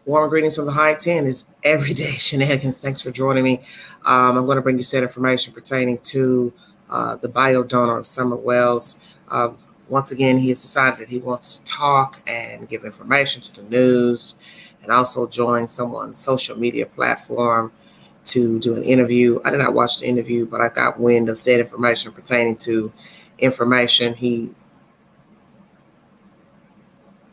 Warm greetings from the high 10 is everyday shenanigans. Thanks for joining me. I'm going to bring you said information pertaining to the bio donor of Summer Wells. Once again, he has decided that he wants to talk and give information to the news and also join someone's social media platform to do an interview. I did not watch the interview, but I got wind of said information pertaining to information. He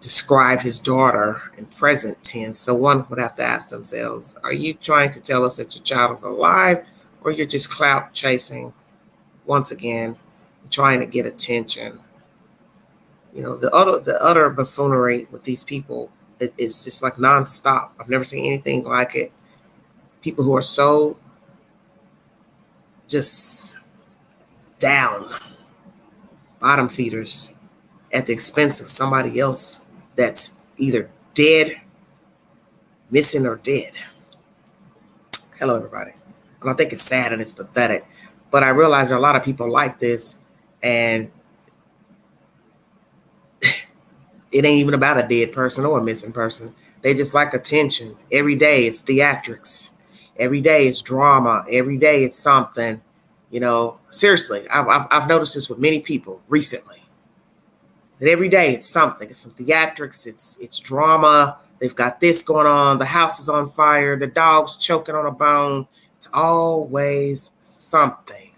described his daughter in present tense. So one would have to ask themselves, are you trying to tell us that your child is alive, or you're just clout chasing once again, trying to get attention? You know, the utter buffoonery with these people is just like nonstop. I've never seen anything like it. People who are so just down, bottom feeders at the expense of somebody else that's either dead, missing, or dead. Hello, everybody. And I think it's sad and it's pathetic. But I realize there are a lot of people like this, and it ain't even about a dead person or a missing person. They just like attention. Every day it's theatrics. Every day it's drama. Every day it's something. You know, seriously, I've noticed this with many people recently. That every day it's something. It's some theatrics. It's drama. They've got this going on. The house is on fire. The dog's choking on a bone. It's always something.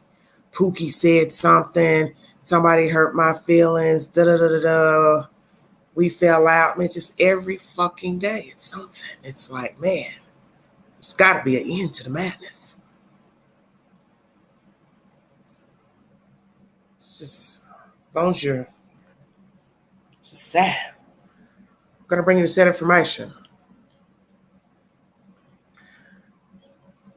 Pookie said something. Somebody hurt my feelings. Da da da da da. We fell out. I mean, it's just every fucking day it's something. It's like, man, there's got to be an end to the madness. It's just bonjour. It's just sad. I'm going to bring you the said information.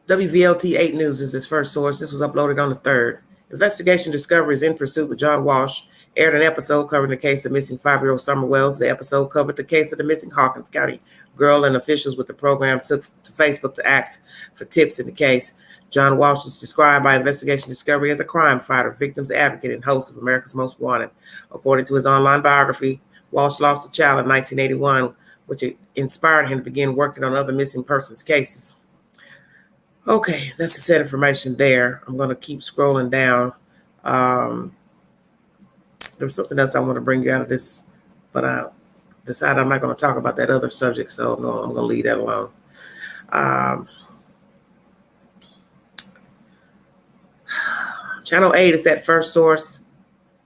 WVLT 8 News is this first source. This was uploaded on the 3rd. Investigation Discovery is in pursuit with John Walsh. Aired an episode covering the case of missing 5-year-old Summer Wells. The episode covered the case of the missing Hawkins County girl, and officials with the program took to Facebook to ask for tips in the case. John Walsh is described by Investigation Discovery as a crime fighter, victim's advocate, and host of America's Most Wanted. According to his online biography, Walsh lost a child in 1981, which inspired him to begin working on other missing persons cases. Okay, that's the set information there. I'm going to keep scrolling down. There was something else I want to bring you out of this, but I decided I'm not going to talk about that other subject, so no, I'm going to leave that alone. Channel 8 is that first source.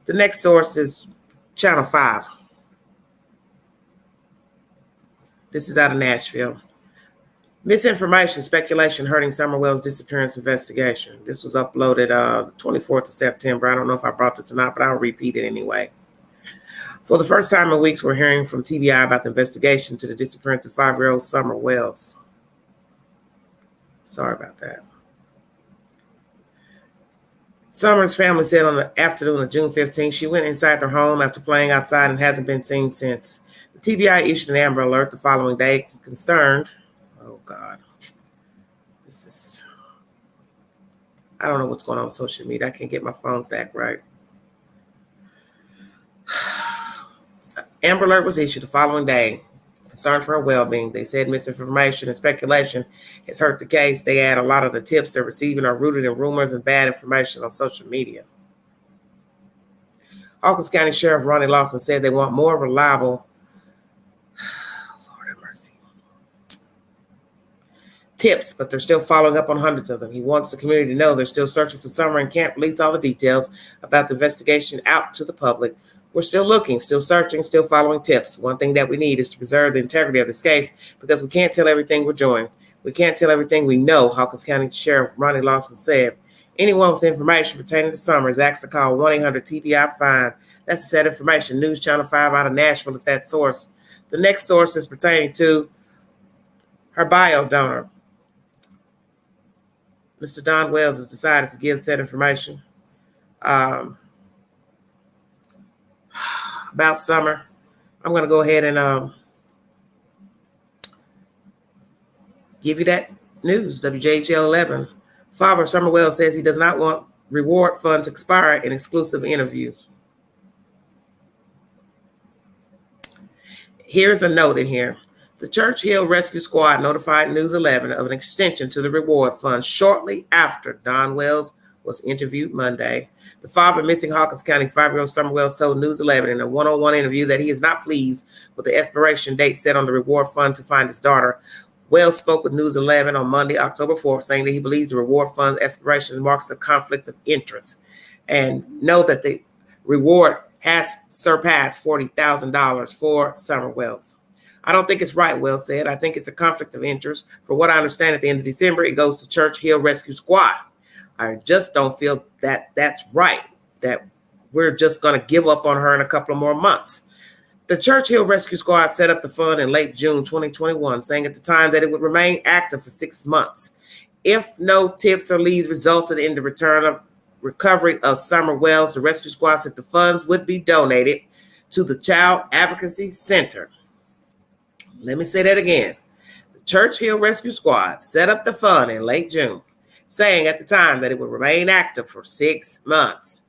The next source is Channel 5. This is out of Nashville. Misinformation, speculation hurting Summer Wells' disappearance investigation. This was uploaded the 24th of September. I don't know if I brought this or not, but I'll repeat it anyway. For the first time in weeks, we're hearing from TBI about the investigation to the disappearance of 5-year-old Summer Wells. Sorry about that. Summer's family said on the afternoon of June 15th, she went inside their home after playing outside and hasn't been seen since. The TBI issued an Amber Alert the following day, concerned. Oh, God. This is, I don't know what's going on with social media. I can't get my phone to act right. Amber Alert was issued the following day. Concerned for her well-being. They said misinformation and speculation has hurt the case. They add a lot of the tips they're receiving are rooted in rumors and bad information on social media. Hawkins County Sheriff Ronnie Lawson said they want more reliable tips, but they're still following up on hundreds of them. He wants the community to know they're still searching for Summer and can't release all the details about the investigation out to the public. We're still looking, still searching, still following tips. One thing that we need is to preserve the integrity of this case because we can't tell everything we're doing. We can't tell everything we know, Hawkins County Sheriff Ronnie Lawson said. Anyone with information pertaining to Summer is asked to call 1-800-TBI-FIND. That's the said information. News Channel 5 out of Nashville is that source. The next source is pertaining to her bio donor. Mr. Don Wells has decided to give said information about Summer. I'm going to go ahead and give you that news. WJHL 11. Father Summer Wells says he does not want reward fund to expire in exclusive interview. Here's a note in here. The Church Hill Rescue Squad notified News 11 of an extension to the reward fund shortly after Don Wells was interviewed Monday. The father of missing Hawkins County 5-year-old Summer Wells told News 11 in a one-on-one interview that he is not pleased with the expiration date set on the reward fund to find his daughter. Wells spoke with News 11 on Monday, October 4th, saying that he believes the reward fund's expiration marks a conflict of interest, and note that the reward has surpassed $40,000 for Summer Wells. I don't think it's right, Wells said. I think it's a conflict of interest. From what I understand, at the end of December, it goes to Church Hill Rescue Squad. I just don't feel that that's right, that we're just going to give up on her in a couple of more months. The Church Hill Rescue Squad set up the fund in late June 2021, saying at the time that it would remain active for 6 months. If no tips or leads resulted in the return of recovery of Summer Wells, the rescue squad said the funds would be donated to the Child Advocacy Center. Let me say that again. The Church Hill Rescue Squad set up the fund in late June, saying at the time that it would remain active for 6 months.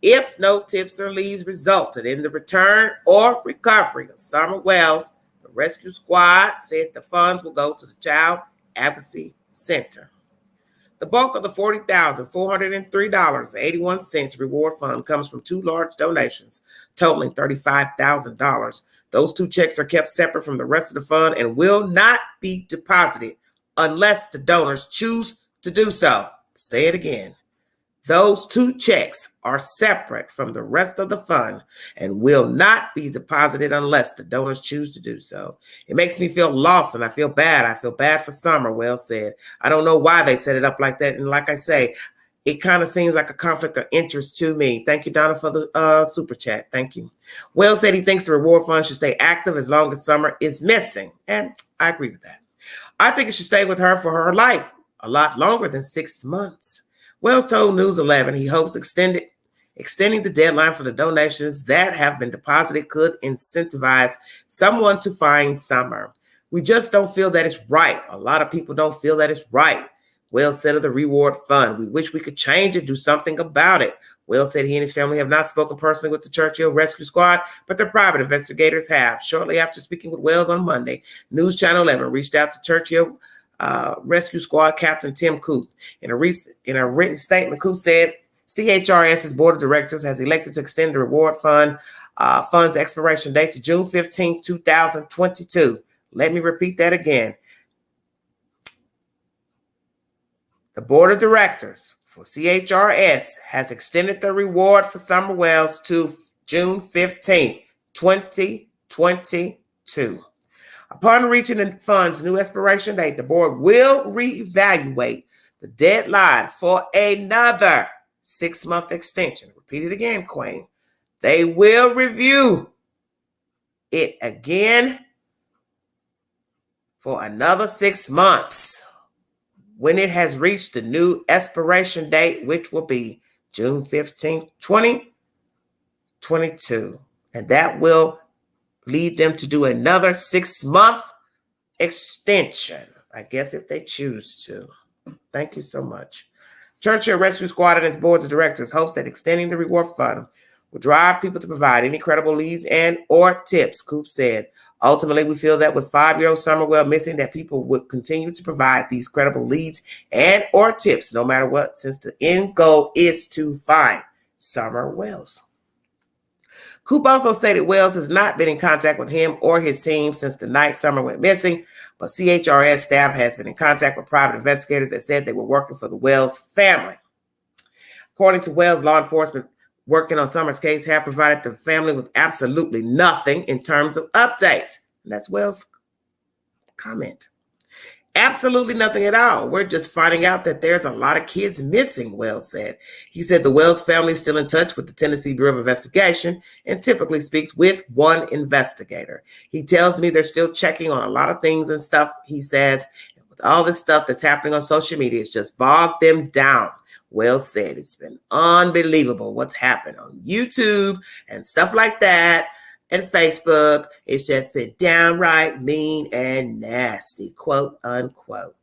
If no tips or leads resulted in the return or recovery of Summer Wells, the rescue squad said the funds will go to the Child Advocacy Center. The bulk of the $40,403.81 reward fund comes from 2 large donations totaling $35,000. Those 2 checks are kept separate from the rest of the fund and will not be deposited unless the donors choose to do so. Say it again. Those 2 checks are separate from the rest of the fund and will not be deposited unless the donors choose to do so. It makes me feel lost and I feel bad. I feel bad for Summer, Wells said. I don't know why they set it up like that. And like I say, it kind of seems like a conflict of interest to me. Thank you, Donna, for the super chat. Thank you. Wells said he thinks the reward fund should stay active as long as Summer is missing. And I agree with that. I think it should stay with her for her life a lot longer than 6 months. Wells told News 11 he hopes extending the deadline for the donations that have been deposited could incentivize someone to find Summer. We just don't feel that it's right. A lot of people don't feel that it's right. Wells said of the reward fund, we wish we could change it, do something about it. Wells said he and his family have not spoken personally with the Church Hill Rescue Squad, but their private investigators have. Shortly after speaking with Wells on Monday, News Channel 11 reached out to Church Hill Rescue Squad Captain Tim Coop. In a written statement, Coop said CHRS's board of directors has elected to extend the reward fund's expiration date to June 15, 2022. Let me repeat that again. The board of directors for CHRS has extended the reward for Summer Wells to June 15, 2022. Upon reaching the fund's new expiration date, the board will reevaluate the deadline for another 6-month extension. Repeat it again, Queen. They will review it again for another 6 months when it has reached the new expiration date, which will be June 15, 2022. And that will lead them to do another 6-month extension, I guess, if they choose to. Thank you so much. Church Hill Rescue Squad and its board of directors hopes that extending the reward fund will drive people to provide any credible leads and or tips, Coop said. Ultimately, we feel that with 5-year-old Summer Wells missing, that people would continue to provide these credible leads and or tips no matter what, since the end goal is to find Summer Wells. Coop also stated Wells has not been in contact with him or his team since the night Summer went missing, but CHRS staff has been in contact with private investigators that said they were working for the Wells family. According to Wells, law enforcement working on Summer's case have provided the family with absolutely nothing in terms of updates. And that's Wells' comment. Absolutely nothing at all. We're just finding out that there's a lot of kids missing, Wells said. He said the Wells family is still in touch with the Tennessee Bureau of Investigation and typically speaks with one investigator. He tells me they're still checking on a lot of things and stuff, he says. With all this stuff that's happening on social media, it's just bogged them down. Wells said it's been unbelievable what's happened on YouTube and stuff like that. And Facebook, it's just been downright mean and nasty, quote unquote.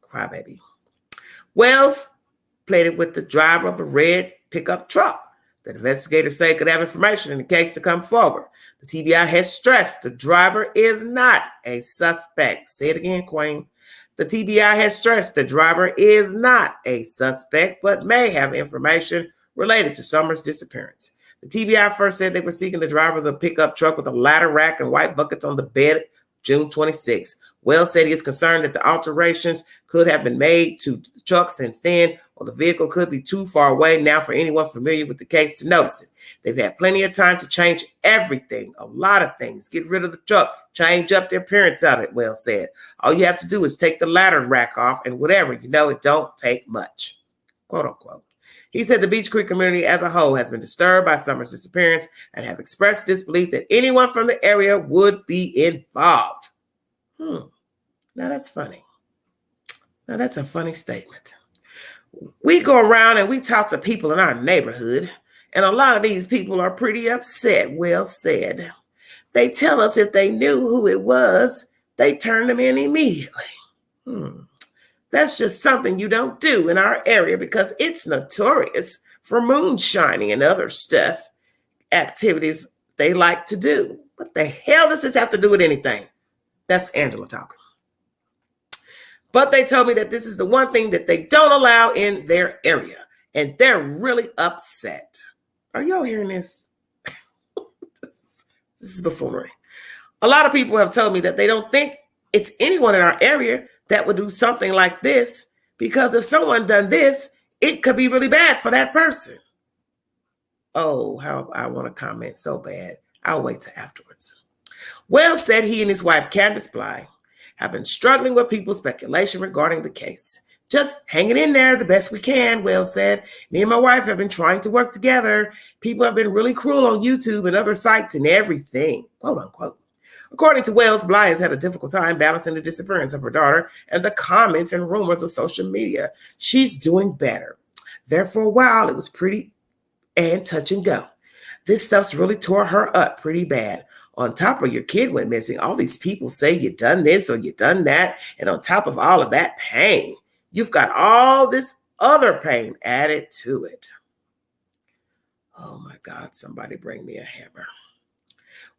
Crybaby. Wells played it with the driver of a red pickup truck that investigators say could have information in the case to come forward. The TBI has stressed the driver is not a suspect. Say it again, Queen. The TBI has stressed the driver is not a suspect, but may have information related to Summers' disappearance. The TBI first said they were seeking the driver of the pickup truck with a ladder rack and white buckets on the bed June 26. Wells said he is concerned that the alterations could have been made to the truck since then, or the vehicle could be too far away now for anyone familiar with the case to notice it. They've had plenty of time to change everything, a lot of things, get rid of the truck, change up the appearance of it, Wells said. All you have to do is take the ladder rack off and whatever, it don't take much, quote unquote. He said the Beach Creek community as a whole has been disturbed by Summers' disappearance and have expressed disbelief that anyone from the area would be involved. Now that's funny. Now that's a funny statement. We go around and we talk to people in our neighborhood, and a lot of these people are pretty upset, Wells said. They tell us if they knew who it was, they turn them in immediately. That's just something you don't do in our area because it's notorious for moonshining and other stuff, activities they like to do. What the hell does this have to do with anything? That's Angela talking. But they told me that this is the one thing that they don't allow in their area, and they're really upset. Are y'all hearing this? This is buffoonery. A lot of people have told me that they don't think it's anyone in our area that would do something like this, because if someone done this, it could be really bad for that person. Oh, how I want to comment so bad. I'll wait till afterwards. Wells said he and his wife, Candace Bly, have been struggling with people's speculation regarding the case. Just hanging in there the best we can, Wells said. Me and my wife have been trying to work together. People have been really cruel on YouTube and other sites and everything, quote unquote. According to Wells, Bly has had a difficult time balancing the disappearance of her daughter and the comments and rumors of social media. She's doing better. There for a while, it was pretty and touch and go. This stuff's really tore her up pretty bad. On top of your kid went missing, all these people say you done this or you done that. And on top of all of that pain, you've got all this other pain added to it. Oh my God, somebody bring me a hammer.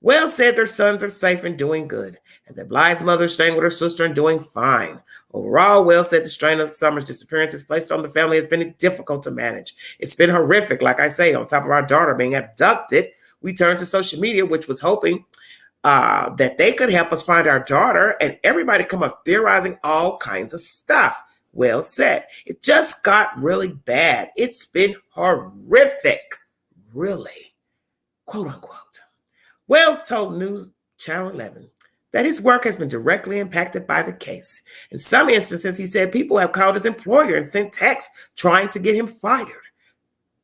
Wells said their sons are safe and doing good, and that Bly's mother is staying with her sister and doing fine. Overall, Wells said the strain of Summers' disappearance has placed on the family has been difficult to manage. It's been horrific, like I say, on top of our daughter being abducted. We turned to social media, which was hoping that they could help us find our daughter, and everybody come up theorizing all kinds of stuff. Wells said, it just got really bad. It's been horrific, really, quote unquote. Wells told News Channel 11 that his work has been directly impacted by the case. In some instances, he said people have called his employer and sent texts trying to get him fired.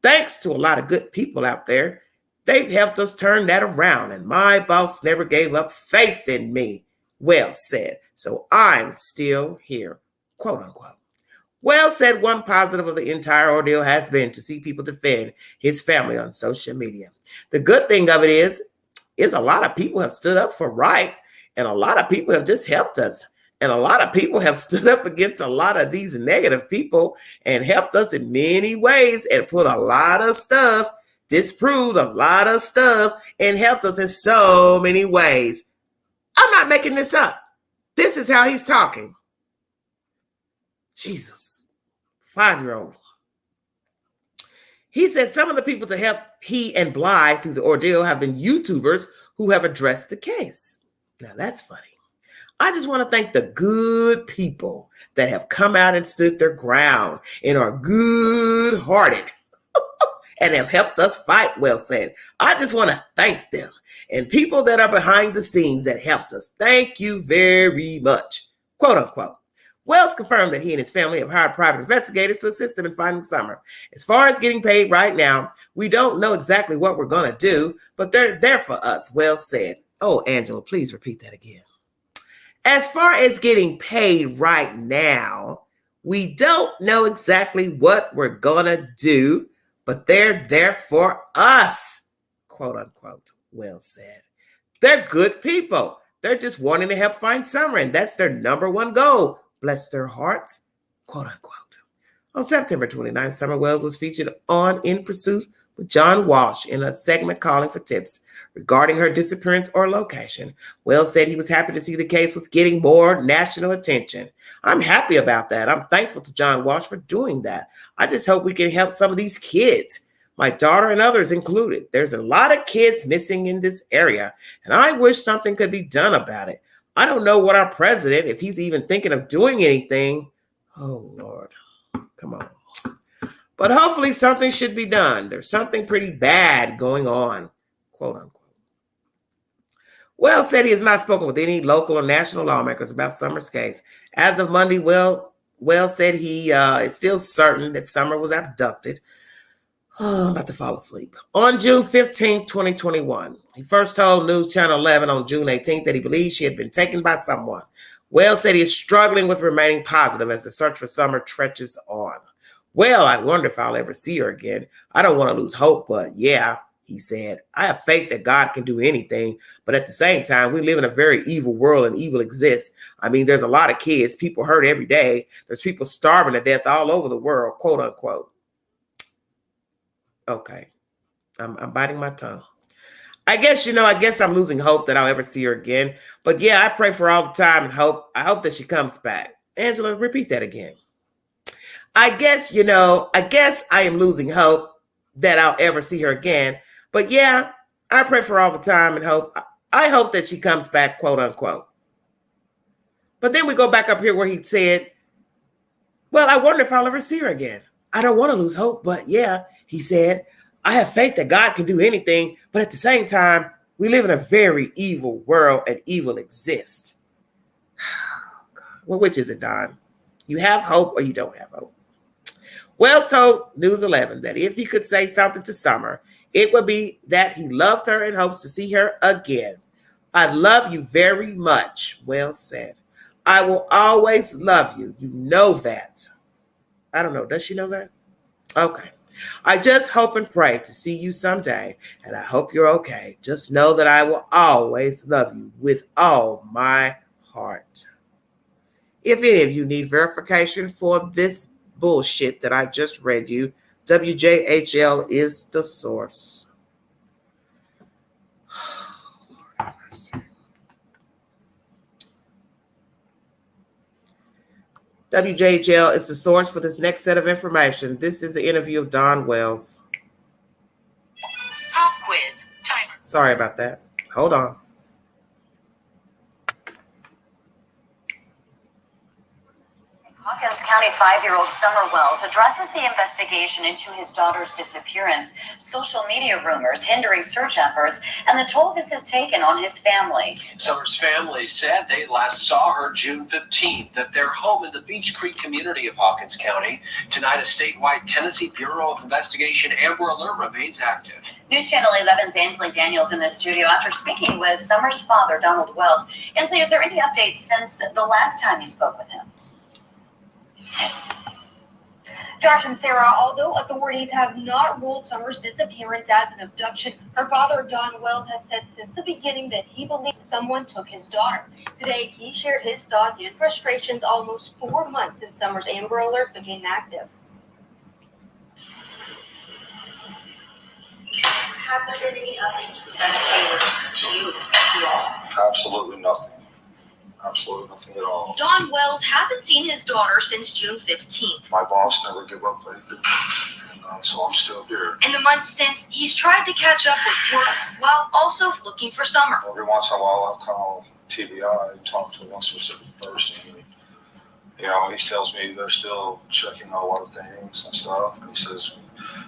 Thanks to a lot of good people out there, they've helped us turn that around, and my boss never gave up faith in me, Wells said. So I'm still here, quote unquote. Wells said one positive of the entire ordeal has been to see people defend his family on social media. The good thing of it is a lot of people have stood up for right, and a lot of people have just helped us. And a lot of people have stood up against a lot of these negative people and helped us in many ways and put a lot of stuff, disproved a lot of stuff, and helped us in so many ways. I'm not making this up. This is how he's talking. Jesus, 5-year-old. He said some of the people to help he and Bly through the ordeal have been YouTubers who have addressed the case. Now that's funny. I just want to thank the good people that have come out and stood their ground and are good-hearted and have helped us fight, Wells said. I just want to thank them and people that are behind the scenes that helped us. Thank you very much, quote unquote. Wells confirmed that he and his family have hired private investigators to assist them in finding Summer. As far as getting paid right now, we don't know exactly what we're going to do, but they're there for us, Wells said. Oh, Angela, please repeat that again. As far as getting paid right now, we don't know exactly what we're going to do, but they're there for us, quote unquote, Wells said. They're good people. They're just wanting to help find Summer, and that's their number one goal. Bless their hearts, quote unquote. On September 29th, Summer Wells was featured on In Pursuit with John Walsh in a segment calling for tips regarding her disappearance or location. Wells said he was happy to see the case was getting more national attention. I'm happy about that. I'm thankful to John Walsh for doing that. I just hope we can help some of these kids, my daughter and others included. There's a lot of kids missing in this area, and I wish something could be done about it. I don't know what our president, if he's even thinking of doing anything. Oh, Lord. Come on. But hopefully something should be done. There's something pretty bad going on, quote unquote. Wells said he has not spoken with any local or national lawmakers about Summer's case. As of Monday, Wells said he is still certain that Summer was abducted. Oh, I'm about to fall asleep. On June 15, 2021, he first told News Channel 11 on June 18th that he believes she had been taken by someone. Wells said he is struggling with remaining positive as the search for Summer stretches on. Well, I wonder if I'll ever see her again. I don't want to lose hope, but yeah, he said. I have faith that God can do anything, but at the same time, we live in a very evil world and evil exists. I mean, there's a lot of kids, people hurt every day. There's people starving to death all over the world, quote unquote. Okay, I'm biting my tongue. I guess I'm losing hope that I'll ever see her again. But yeah, I pray for all the time and hope. I hope that she comes back. Angela, repeat that again. I guess I am losing hope that I'll ever see her again. But yeah, I pray for all the time and hope. I hope that she comes back, quote unquote. But then we go back up here where he said, well, I wonder if I'll ever see her again. I don't want to lose hope, but yeah, he said, I have faith that God can do anything, but at the same time, we live in a very evil world and evil exists. Well, which is it, Don? You have hope or you don't have hope? Wells told News 11 that if he could say something to Summer, it would be that he loves her and hopes to see her again. I love you very much, Wells said. I will always love you. You know that. I don't know. Does she know that? Okay. I just hope and pray to see you someday, and I hope you're okay. Just know that I will always love you with all my heart. If any of you need verification for this bullshit that I just read you, WJHL is the source. WJHL is the source for this next set of information. This is the interview of Don Wells. Pop quiz timer. Sorry about that. Hold on. Hawkins County 5-year-old Summer Wells addresses the investigation into his daughter's disappearance, social media rumors hindering search efforts, and the toll this has taken on his family. Summer's family said they last saw her June 15th at their home in the Beach Creek community of Hawkins County. Tonight, a statewide Tennessee Bureau of Investigation Amber Alert remains active. News Channel 11's Ansley Daniels in the studio after speaking with Summer's father, Donald Wells. Ansley, is there any updates since the last time you spoke with him? Josh and Sarah, although authorities have not ruled Summer's disappearance as an abduction, her father, Don Wells, has said since the beginning that he believes someone took his daughter. Today, he shared his thoughts and frustrations almost 4 months since Summer's Amber Alert became active. Have there been any updates from investigators to you at all? Absolutely nothing. Absolutely nothing at all. Don Wells hasn't seen his daughter since June 15th. My boss never gave up faith, and so I'm still here. In the months since, he's tried to catch up with work while also looking for Summer. Every once in a while, I'll call TBI and talk to one specific person. He tells me they're still checking out a lot of things and stuff. And he says,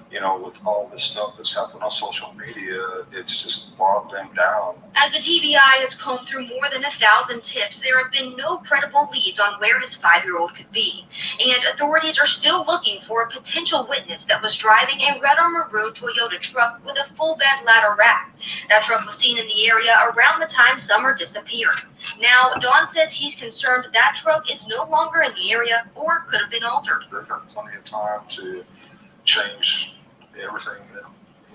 with all this stuff that's happened on social media, it's just bogged them down. As the TBI has combed through more than 1,000 tips, there have been no credible leads on where his 5-year-old could be. And authorities are still looking for a potential witness that was driving a red or maroon Toyota truck with a full bed ladder rack. That truck was seen in the area around the time Summer disappeared. Now, Don says he's concerned that truck is no longer in the area or could have been altered. They've got plenty of time to change everything,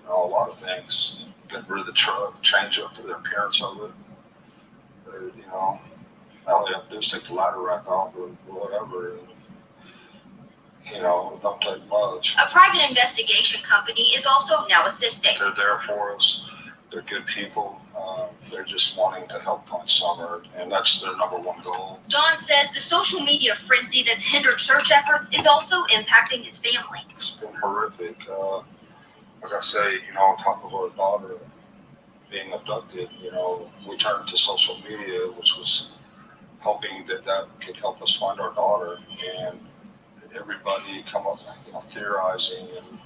a lot of things. Get rid of the truck, change up to the appearance of it. All they have to do is take the ladder rack off or whatever. don't take much. A private investigation company is also now assisting. They're there for us. They're good people. They're just wanting to help find Summer, and that's their number one goal. Don says the social media frenzy that's hindered search efforts is also impacting his family. It's been horrific. Like I say, on top of our daughter being abducted, we turned to social media, which was hoping that could help us find our daughter, and everybody come up, theorizing and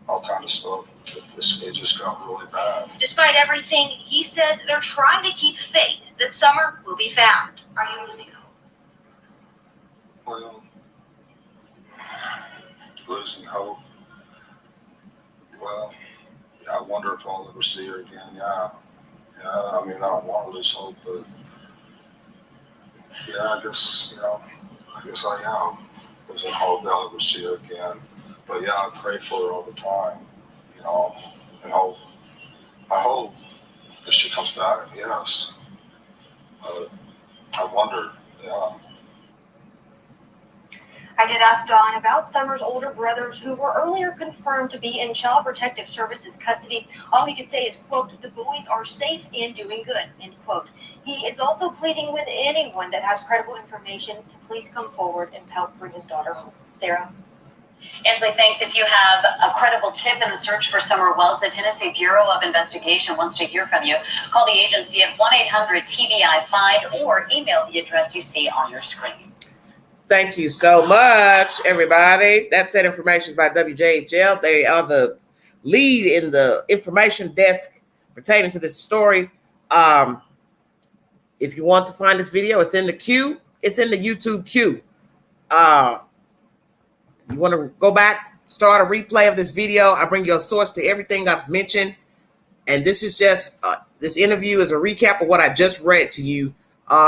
all kind of stuff. It just got really bad. Despite everything, he says they're trying to keep faith that Summer will be found. Are you losing hope? Well, losing hope. Well, yeah, I wonder if I'll ever see her again. Yeah. I mean, I don't want to lose hope, but yeah, I guess I am. There's a hope that I'll ever see her again. But yeah, I pray for her all the time, and hope. I hope that she comes back, yes. I wonder, yeah. I did ask Dawn about Summer's older brothers who were earlier confirmed to be in Child Protective Services custody. All he could say is, quote, "The boys are safe and doing good," end quote. He is also pleading with anyone that has credible information to please come forward and help bring his daughter home. Sarah? Ansley, thanks. If you have a credible tip in the search for Summer Wells, the Tennessee Bureau of Investigation wants to hear from you. Call the agency at 1-800-TBI-FIND or email the address you see on your screen. Thank you so much, everybody. That said, information is by WJHL. They are the lead in the information desk pertaining to this story. If you want to find this video, it's in the queue. It's in the YouTube queue. You want to go back, start a replay of this video. I bring you a source to everything I've mentioned. And this is just, this interview is a recap of what I just read to you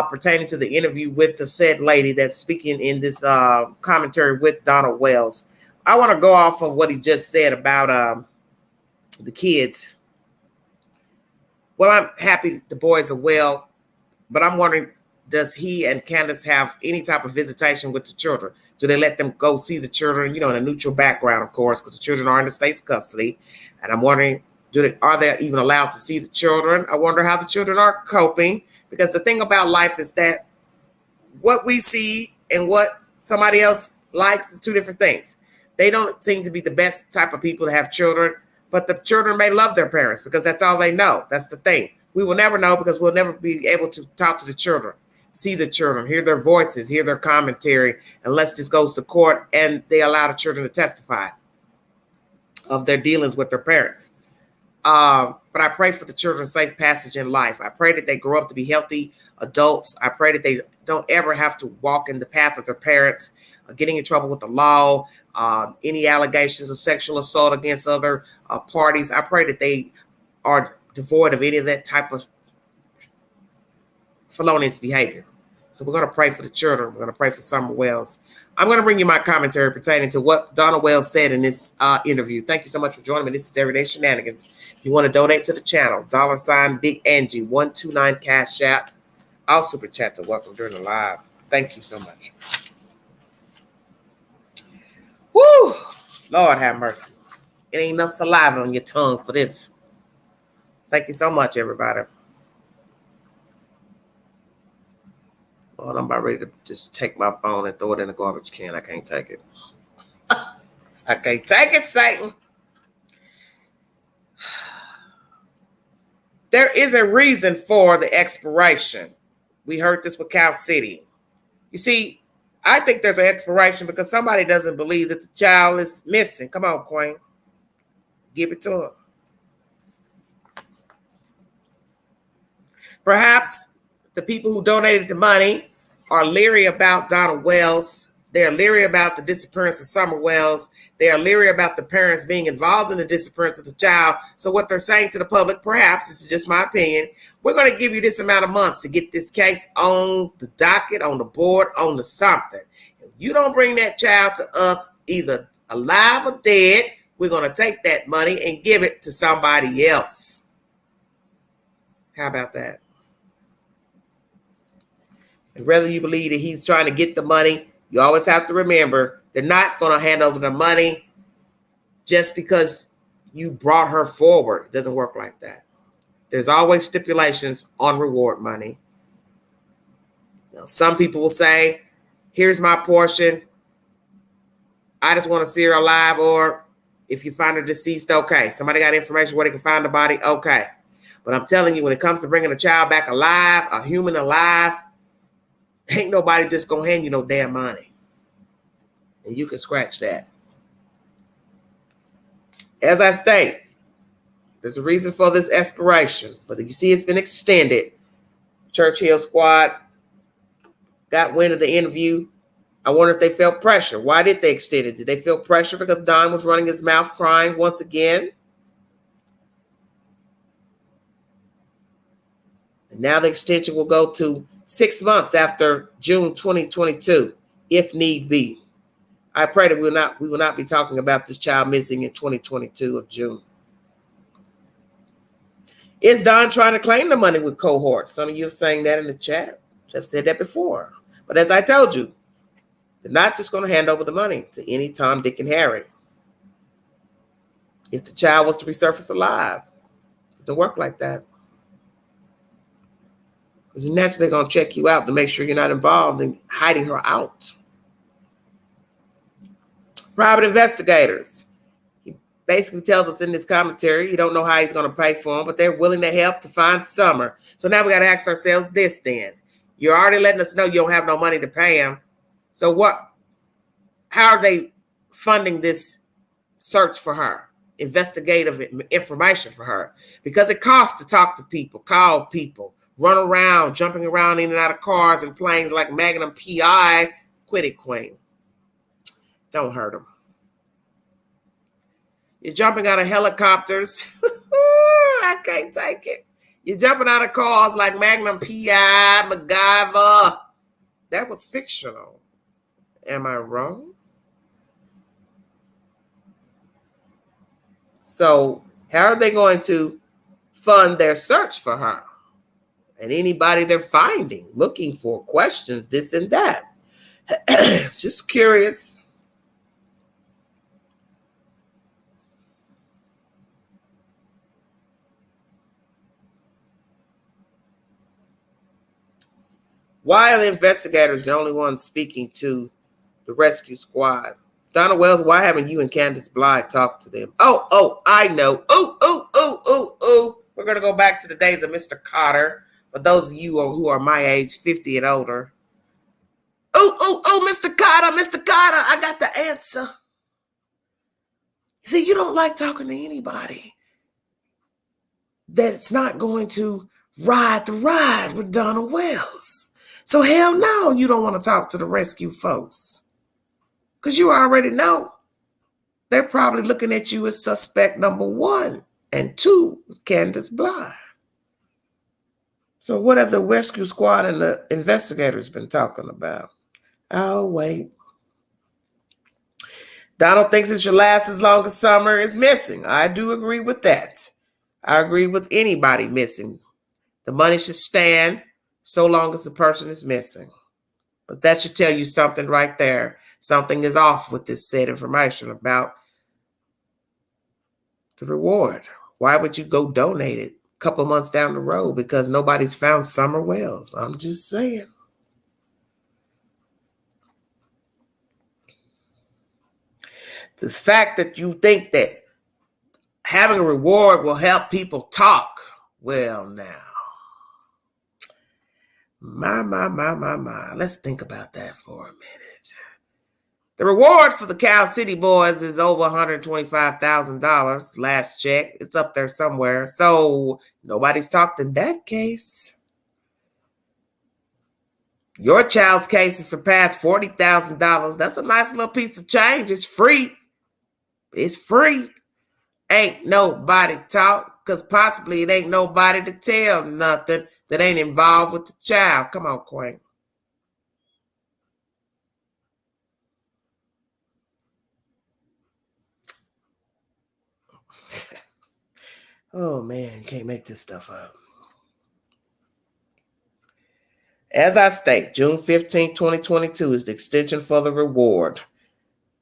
pertaining to the interview with the said lady that's speaking in this commentary with Donald Wells. I want to go off of what he just said about the kids. Well, I'm happy the boys are well, but I'm wondering, does he and Candace have any type of visitation with the children? Do they let them go see the children, in a neutral background, of course, because the children are in the state's custody. And I'm wondering, are they even allowed to see the children? I wonder how the children are coping, because the thing about life is that what we see and what somebody else likes is two different things. They don't seem to be the best type of people to have children, but the children may love their parents because that's all they know. That's the thing. We will never know because we'll never be able to talk to the children, see the children, hear their voices, hear their commentary, unless this goes to court and they allow the children to testify of their dealings with their parents. But I pray for the children's safe passage in life. I pray that they grow up to be healthy adults. I pray that they don't ever have to walk in the path of their parents, getting in trouble with the law, any allegations of sexual assault against other parties. I pray that they are devoid of any of that type of felonious behavior. So we're going to pray for the children. We're going to pray for Summer Wells. I'm going to bring you my commentary pertaining to what Donald Wells said in this interview. Thank you so much for joining me. This is Everyday Shenanigans. If you want to donate to the channel, $ Big Angie 129 Cash App. All super chats are welcome during the live. Thank you so much. Woo! Lord have mercy. It ain't enough saliva on your tongue for this. Thank you so much, everybody. Lord, I'm about ready to just take my phone and throw it in the garbage can. I can't take it. I can't take it, Satan. There is a reason for the expiration. We heard this with Cal City. You see, I think there's an expiration because somebody doesn't believe that the child is missing. Come on, Queen. Give it to her. Perhaps the people who donated the money are leery about Donald Wells. They're leery about the disappearance of Summer Wells. They are leery about the parents being involved in the disappearance of the child. So what they're saying to the public, perhaps, this is just my opinion, we're going to give you this amount of months to get this case on the docket, on the board, on the something. If you don't bring that child to us, either alive or dead, we're going to take that money and give it to somebody else. How about that? And whether you believe that he's trying to get the money You always have to remember they're not going to hand over the money just because you brought her forward. It doesn't work like that. There's always stipulations on reward money. Now, some people will say, here's my portion. I just want to see her alive, or if you find her deceased, okay. Somebody got information where they can find the body, okay. But I'm telling you, when it comes to bringing a child back alive, a human alive, ain't nobody just going to hand you no damn money. And you can scratch that. As I state, there's a reason for this expiration, but you see it's been extended. Churchill Squad got wind of the interview. I wonder if they felt pressure. Why did they extend it? Did they feel pressure because Don was running his mouth crying once again? And now the extension will go to 6 months after June 2022, if need be. I pray that we will not be talking about this child missing in 2022 of June. Is Don trying to claim the money with cohorts? Some of you are saying that in the chat. I've said that before. But as I told you, they're not just going to hand over the money to any Tom, Dick, and Harry. If the child was to resurface alive, it doesn't work like that. Because you're naturally going to check you out to make sure you're not involved in hiding her out. Private investigators. He basically tells us in this commentary, he don't know how he's going to pay for them, but they're willing to help to find Summer. So now we got to ask ourselves this then. You're already letting us know you don't have no money to pay him. So how are they funding this search for her? Investigative information for her? Because it costs to talk to people, call people, run around, jumping around in and out of cars and planes like Magnum PI. Quit it, Queen. Don't hurt them. You're jumping out of helicopters. I can't take it. You're jumping out of cars like Magnum PI, MacGyver. That was fictional. Am I wrong? So how are they going to fund their search for her? And anybody they're finding, looking for, questions, this and that. Just curious. Why are the investigators the only ones speaking to the rescue squad? Donna Wells, why haven't you and Candace Bly talked to them? Oh, I know. We're going to go back to the days of Mr. Cotter. For those of you who are my age, 50 and older. Mr. Cotter, I got the answer. See, you don't like talking to anybody that's not going to ride the ride with Donna Wells. So hell no, you don't want to talk to the rescue folks. Because you already know they're probably looking at you as suspect number 1 and 2 with Candace Bly. So what have the rescue squad and the investigators been talking about? Oh, wait. Donald thinks it should last as long as Summer is missing. I do agree with that. I agree with anybody missing. The money should stand so long as the person is missing. But that should tell you something right there. Something is off with this said information about the reward. Why would you go donate it a couple of months down the road because nobody's found Summer Wells? I'm just saying. This fact that you think that having a reward will help people talk. Well, now. My. Let's think about that for a minute. The reward for the Cal City boys is over $125,000. Last check. It's up there somewhere. So nobody's talked in that case. Your child's case has surpassed $40,000. That's a nice little piece of change. It's free. It's free. Ain't nobody talk. Because possibly it ain't nobody to tell nothing that ain't involved with the child. Come on, Queen. Oh, man, you can't make this stuff up. As I state, June 15, 2022 is the extension for the reward.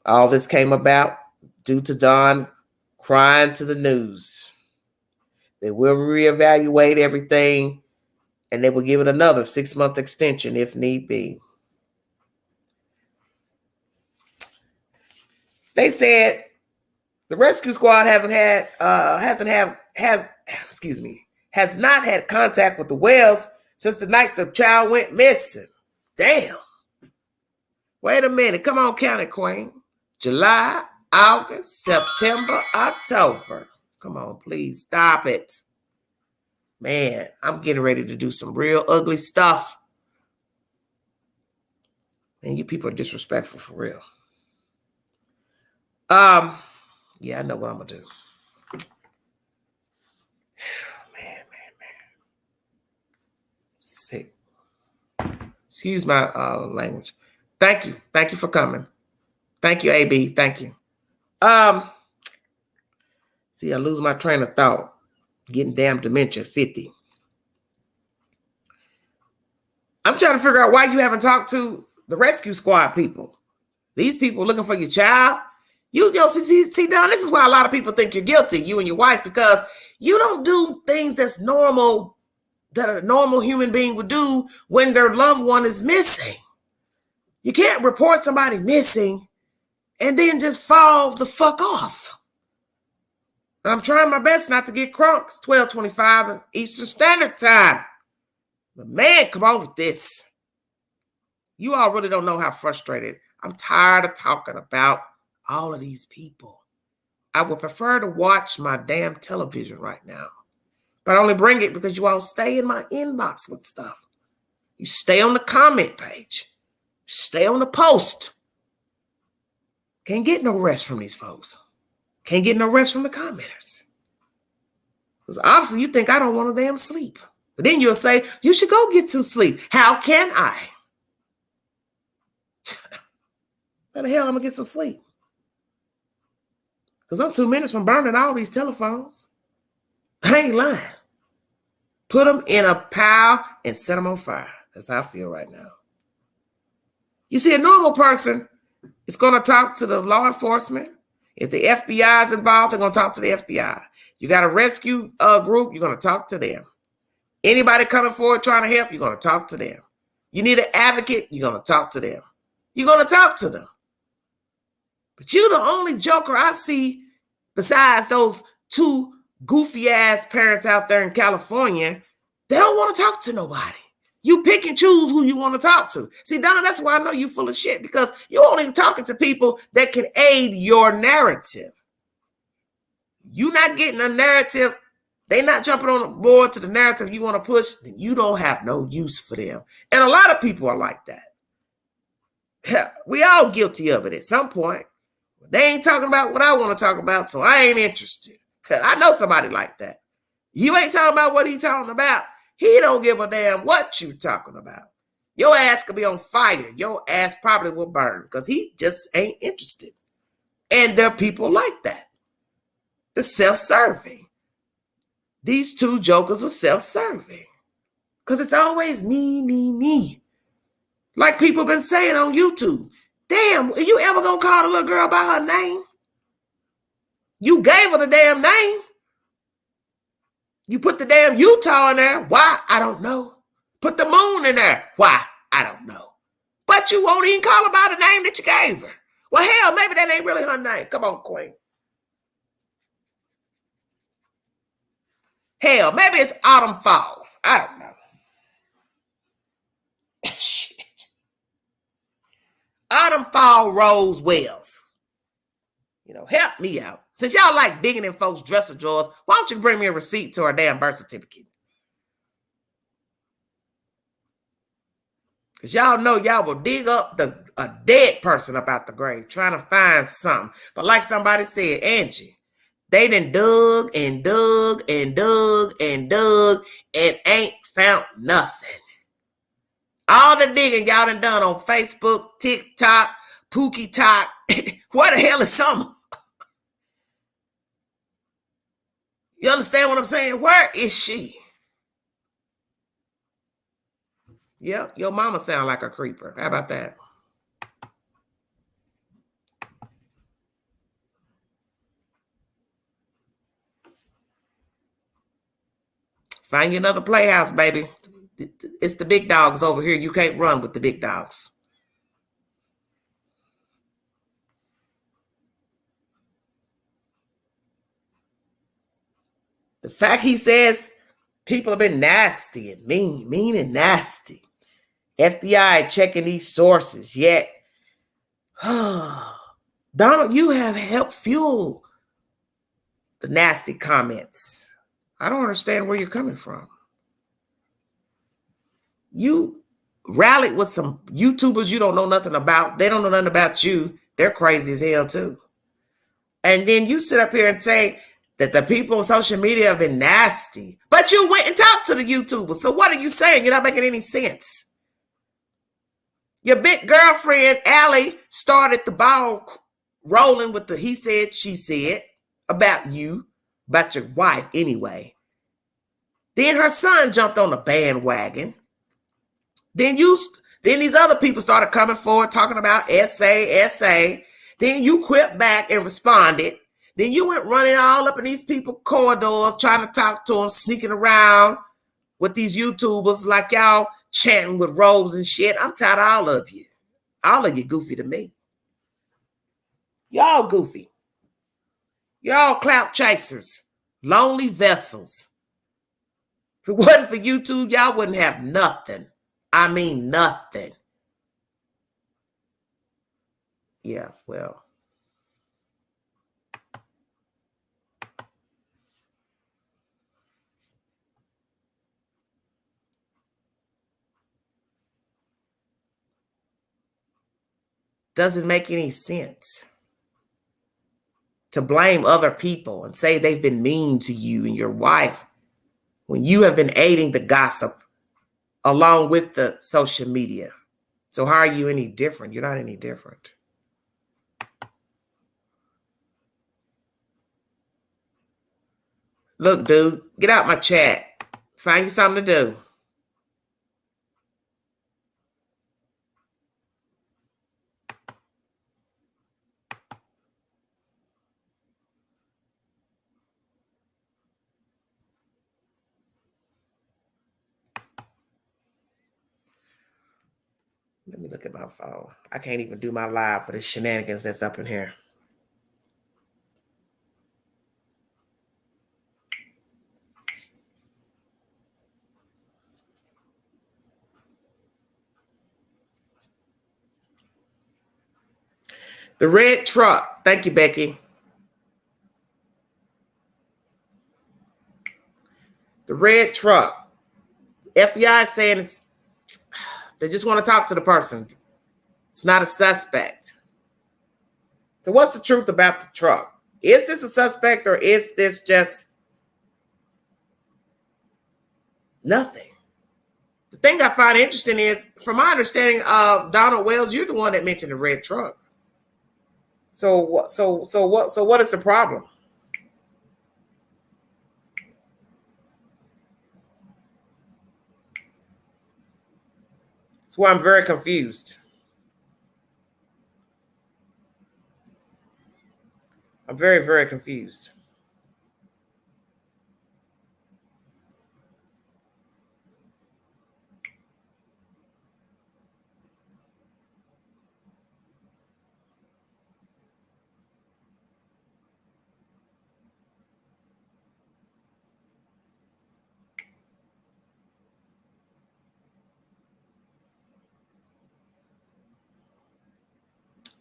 All this came about due to Don crying to the news. They will reevaluate everything, and they will give it another 6-month extension if need be. They said the rescue squad has not had contact with the Wells since the night the child went missing. Damn. Wait a minute. Come on, count it, Queen. July, August, September, October. Come on, please stop it. Man, I'm getting ready to do some real ugly stuff. Man, you people are disrespectful for real. Yeah, I know what I'm gonna do. Man. Sick. Excuse my language. Thank you for coming. Thank you, AB. Thank you. See, I lose my train of thought. Getting damn dementia at 50. I'm trying to figure out why you haven't talked to the rescue squad people. These people looking for your child. See, Don, this is why a lot of people think you're guilty, you and your wife, because you don't do things that's normal, that a normal human being would do when their loved one is missing. You can't report somebody missing and then just fall the fuck off. I'm trying my best not to get crunk. It's 12:25 Eastern Standard Time. But man, come on with this. You all really don't know how frustrated. I'm tired of talking about all of these people. I would prefer to watch my damn television right now. But I only bring it because you all stay in my inbox with stuff. You stay on the comment page. Stay on the post. Can't get no rest from these folks. Can't get no rest from the commenters. Because obviously you think I don't want to damn sleep. But then you'll say, you should go get some sleep. How can I? How the hell I'm going to get some sleep? Because I'm 2 minutes from burning all these telephones. I ain't lying. Put them in a pile and set them on fire. That's how I feel right now. You see, a normal person is going to talk to the law enforcement. If the FBI is involved, they're going to talk to the FBI. You got a rescue group, you're going to talk to them. Anybody coming forward trying to help, you're going to talk to them. You need an advocate, you're going to talk to them. You're going to talk to them. But you're the only joker I see besides those two goofy-ass parents out there in California. They don't want to talk to nobody. You pick and choose who you want to talk to. See, Donna, that's why I know you're full of shit, because you're only talking to people that can aid your narrative. You're not getting a narrative. They're not jumping on board to the narrative you want to push. Then you don't have no use for them. And a lot of people are like that. We all guilty of it at some point. They ain't talking about what I want to talk about, so I ain't interested. I know somebody like that. You ain't talking about what he's talking about. He don't give a damn what you talking about. Your ass could be on fire. Your ass probably will burn because he just ain't interested. And there are people like that. The self-serving. These two jokers are self-serving. Because it's always me. Like people been saying on YouTube. Damn, are you ever going to call the little girl by her name? You gave her the damn name. You put the damn Utah in there. Why? I don't know. Put the moon in there. Why? I don't know. But you won't even call her by the name that you gave her. Well, hell, maybe that ain't really her name. Come on, Queen. Hell, maybe it's Autumn Fall. I don't know. Shit. Autumn Fall Rose Wells. You know, help me out. Since y'all like digging in folks' dresser drawers, why don't you bring me a receipt to our damn birth certificate? Because y'all know y'all will dig up a dead person up out the grave trying to find something. But like somebody said, Angie, they done dug and ain't found nothing. All the digging y'all done on Facebook, TikTok, Pookie Talk. What the hell is some? You understand what I'm saying? Where is she? Yep, your mama sound like a creeper. How about that? Find you another playhouse, baby. It's the big dogs over here. You can't run with the big dogs. The fact he says people have been nasty and mean and nasty. FBI checking these sources, yet Donald, you have helped fuel the nasty comments. I don't understand where you're coming from. You rallied with some YouTubers you don't know nothing about. They don't know nothing about you. They're crazy as hell too. And then you sit up here and say that the people on social media have been nasty. But you went and talked to the YouTubers. So what are you saying? You're not making any sense. Your big girlfriend, Allie, started the ball rolling with the he said, she said about you, about your wife anyway. Then her son jumped on the bandwagon. Then these other people started coming forward talking about essay. Then you quit back and responded. Then you went running all up in these people's corridors trying to talk to them, sneaking around with these YouTubers like y'all chanting with robes and shit. I'm tired of all of you. All of you goofy to me. Y'all goofy. Y'all clout chasers. Lonely vessels. If it wasn't for YouTube, y'all wouldn't have nothing. I mean nothing. Yeah, well. Doesn't make any sense to blame other people and say they've been mean to you and your wife when you have been aiding the gossip along with the social media. So how are you any different? You're not any different. Look, dude, get out my chat. Find you something to do. Let me look at my phone. I can't even do my live for the shenanigans that's up in here. The red truck. Thank you, Becky. The red truck. FBI saying they just want to talk to the person. It's not a suspect. So what's the truth about the truck? Is this a suspect or is this just nothing? The thing I find interesting is, from my understanding of Donald Wells, you're the one that mentioned the red truck. So what is the problem? That's why I'm very confused. I'm very, very confused.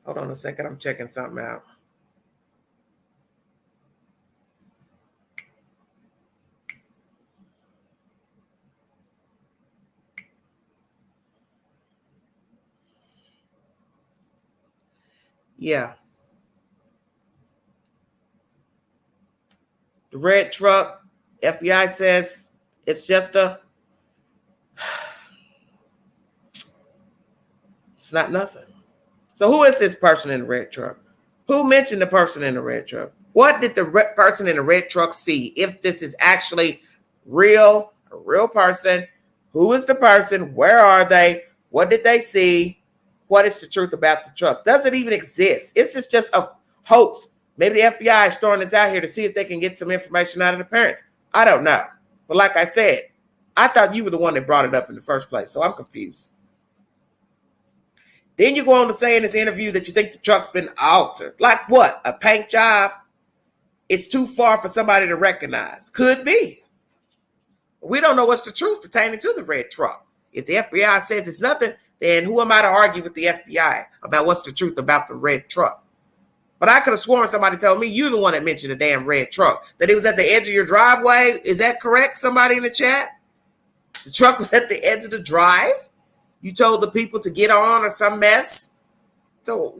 Hold on a second. I'm checking something out. Yeah. The red truck, FBI says it's just it's not nothing. So who is this person in the red truck? Who mentioned the person in the red truck? What did the person in the red truck see? If this is actually real, a real person, Who is the person? Where are they? What did they see? What is the truth about the truck? Does it even exist? Is this just a hoax? Maybe the FBI is throwing this out here to see if they can get some information out of the parents. I don't know. But like I said, I thought you were the one that brought it up in the first place, so I'm confused. Then you go on to say in this interview that you think the truck's been altered. Like what? A paint job? It's too far for somebody to recognize. Could be. We don't know what's the truth pertaining to the red truck. If the FBI says it's nothing, then who am I to argue with the FBI about what's the truth about the red truck? But I could have sworn somebody told me you're the one that mentioned the damn red truck, that it was at the edge of your driveway. Is that correct? Somebody in the chat? The truck was at the edge of the drive? You told the people to get on or some mess? So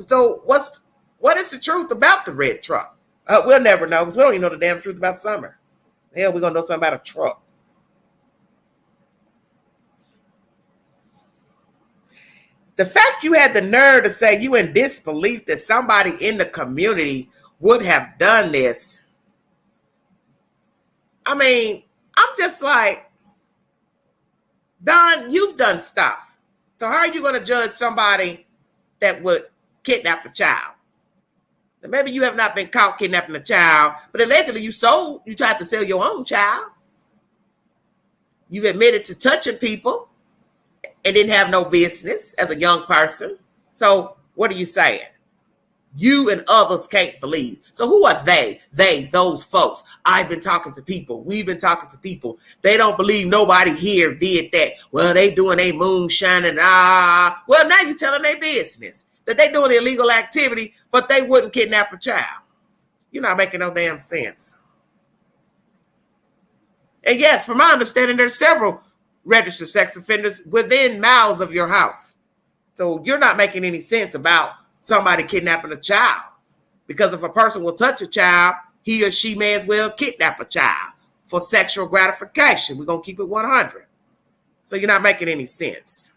what is the truth about the red truck? We'll never know because we don't even know the damn truth about Summer. Hell, we're going to know something about a truck. The fact you had the nerve to say you in disbelief that somebody in the community would have done this. I mean, I'm just like, Don, you've done stuff. So how are you going to judge somebody that would kidnap a child? Now, maybe you have not been caught kidnapping a child, but allegedly you tried to sell your own child. You've admitted to touching people and didn't have no business as a young person. So what are you saying? You and others can't believe. So who are they? Those folks. I've been talking to people. We've been talking to people. They don't believe nobody here did that. Well, they doing a moonshine and Well, now you're telling their business that they doing illegal activity, but they wouldn't kidnap a child. You're not making no damn sense. And yes, from my understanding, there's several registered sex offenders within miles of your house. So you're not making any sense about somebody kidnapping a child. Because if a person will touch a child, he or she may as well kidnap a child for sexual gratification. We're going to keep it 100. So you're not making any sense.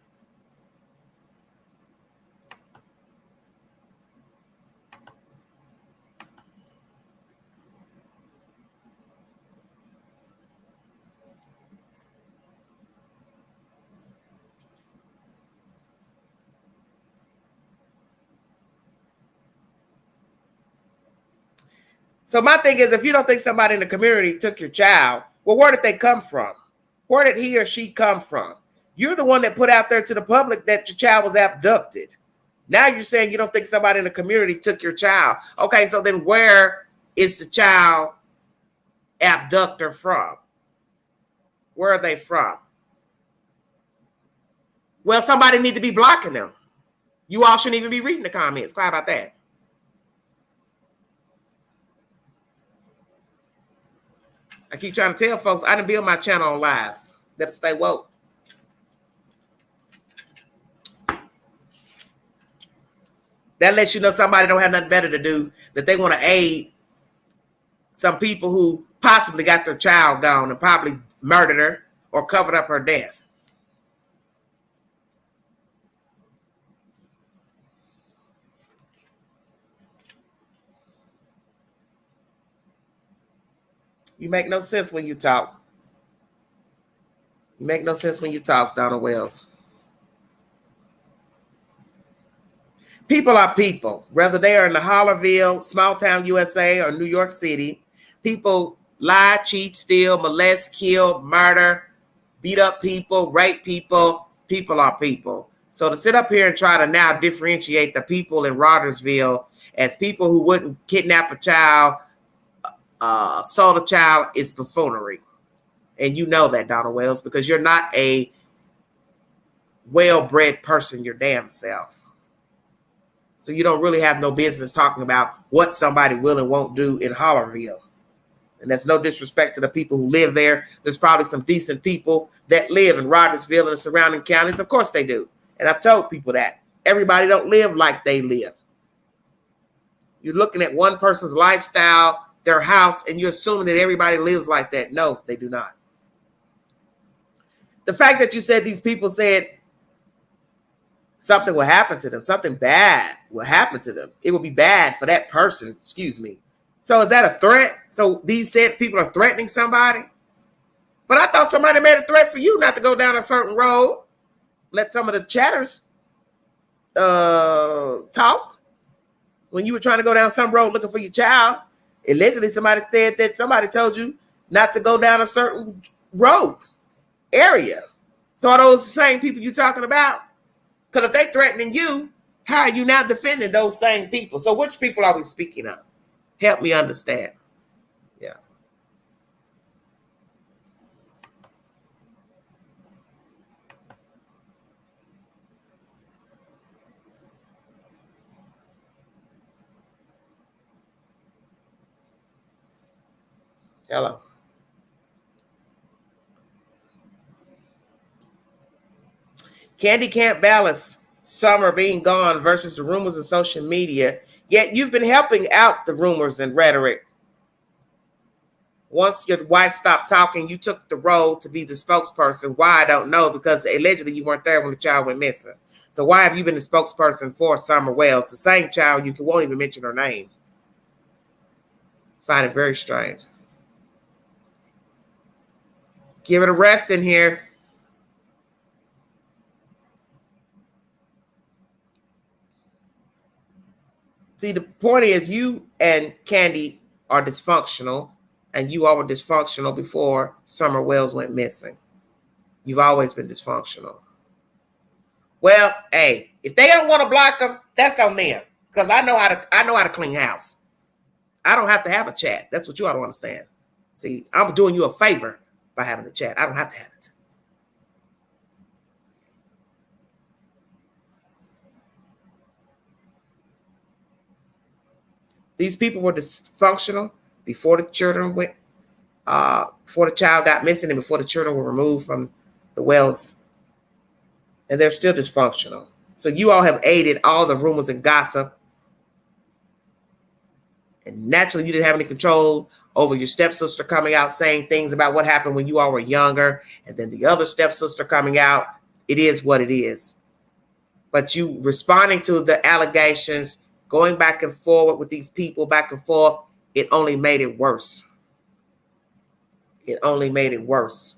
So my thing is, if you don't think somebody in the community took your child, well, where did they come from? Where did he or she come from? You're the one that put out there to the public that your child was abducted. Now you're saying you don't think somebody in the community took your child. Okay, so then where is the child abductor from? Where are they from? Well, somebody need to be blocking them. You all shouldn't even be reading the comments. How about that? I keep trying to tell folks, I didn't build my channel on lives. Gotta stay woke. That lets you know somebody don't have nothing better to do, that they want to aid some people who possibly got their child gone and probably murdered her or covered up her death. You make no sense when you talk. You make no sense when you talk, Donald Wells. People are people, whether they are in the Hollerville, small town USA, or New York City. People lie, cheat, steal, molest, kill, murder, beat up people, rape people. People are people. So to sit up here and try to now differentiate the people in Rogersville as people who wouldn't kidnap a child, assault a child, is buffoonery. And you know that, Donald Wells, because you're not a well-bred person your damn self. So you don't really have no business talking about what somebody will and won't do in Hollerville. And that's no disrespect to the people who live there. There's probably some decent people that live in Rogersville and the surrounding counties. Of course they do. And I've told people that. Everybody don't live like they live. You're looking at one person's lifestyle, their house, and you're assuming that everybody lives like that. No, they do not. The fact that you said these people said something will happen to them, something bad will happen to them. It will be bad for that person, excuse me. So is that a threat? So these said people are threatening somebody? But I thought somebody made a threat for you not to go down a certain road. Let some of the chatters talk. When you were trying to go down some road looking for your child, allegedly somebody said that somebody told you not to go down a certain road area. So are those the same people you're talking about? Because if they threatening you, how are you now defending those same people? So which people are we speaking of? Help me understand. Yeah. Hello. Candy can't balance Summer being gone versus the rumors of social media. Yet you've been helping out the rumors and rhetoric. Once your wife stopped talking, you took the role to be the spokesperson. Why, I don't know, because allegedly you weren't there when the child went missing. So why have you been the spokesperson for Summer Wells, the same child you won't even mention her name? Find it very strange. Give it a rest in here. See, the point is you and Candy are dysfunctional, and you all were dysfunctional before Summer Wells went missing. You've always been dysfunctional. Well, hey, if they don't want to block them, that's on them. Because I know how to clean house. I don't have to have a chat. That's what you ought to understand. See, I'm doing you a favor by having a chat. I don't have to have it. These people were dysfunctional before the children went, before the child got missing and before the children were removed from the Wells. And they're still dysfunctional. So you all have aided all the rumors and gossip. And naturally, you didn't have any control over your stepsister coming out saying things about what happened when you all were younger. And then the other stepsister coming out. It is what it is. But you responding to the allegations, going back and forward with these people, back and forth, it only made it worse. It only made it worse.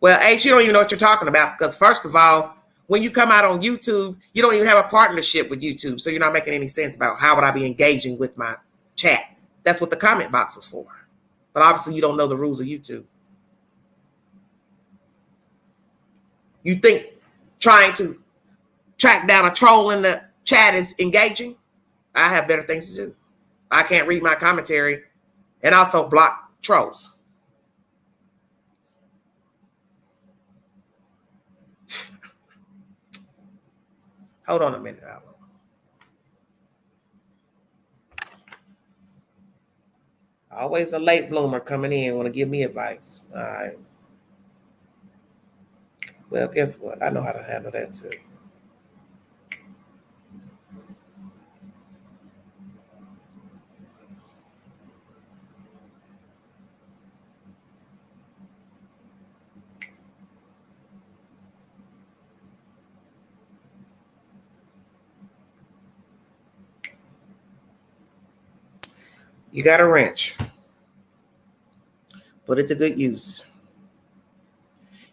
Well, H, you don't even know what you're talking about because first of all, when you come out on YouTube, you don't even have a partnership with YouTube. So you're not making any sense about how would I be engaging with my chat. That's what the comment box was for. But obviously you don't know the rules of YouTube. You think trying to track down a troll in the chat is engaging? I have better things to do. I can't read my commentary and also block trolls. Hold on a minute, Alan. Always a late bloomer coming in, want to give me advice. All right. Well, guess what? I know how to handle that too. You got a wrench. Put it to good use.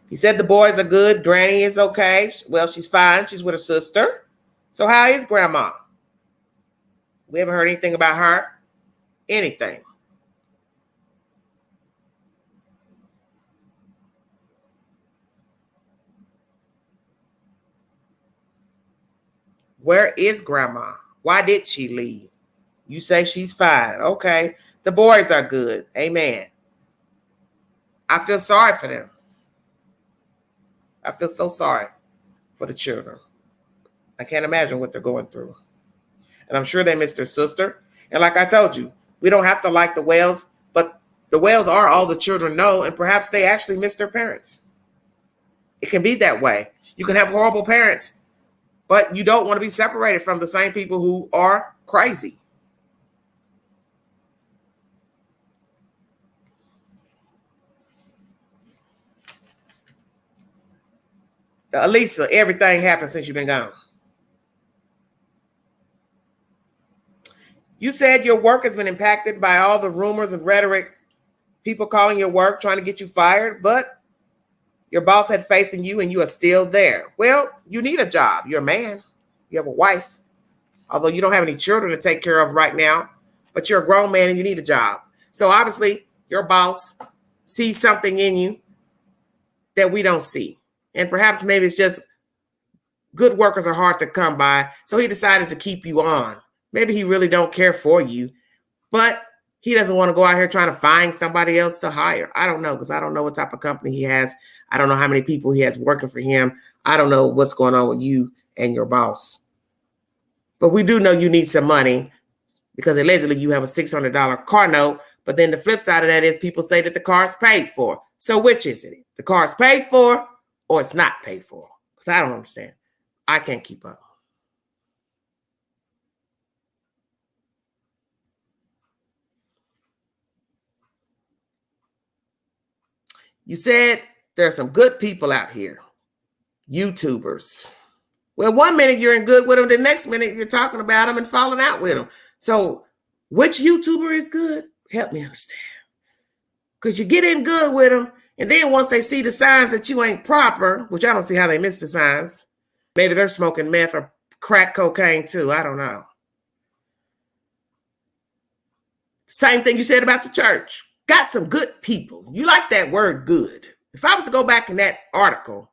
He said the boys are good. Granny is okay. Well, she's fine. She's with her sister. So how is Grandma? We haven't heard anything about her. Anything. Where is Grandma? Why did she leave? You say she's fine. Okay. The boys are good. Amen. I feel sorry for them. I feel so sorry for the children. I can't imagine what they're going through. And I'm sure they miss their sister. And like I told you, we don't have to like the Wells, but the Wells are all the children know, and perhaps they actually miss their parents. It can be that way. You can have horrible parents, but you don't want to be separated from the same people who are crazy. Elisa, everything happened since you've been gone. You said your work has been impacted by all the rumors and rhetoric, people calling your work, trying to get you fired, but your boss had faith in you and you are still there. Well, you need a job. You're a man. You have a wife. Although you don't have any children to take care of right now, but you're a grown man and you need a job. So obviously your boss sees something in you that we don't see. And perhaps maybe it's just good workers are hard to come by. So he decided to keep you on. Maybe he really don't care for you, but he doesn't want to go out here trying to find somebody else to hire. I don't know, because I don't know what type of company he has. I don't know how many people he has working for him. I don't know what's going on with you and your boss. But we do know you need some money because allegedly you have a $600 car note. But then the flip side of that is people say that the car is paid for. So which is it? The car is paid for or it's not paid for? Because I don't understand. I can't keep up. You said there are some good people out here, YouTubers. Well, one minute you're in good with them, the next minute you're talking about them and falling out with them. So which YouTuber is good? Help me understand. Because you get in good with them, and then once they see the signs that you ain't proper, which I don't see how they miss the signs, maybe they're smoking meth or crack cocaine too. I don't know. Same thing you said about the church. Got some good people. You like that word good. If I was to go back in that article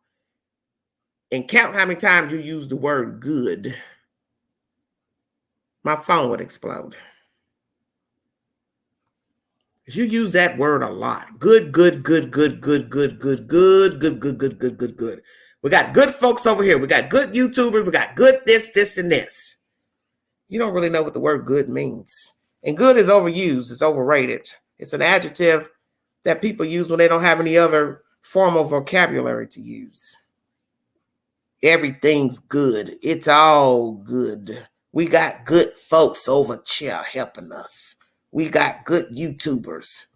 and count how many times you use the word good, my phone would explode. You use that word a lot. Good, good, good, good, good, good, good, good, good, good, good, good, good, good. We got good folks over here. We got good YouTubers. We got good this, and this. You don't really know what the word good means. And good is overused. It's overrated. It's an adjective that people use when they don't have any other formal vocabulary to use. Everything's good. It's all good. We got good folks over here helping us. We got good YouTubers.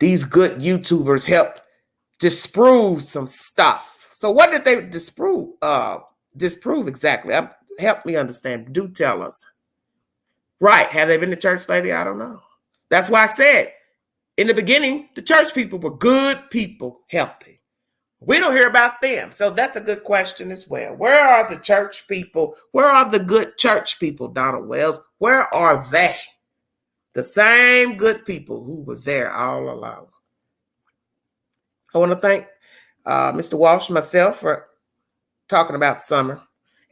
These good YouTubers help disprove some stuff. So what did they disprove? Disprove exactly. Help me understand. Do tell us. Right. Have they been to church lately? I don't know. That's why I said in the beginning, the church people were good people helping. We don't hear about them. So that's a good question as well. Where are the church people? Where are the good church people, Donald Wells? Where are they? The same good people who were there all along. I want to thank Mr. Walsh, myself, for talking about summer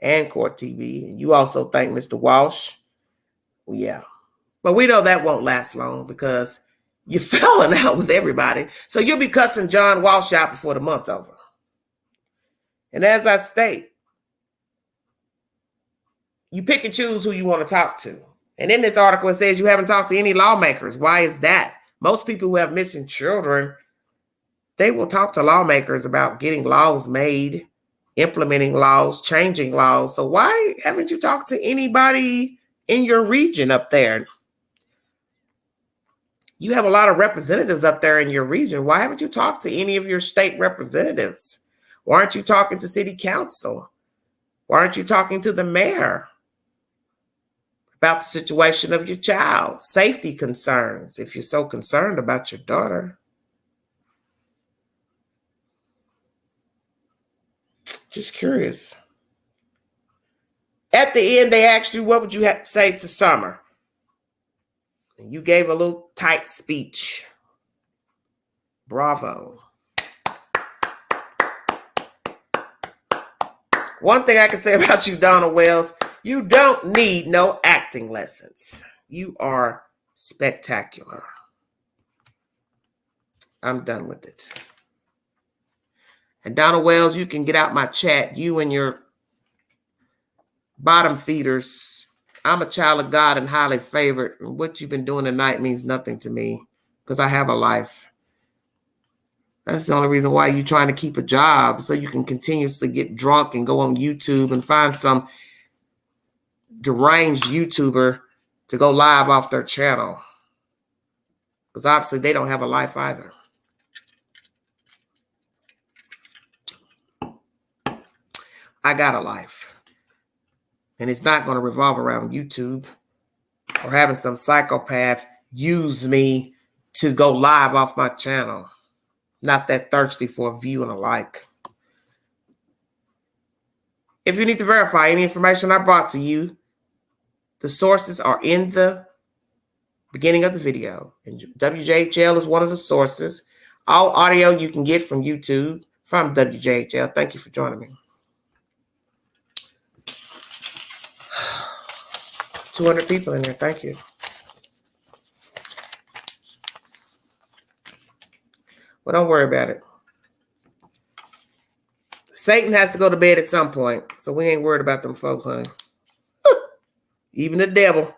and Court TV. And you also thank Mr. Walsh. Well, yeah. But we know that won't last long because you're falling out with everybody. So you'll be cussing John Walsh out before the month's over. And as I state, you pick and choose who you want to talk to. And in this article, it says you haven't talked to any lawmakers. Why is that? Most people who have missing children, they will talk to lawmakers about getting laws made, implementing laws, changing laws. So why haven't you talked to anybody in your region up there? You have a lot of representatives up there in your region. Why haven't you talked to any of your state representatives? Why aren't you talking to city council? Why aren't you talking to the mayor about the situation of your child? Safety concerns, if you're so concerned about your daughter. Just curious. At the end, they asked you, what would you have to say to Summer? And you gave a little tight speech. Bravo. One thing I can say about you, Donald Wells, you don't need no acting lessons. You are spectacular. I'm done with it. And Donald Wells, you can get out my chat. You and your bottom feeders. I'm a child of God and highly favored. And what you've been doing tonight means nothing to me because I have a life. That's the only reason why you're trying to keep a job, so you can continuously get drunk and go on YouTube and find some deranged YouTuber to go live off their channel. Because obviously they don't have a life either. I got a life. And it's not going to revolve around YouTube. or having some psychopath use me to go live off my channel. Not that thirsty for a view and a like. If you need to verify any information I brought to you, the sources are in the beginning of the video. And WJHL is one of the sources. All audio you can get from YouTube from WJHL. Thank you for joining me. 200 people in there. Thank you. Well, don't worry about it. Satan has to go to bed at some point, so we ain't worried about them folks, honey. Even the devil,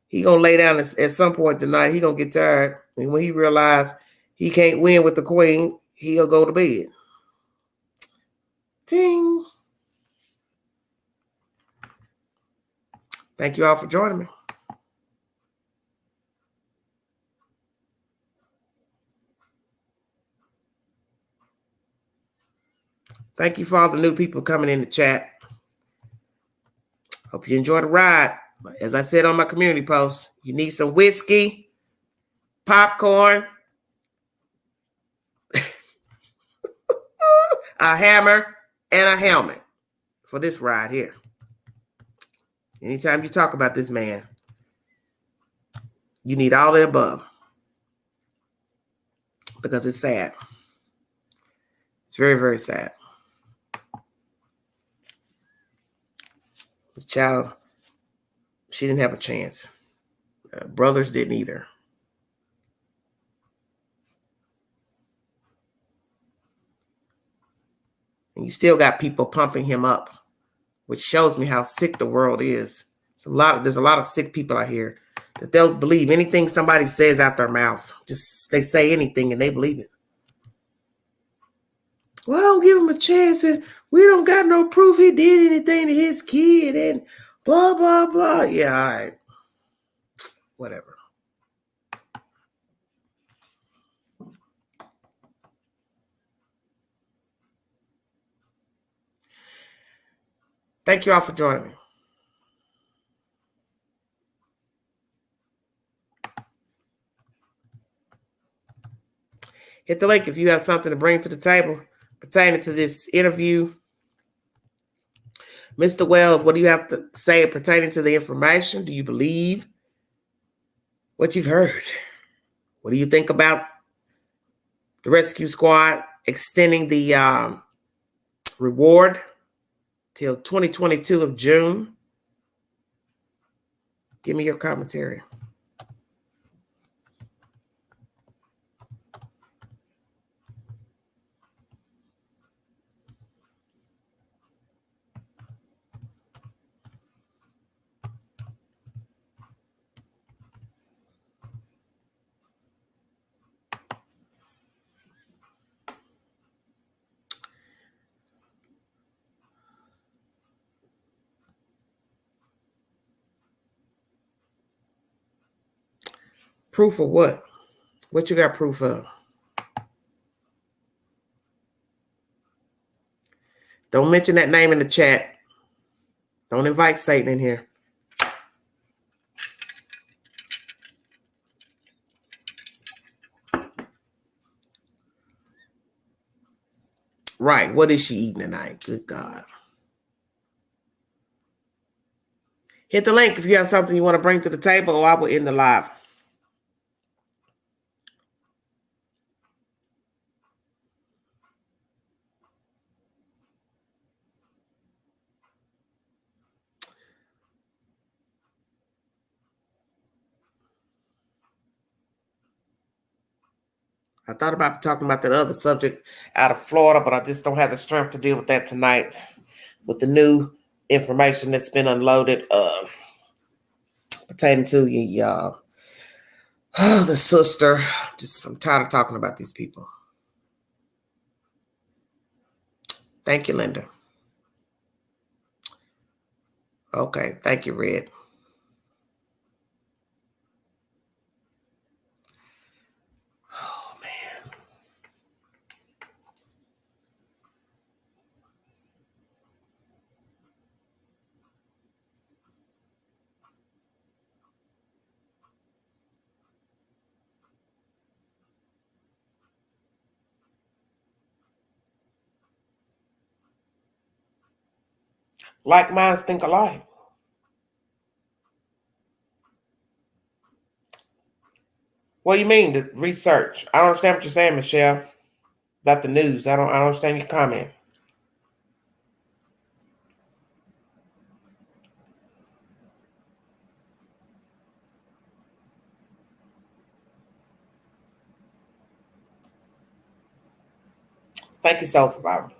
he gonna lay down at some point tonight. He gonna get tired, and when he realize he can't win with the queen, he'll go to bed. Ting. Thank you all for joining me. Thank you for all the new people coming in the chat. Hope you enjoy the ride. As I said on my community post, you need some whiskey, popcorn, a hammer, and a helmet for this ride here. Anytime you talk about this man, you need all the above because it's sad. It's very, very sad. The child, she didn't have a chance. Brothers didn't either. And you still got people pumping him up, which shows me how sick the world is. There's a lot of sick people out here that they'll believe anything somebody says out their mouth. Just they say anything and they believe it. Well, don't give him a chance, and we don't got no proof he did anything to his kid, and blah, blah, blah. Yeah, all right. Whatever. Thank you all for joining me. Hit the link if you have something to bring to the table pertaining to this interview. Mr. Wells, what do you have to say pertaining to the information? Do you believe what you've heard? What do you think about the rescue squad extending the reward till 2022 of June? Give me your commentary. Proof of what? What you got proof of? Don't mention that name in the chat. Don't invite Satan in here. Right. What is she eating tonight? Good God. Hit the link if you have something you want to bring to the table, or I will end the live. I thought about talking about that other subject out of Florida, but I just don't have the strength to deal with that tonight with the new information that's been unloaded pertaining to the sister. I'm tired of talking about these people. Thank you, Linda. Okay, thank you, Red. Oh, man. Like minds think alike. What do you mean, the research? I don't understand what you're saying, Michelle, about the news. I don't understand your comment. Thank you, Soul Survivor.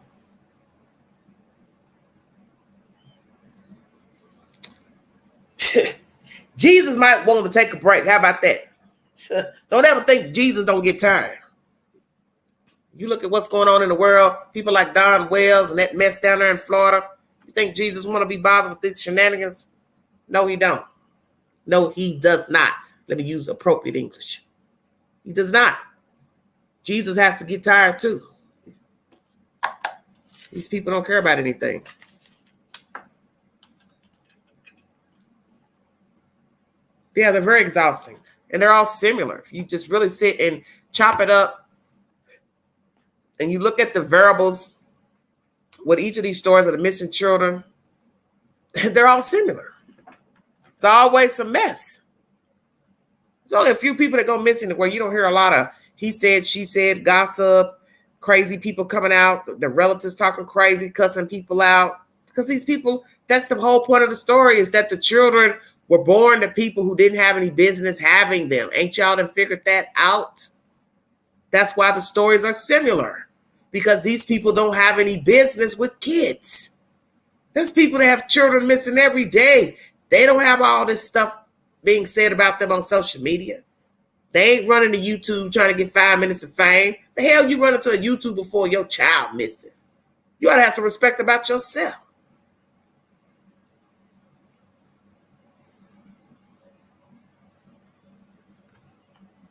Jesus might want to take a break. How about that? Don't ever think Jesus don't get tired. You look at what's going on in the world, people like Don Wells and that mess down there in Florida. You think Jesus want to be bothered with these shenanigans? No, he don't. No, he does not. Let me use appropriate English. He does not. Jesus has to get tired too. These people don't care about anything. Yeah, they're very exhausting. And they're all similar. If you just really sit and chop it up and you look at the variables with each of these stories of the missing children, they're all similar. It's always a mess. There's only a few people that go missing where you don't hear a lot of he said, she said, gossip, crazy people coming out, the relatives talking crazy, cussing people out. Because these people, that's the whole point of the story, is that the children were born to people who didn't have any business having them. Ain't y'all done figured that out? That's why the stories are similar. Because these people don't have any business with kids. There's people that have children missing every day. They don't have all this stuff being said about them on social media. They ain't running to YouTube trying to get 5 minutes of fame. The hell you running to a YouTube before your child missing? You ought to have some respect about yourself.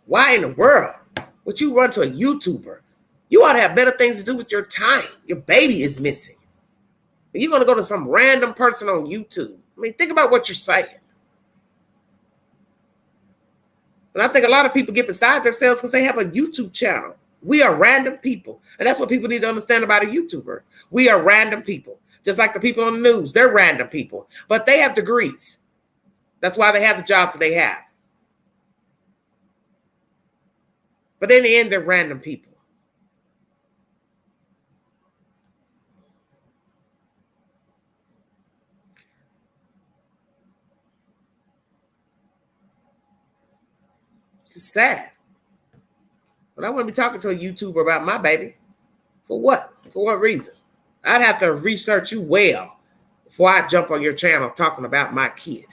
Why in the world would you run to a YouTuber? You ought to have better things to do with your time. Your baby is missing. You're going to go to some random person on YouTube. I mean, think about what you're saying. And I think a lot of people get beside themselves because they have a YouTube channel. We are random people. And that's what people need to understand about a YouTuber. We are random people. Just like the people on the news. They're random people. But they have degrees. That's why they have the jobs that they have. But in the end, they're random people. It's sad. But I wouldn't be talking to a YouTuber about my baby. For what? For what reason? I'd have to research you well before I jump on your channel talking about my kid.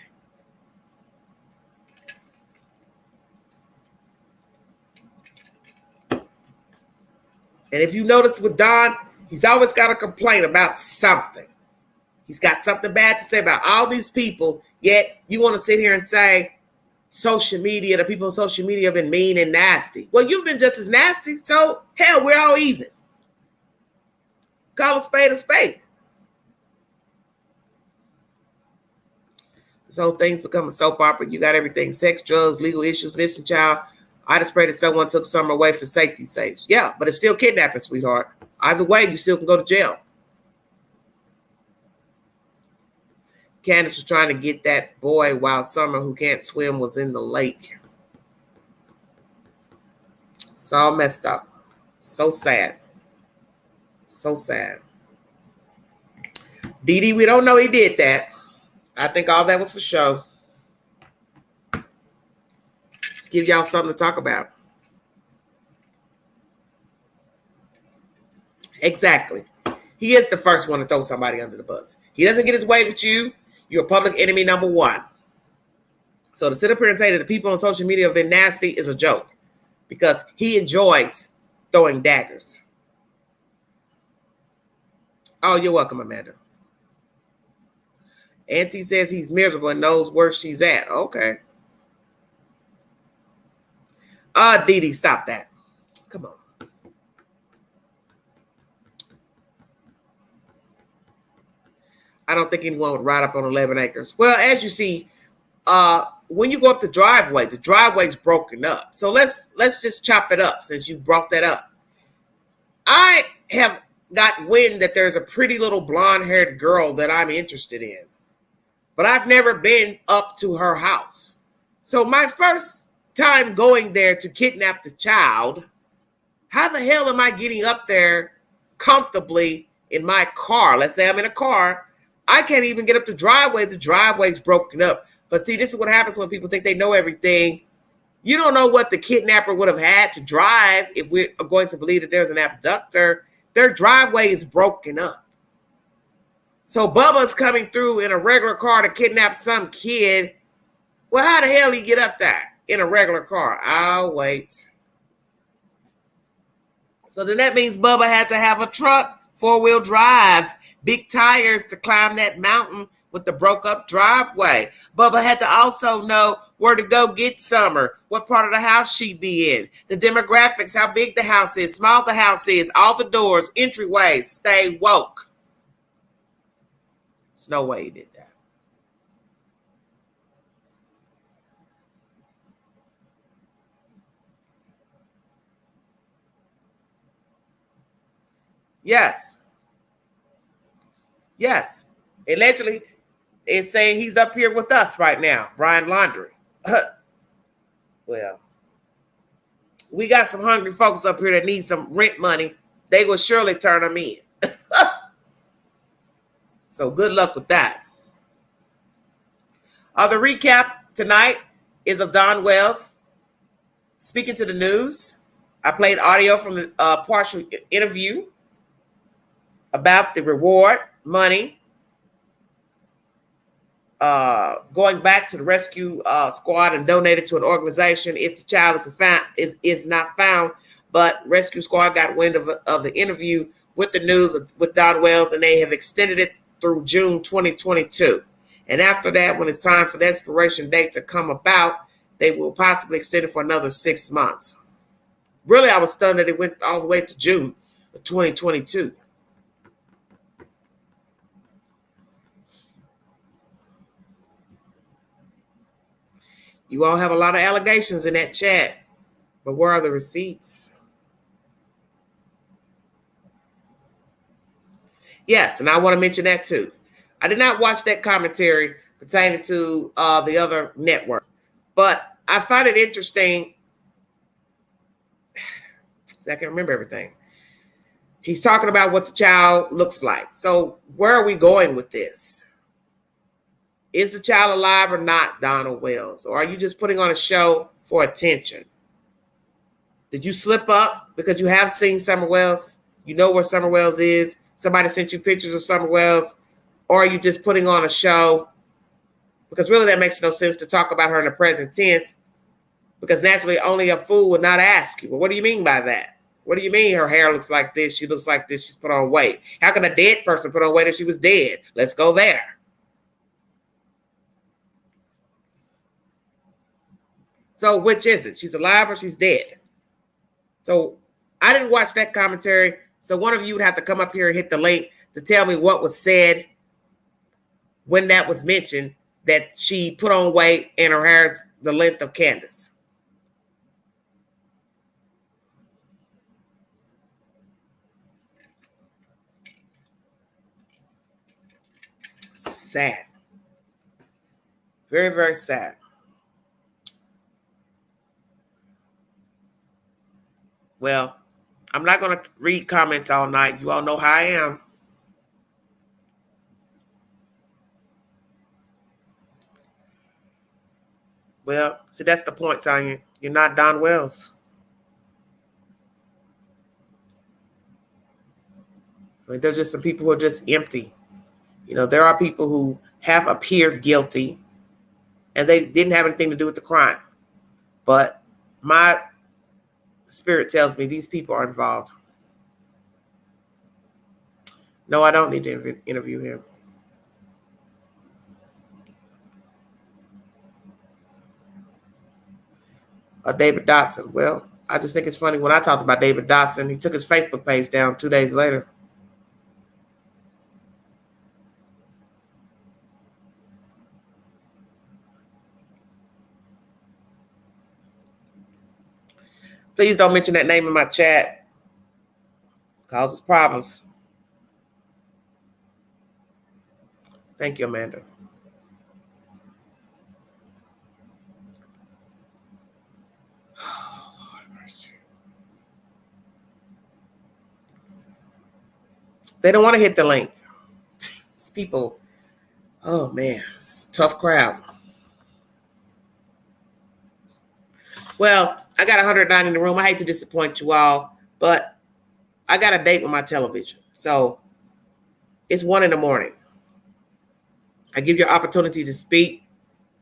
And if you notice with Don, he's always got to complain about something. He's got something bad to say about all these people, yet you want to sit here and say, social media, the people on social media have been mean and nasty. Well, you've been just as nasty, so hell, we're all even. Call a spade a spade. This whole thing's become a soap opera. You got everything, sex, drugs, legal issues, missing child. I just pray that someone took Summer away for safety's sake. Yeah, but it's still kidnapping, sweetheart. Either way, you still can go to jail. Candace was trying to get that boy while Summer, who can't swim, was in the lake. It's all messed up. So sad. So sad. Dee Dee, we don't know he did that. I think all that was for show. Just give y'all something to talk about. Exactly. He is the first one to throw somebody under the bus. He doesn't get his way with you. You're public enemy number one. So to sit up here and say that the people on social media have been nasty is a joke because he enjoys throwing daggers. Oh, you're welcome, Amanda. Auntie says he's miserable and knows where she's at. Okay. Dee Dee, stop that. Come on. I don't think anyone would ride up on 11 acres. Well, as you see, when you go up the driveway's broken up. So let's just chop it up since you brought that up. I have got wind that there's a pretty little blonde-haired girl that I'm interested in, but I've never been up to her house. So my first time going there to kidnap the child, how the hell am I getting up there comfortably in my car? Let's say I'm in a car. I can't even get up the driveway. The driveway's broken up. But see, this is what happens when people think they know everything. You don't know what the kidnapper would have had to drive if we're going to believe that there's an abductor. Their driveway is broken up. So Bubba's coming through in a regular car to kidnap some kid. Well, how the hell he get up there in a regular car? I'll wait. So then that means Bubba had to have a truck, 4-wheel drive, big tires to climb that mountain with the broke up driveway. Bubba had to also know where to go get Summer, what part of the house she'd be in, the demographics, how big the house is, small the house is, all the doors, entryways, stay woke. There's no way he did that. Yes. Yes. Allegedly, it's saying he's up here with us right now, Brian Laundrie. Well, we got some hungry folks up here that need some rent money. They will surely turn them in. So good luck with that. The recap tonight is of Don Wells speaking to the news. I played audio from the partial interview about the reward money going back to the rescue squad and donated to an organization if the child is not found. But rescue squad got wind of the interview with the news with Don Wells, and they have extended it through June 2022. And after that, when it's time for the expiration date to come about, they will possibly extend it for another 6 months. Really, I was stunned that it went all the way to June of 2022. You all have a lot of allegations in that chat, but where are the receipts? Yes, and I want to mention that too. I did not watch that commentary pertaining to the other network, but I find it interesting. I can't remember everything. He's talking about what the child looks like. So where are we going with this? Is the child alive or not, Donald Wells? Or are you just putting on a show for attention? Did you slip up because you have seen Summer Wells? You know where Summer Wells is? Somebody sent you pictures of Summer Wells? Or are you just putting on a show? Because really that makes no sense to talk about her in the present tense, because naturally only a fool would not ask you, well, what do you mean by that? What do you mean her hair looks like this? She looks like this. She's put on weight. How can a dead person put on weight if she was dead? Let's go there. So which is it? She's alive or she's dead? So I didn't watch that commentary. So one of you would have to come up here and hit the link to tell me what was said when that was mentioned, that she put on weight and her hair is the length of Candace. Sad. Very, very sad. Well, I'm not going to read comments all night. You all know how I am. Well, see, that's the point, Tanya. You're not Don Wells. I mean, there's just some people who are just empty. You know, there are people who have appeared guilty and they didn't have anything to do with the crime. But my spirit tells me these people are involved. No, I don't need to interview him. David Dotson. Well, I just think it's funny when I talked about David Dotson, he took his Facebook page down 2 days later. Please don't mention that name in my chat. Causes problems. Thank you, Amanda. Oh, Lord mercy. They don't want to hit the link. These people, oh man, it's a tough crowd. Well, I got 109 in the room. I hate to disappoint you all, but I got a date with my television. So it's 1 a.m. I give you an opportunity to speak.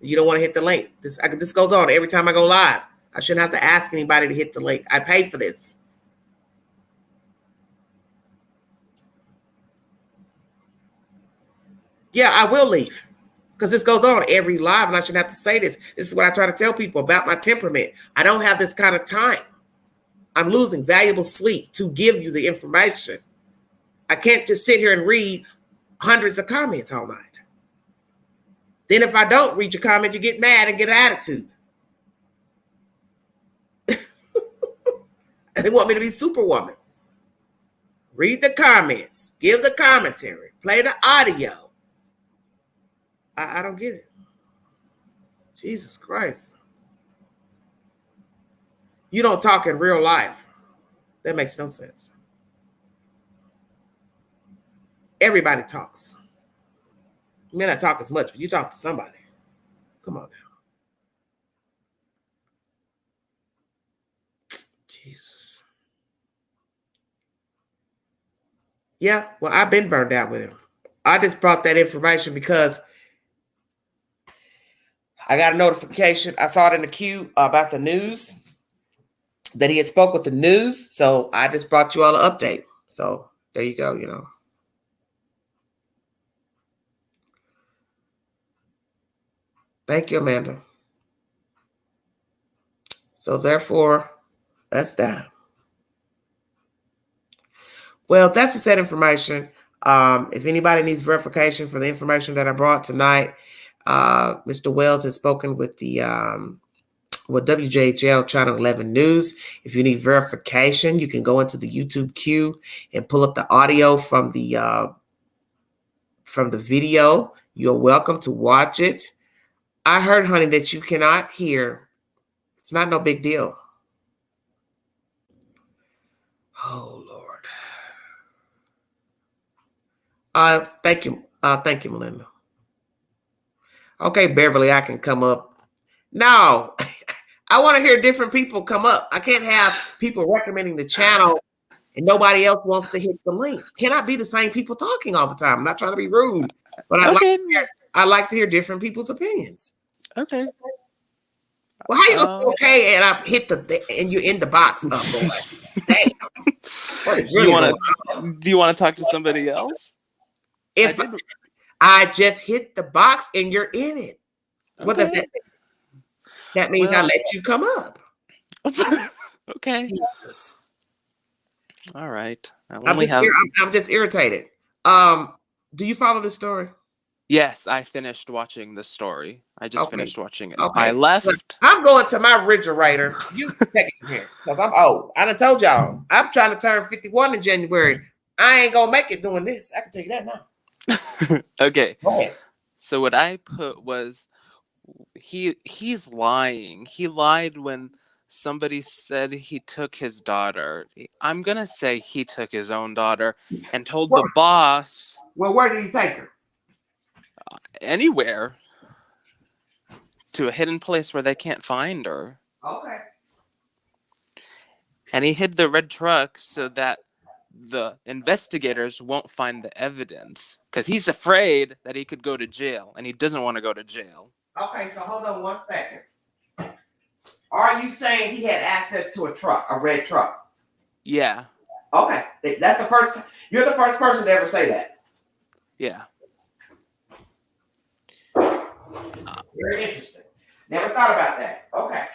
You don't want to hit the link. This goes on every time I go live. I shouldn't have to ask anybody to hit the link. I pay for this. Yeah, I will leave because this goes on every live, and I shouldn't have to say this. This is what I try to tell people about my temperament. I don't have this kind of time. I'm losing valuable sleep to give you the information. I can't just sit here and read hundreds of comments all night. Then if I don't read your comment, you get mad and get an attitude. And they want me to be Superwoman. Read the comments, give the commentary, play the audio. I don't get it. Jesus Christ. You don't talk in real life. That makes no sense. Everybody talks. You may not talk as much, but you talk to somebody. Come on now. Jesus. Yeah, well, I've been burned out with him. I just brought that information because I got a notification. I saw it in the queue about the news, that he had spoke with the news. So I just brought you all an update. So there you go, you know. Thank you, Amanda. So therefore, that's that. Well, that's the set information. If anybody needs verification for the information that I brought tonight, Mr. Wells has spoken with the with WJHL Channel 11 News. If you need verification, you can go into the YouTube queue and pull up the audio from the video. You're welcome to watch it. I heard, honey, that you cannot hear. It's not no big deal. Oh, Lord. Thank you. Thank you, Melinda. Okay, Beverly, I can come up. No, I want to hear different people come up. I can't have people recommending the channel and nobody else wants to hit the link. Cannot be the same people talking all the time. I'm not trying to be rude, but I like to hear different people's opinions. Okay. Well, how you gonna say okay and I hit and you're in the box up there? Damn. What is really do you want to talk to somebody else? If I just hit the box and you're in it, what does that mean? That means I let you come up. Okay. Jesus. All right. I'm just irritated. Do you follow the story? Yes, I finished watching the story. I just finished watching it. Okay. I left. I'm going to my refrigerator. You take it from here because I'm old. I done told y'all. I'm trying to turn 51 in January. I ain't gonna make it doing this. I can tell you that now. Okay. Go ahead. So what I put was he's lying. He lied when somebody said he took his daughter. I'm gonna say he took his own daughter and told the boss. Well, where did he take her? Anywhere. To a hidden place where they can't find her. Okay. And he hid the red truck so that the investigators won't find the evidence. Because he's afraid that he could go to jail. And he doesn't want to go to jail. Okay, so hold on 1 second. Are you saying he had access to a red truck? Yeah. Okay. That's the first. You're the first person to ever say that. Yeah. Very interesting. Never thought about that. Okay.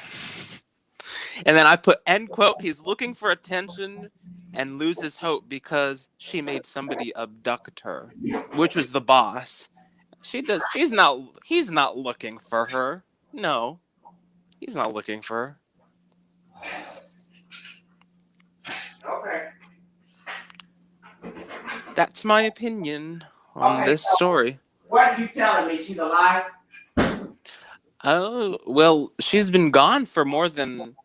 And then I put end quote, he's looking for attention and loses hope because she made somebody abduct her, which was the boss. He's not looking for her. No. He's not looking for her. Okay. That's my opinion on this story. What are you telling me? She's alive? Oh, well, she's been gone for more than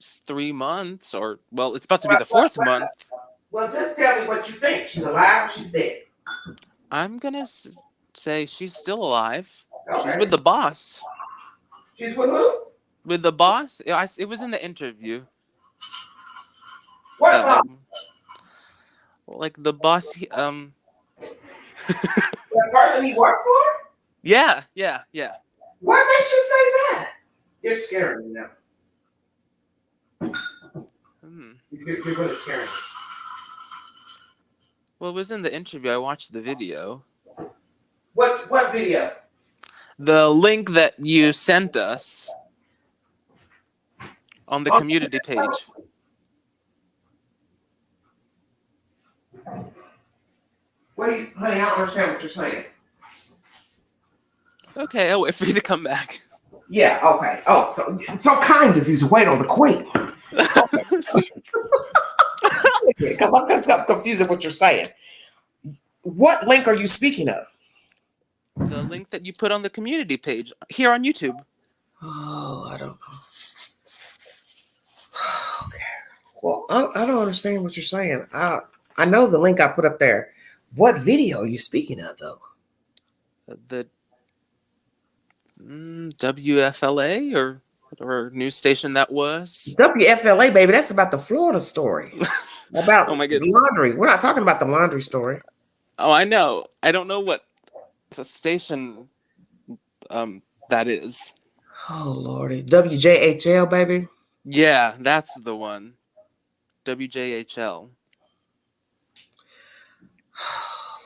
3 months, or, well, it's about to be the 4th month. Well, just tell me what you think. She's alive or she's dead? I'm gonna say she's still alive. She's Okay. with the boss. She's with who? With the boss? It was in the interview. What That, boss? like the boss, The person he works for? yeah. What makes you say that? You're scaring me now. You're really scaring me. Well, it was in the interview. I watched the video. What video? The link that you sent us on the community page. Wait, honey, I don't understand what you're saying. Okay, I'll wait for you to come back. Yeah, okay. Oh, so kind of you to wait on the queen. Because I'm just confused with what you're saying. What link are you speaking of? The link that you put on the community page here on YouTube. Oh, I don't know. Okay. Well, I don't understand what you're saying. I know the link I put up there. What video are you speaking of, though? The WFLA or whatever news station that was. WFLA, baby. That's about the Florida story. About Oh my the goodness. laundry. We're not talking about the laundry story. Oh, I know. I don't know what station that is. Oh, Lordy. WJHL, baby. Yeah, that's the one. WJHL. Oh,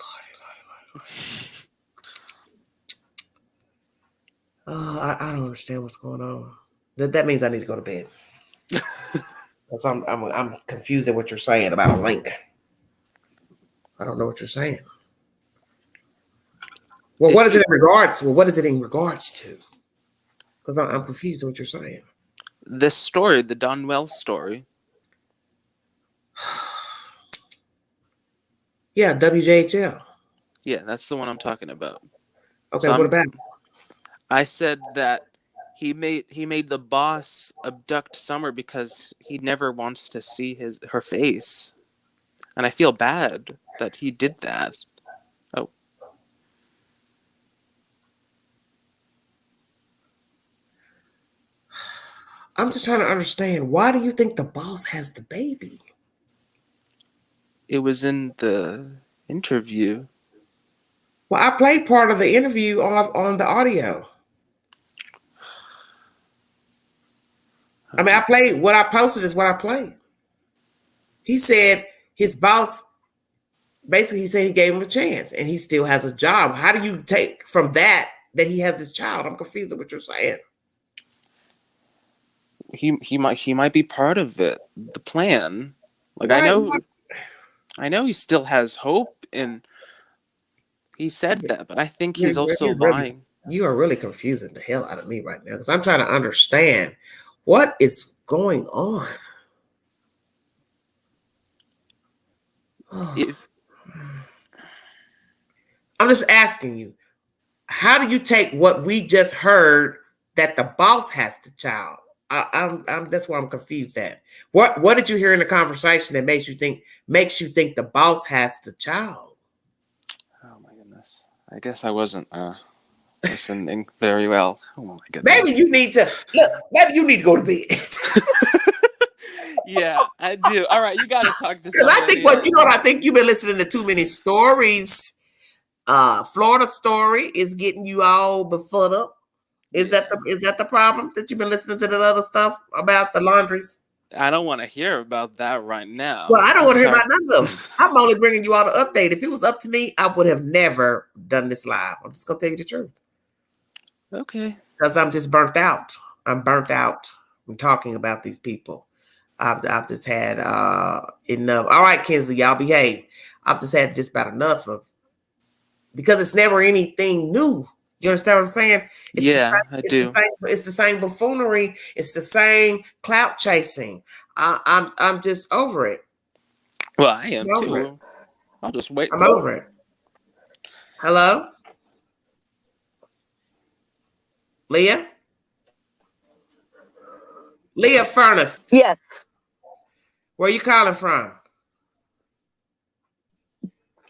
Lordy. I don't understand what's going on. That means I need to go to bed. Because I'm confused at what you're saying about a link. I don't know what you're saying. Well, what is it in regards? Well, what is it in regards to? Because I'm confused at what you're saying. This story, the Don Wells story. Yeah, WJHL. Yeah, that's the one I'm talking about. Okay, So what about? I said that he made the boss abduct Summer because he never wants to see her face, and I feel bad that he did that. Oh, I'm just trying to understand. Why do you think the boss has the baby? it was in the interview. Well, I played part of the interview on the audio. I mean, I played what I posted is what I played. He said his boss, basically, he said he gave him a chance and he still has a job. How do you take from that he has his child? I'm confused at what you're saying. He might be part of it, the plan. Like I know he still has hope, and he said that, but I think he's also lying. You are really confusing the hell out of me right now because I'm trying to understand what is going on. I'm just asking you, how do you take what we just heard that the boss has the child? I'm that's why I'm confused at. What did you hear in the conversation that makes you think the boss has the child? Oh my goodness. I guess I wasn't listening very well. Oh my goodness. Maybe you need to go to bed. Yeah, I do. All right, you got to talk to somebody. I think I think you've been listening to too many stories. Florida story is getting you all befuddled. Is that the problem that you've been listening to the other stuff about the laundries? I don't want to hear about that right now. Well, I don't want to hear about none of them. I'm only bringing you all the update. If it was up to me, I would have never done this live. I'm just gonna tell you the truth. Okay. Because I'm just burnt out. I'm burnt out from talking about these people. I've just had enough. All right, Kinsley, y'all behave. I've just had just about enough of, because it's never anything new. You understand what I'm saying? I do. It's the same buffoonery. It's the same clout chasing. I'm just over it. Well, I am too. I'll just wait. I'm over it. Hello? Leah? Leah Furnace. Yes. Where you calling from?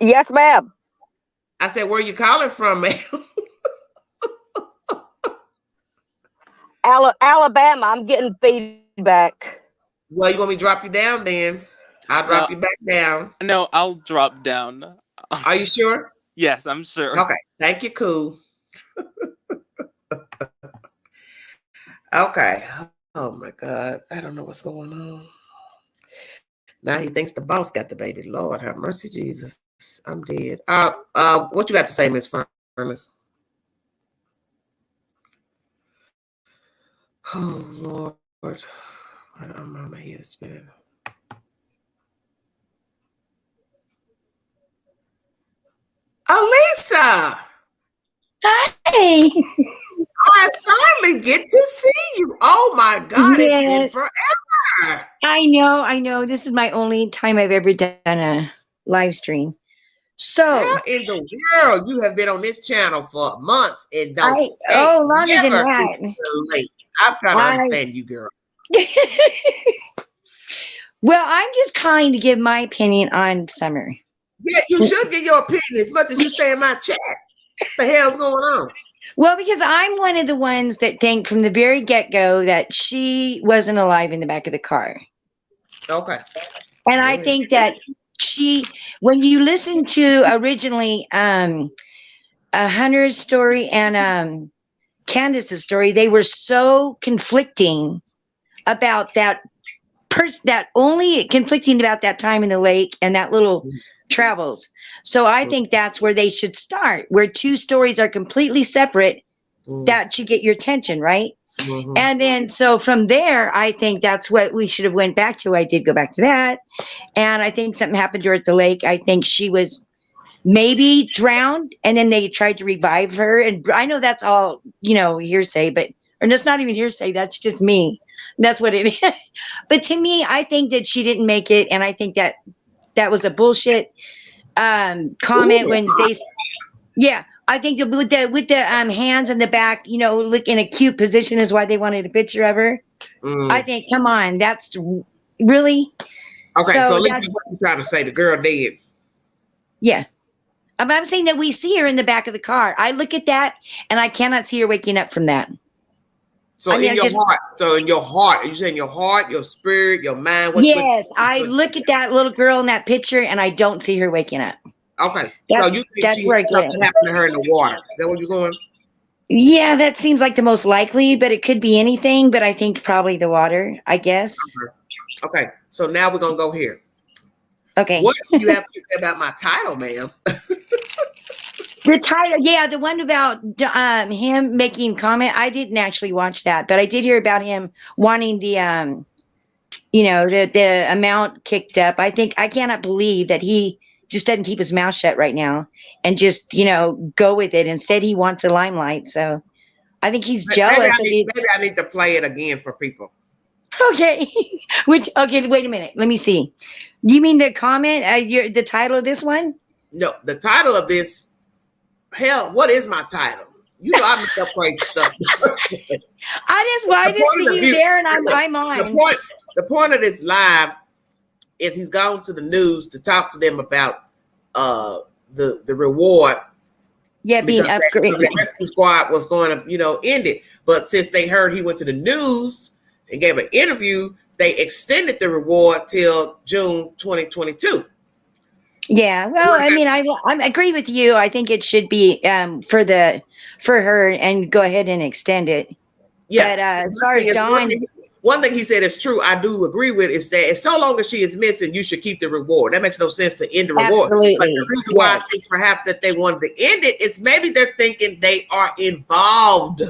Yes, ma'am. I said, where you calling from, man? Alabama. I'm getting feedback. Well, you want me to drop you down then? I'll drop you back down. No, I'll drop down. Are you sure? Yes, I'm sure. Okay. Thank you, cool. Okay. Oh my God. I don't know what's going on. Now he thinks the boss got the baby. Lord have mercy, Jesus. I'm dead. What you got to say, Miss Furnace? Oh Lord. I'm on my head spinning. Alisa! Hi. I finally get to see you. Oh my God, it's been Yes, forever. I know. This is my only time I've ever done a live stream. So How in the world you have been on this channel for months and don't longer than never that. too late? I'm trying to understand you, girl. Well, I'm just calling to give my opinion on Summer. Yeah, you should get your opinion as much as you stay in my chat. What the hell's going on? Well, because I'm one of the ones that think from the very get-go that she wasn't alive in the back of the car. Okay. And I think that when you listen to originally Hunter's story and Candace's story, they were so conflicting about that only conflicting about that time in the lake and that little travels. So I think that's where they should start, where two stories are completely separate. That should get your attention, right? Mm-hmm. And then so from there, I think that's what we should have went back to. I did go back to that. And I think something happened to her at the lake. I think she was maybe drowned and then they tried to revive her. And I know that's all, hearsay, or that's not even hearsay. That's just me. That's what it is. But to me, I think that she didn't make it. And I think that was a bullshit comment when I think with the hands in the back, look in a cute position is why they wanted a picture of her. I think, come on, that's really okay. So Lisa, what you trying to say? The girl dead? Yeah, I'm saying that we see her in the back of the car. I look at that and I cannot see her waking up from that. So in your heart, are you saying your heart, your spirit, your mind? Yes, I look at that little girl in that picture and I don't see her waking up. Okay, so you think something happened to her in the water? Is that where you're going? Yeah, that seems like the most likely, but it could be anything. But I think probably the water, I guess. Okay, so now we're gonna go here. Okay. What do you have to say about my title, ma'am? The title, yeah, the one about him making comment. I didn't actually watch that, but I did hear about him wanting the the amount kicked up. I cannot believe that he just doesn't keep his mouth shut right now and just, go with it. Instead, he wants a limelight. So I think he's jealous. Maybe I need to play it again for people. Okay. Wait a minute. Let me see. You mean the comment, the title of this one? No, the title of this, hell, what is my title? I make up crazy stuff. I just see you there and I'm on. The point of this live is he's gone to the news to talk to them about the reward. Yeah, being upgraded. The rescue squad was going to, end it. But since they heard he went to the news and gave an interview, they extended the reward till June 2022. Yeah, well, I mean, I agree with you. I think it should be for her and go ahead and extend it. Yeah. But as far as Dawn, one thing he said is true. I do agree with is that as so long as she is missing, you should keep the reward. That makes no sense to end the reward. Absolutely. But the reason why I think perhaps that they wanted to end it is maybe they're thinking they are involved.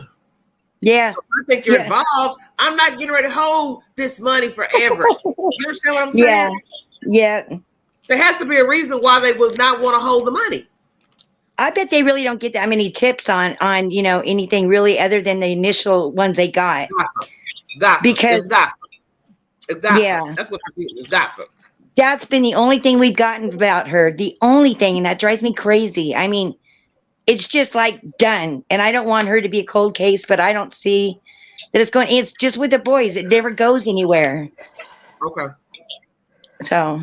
Yeah. So I think you're involved. I'm not getting ready to hold this money forever. You understand what I'm saying? Yeah. There has to be a reason why they would not want to hold the money. I bet they really don't get that many tips on anything really other than the initial ones they got. Gossip. Because it's gossip. It's gossip. Yeah. That's what it's gossip. That's been the only thing we've gotten about her. The only thing, and that drives me crazy. I mean, It's just like done. And I don't want her to be a cold case, but I don't see that it's just with the boys. It never goes anywhere. Okay. So